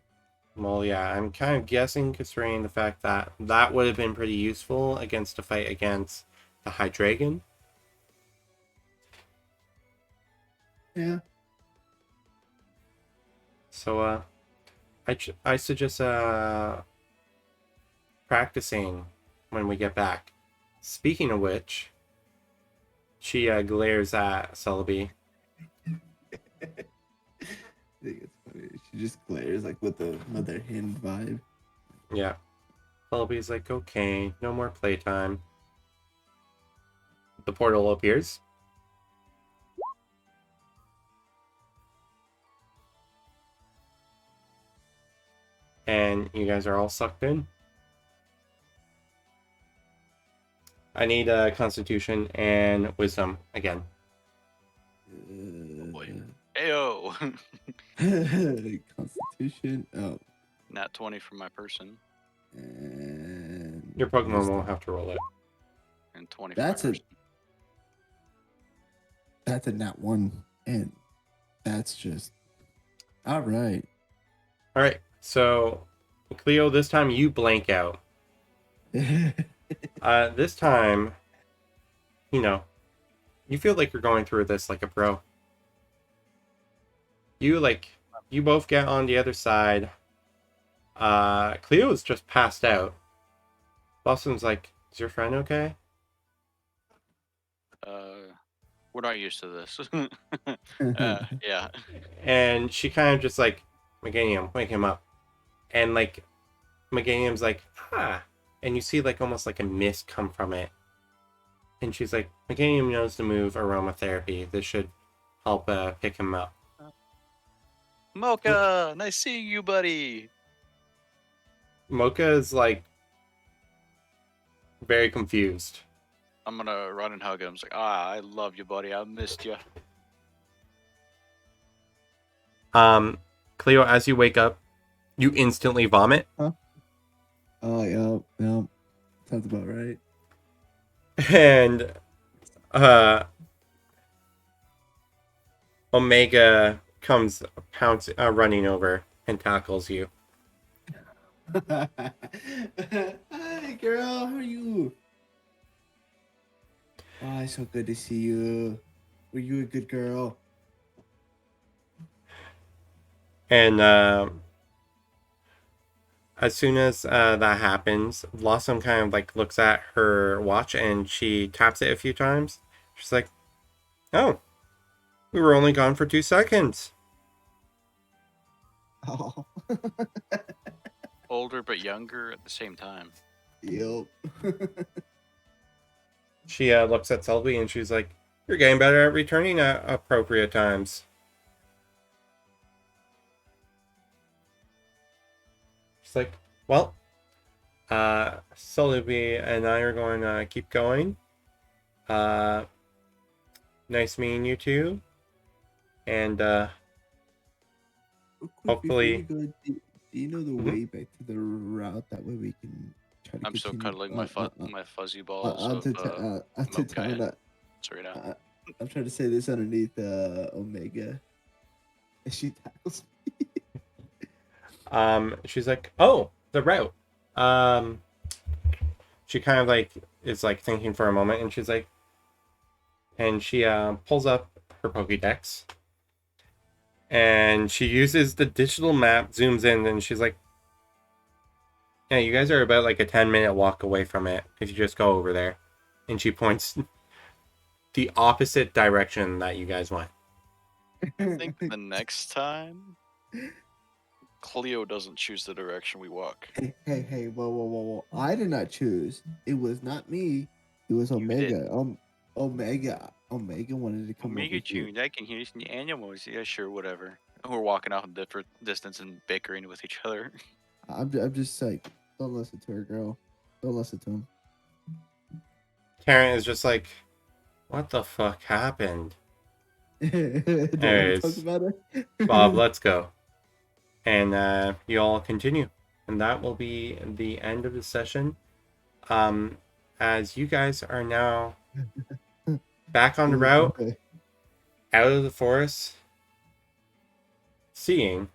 Well, yeah, I'm kind of guessing, considering the fact that that would have been pretty useful against a fight against the Hydreigon. Yeah. So, I suggest practicing when we get back. Speaking of which, she glares at Celebi. I think it's funny. She just glares like with the mother hen vibe. Yeah. Celebi's like, okay, no more playtime. The portal appears. And you guys are all sucked in. I need a Constitution and Wisdom again. Boy. Ayo! Constitution. Oh. Nat 20 for my person. And Your Pokemon wisdom. won't have to roll it. And 20 That's for my a person. that's a nat one, and that's just all right. All right. So, Cleo, this time you blank out. This time, you feel like you're going through this like a pro. You both get on the other side. Cleo's just passed out. Blossom's like, is your friend okay? We're not used to this. Yeah. And she kind of just like, Meganium, wake him up. And like, Meganium's like, ah. And you see like almost like a mist come from it. And she's like, Meganium knows the move aromatherapy. This should help pick him up. Mocha, nice seeing you, buddy. Mocha is like very confused. I'm gonna run and hug him. It's like, I love you, buddy. I missed you. Cleo, as you wake up, you instantly vomit. Huh? Oh, yeah. Sounds about right. And Omega comes running over and tackles you. Hi, girl. How are you? Oh, it's so good to see you. Were you a good girl? And as soon as that happens, Blossom kind of like looks at her watch and she taps it a few times. She's like, "Oh, we were only gone for 2 seconds." Oh. Older but younger at the same time. Yep. She looks at Selby and she's like, "You're getting better at returning at appropriate times." She's like, "Well, Selby and I are going to keep going. Nice meeting you two. And hopefully- Before you go, do you know the way back to the route? That way we can try to I'm still continue cuddling my fuzzy balls onto Mocha town. and sorry now. I'm trying to say this underneath Omega. And she tackles me. she's like, "Oh, the route." She kind of like is like thinking for a moment, and she's like, and she pulls up her Pokédex, and she uses the digital map, zooms in, and she's like, "Yeah, you guys are about like a 10-minute walk away from it if you just go over there." And she points the opposite direction that you guys went. I think the next time Cleo doesn't choose the direction we walk. Hey, whoa. I did not choose. It was not me. It was You Omega. Omega wanted to come Omega over here. June, I can hear some animals. Yeah, sure, whatever. We're walking off in different distance and bickering with each other. I'm just like, don't listen to her, girl. Don't listen to him. Karen is just like, "What the fuck happened?" Don't want to Anyways, talk about it. Bob, let's go. And you all continue. And that will be the end of the session. As you guys are now back on the route, Okay. out of the forest, seeing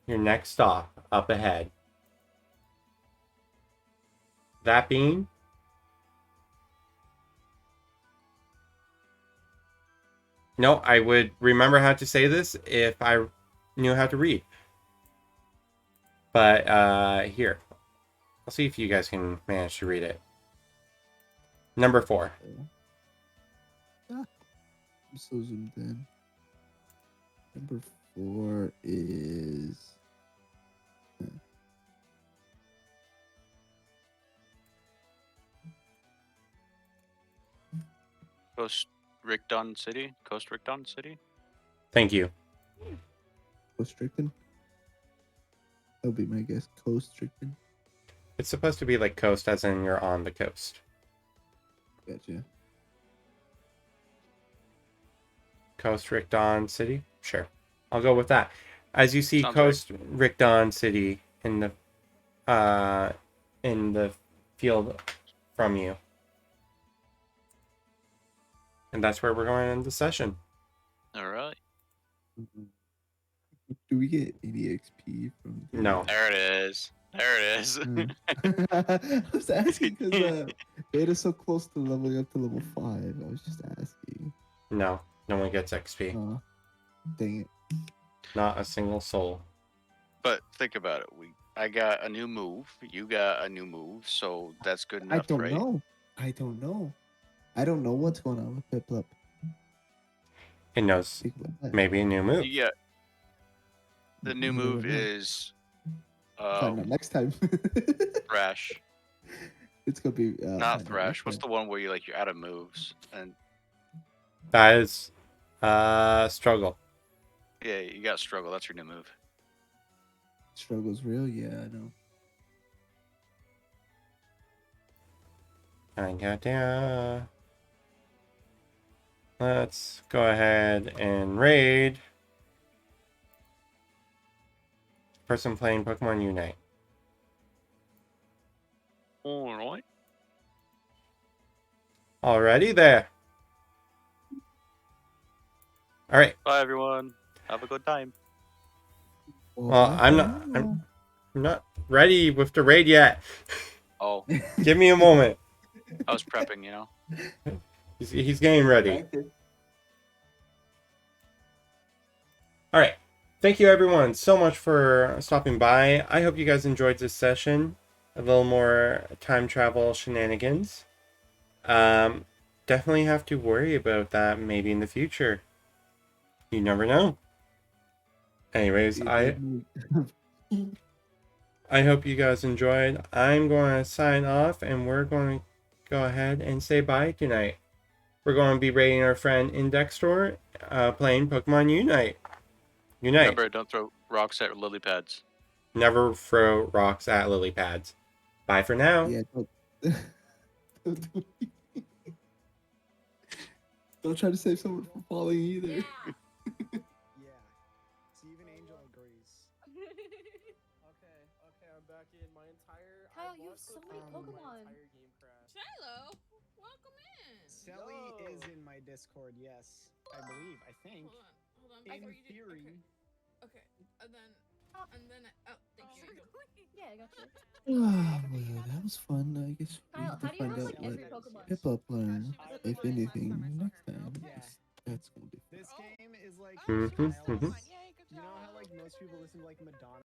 your next stop up ahead. That being no, I would remember how to say this if I knew how to read. But here, I'll see if you guys can manage to read it. Number 4. I'm so zoomed in. Number 4 is. Coast Rickdon City? Coast Rickdon City? Thank you. Coast-Stricken? That would be my guess. Coast-Stricken? It's supposed to be like coast, as in you're on the coast. Gotcha. Coast Rickdon City? Sure. I'll go with that. As you see Sounds Coast Rickdon City in the field from you. And that's where we're going in the session. Alright. Do we get any XP from the... No. There it is. There it is. I was asking because Beta's so close to leveling up to level 5. I was just asking. No. No one gets XP. Dang it. Not a single soul. But think about it. I got a new move. You got a new move. So that's good I enough, don't right? know. I don't know. I don't know what's going on with Piplup. It knows Think about that. maybe a new move. You get the new You never move know. is Find out next time. thrash. It's gonna be Not find out thrash. next What's time. the one where you're out of moves and That is struggle. yeah, you got struggle. That's your new move. Struggle's real? Yeah, I know. I got ya. Let's go ahead and raid. Person playing Pokemon Unite. All right. Already there. All right. Bye everyone. Have a good time. Well, bye I'm for not. now. I'm not ready with the raid yet. Oh, Give me a moment. I was prepping. He's getting ready. All right. Thank you, everyone, so much for stopping by. I hope you guys enjoyed this session. A little more time travel shenanigans. Definitely have to worry about that maybe in the future. You never know. Anyways, I hope you guys enjoyed. I'm going to sign off, and we're going to go ahead and say bye tonight. We're going to be raiding our friend Indextor, playing Pokemon Unite. Remember, don't throw rocks at lily pads. Never throw rocks at lily pads. Bye for now. Yeah, don't try to save someone from falling either. Yeah. Yeah. See, even Angel agrees. Okay, I'm back in my entire. Kyle, you have so many Pokemon. My entire game crash. Shiloh, welcome in. Selly Yo. is in my Discord, yes. I believe. I think. Hold on. In before you do- theory. Okay. And then, thank you. Angel. Yeah, I got you. Well, that was fun. I guess we Kyle, have to how do you find have, out like, what every Pokemon? Piplup learned, That's if the anything, last time I next saw her. time. Yeah. That's gonna be fun. This game is like Mhm, Child's. mhm. Yay, good You know job. how like most people listen to like Madonna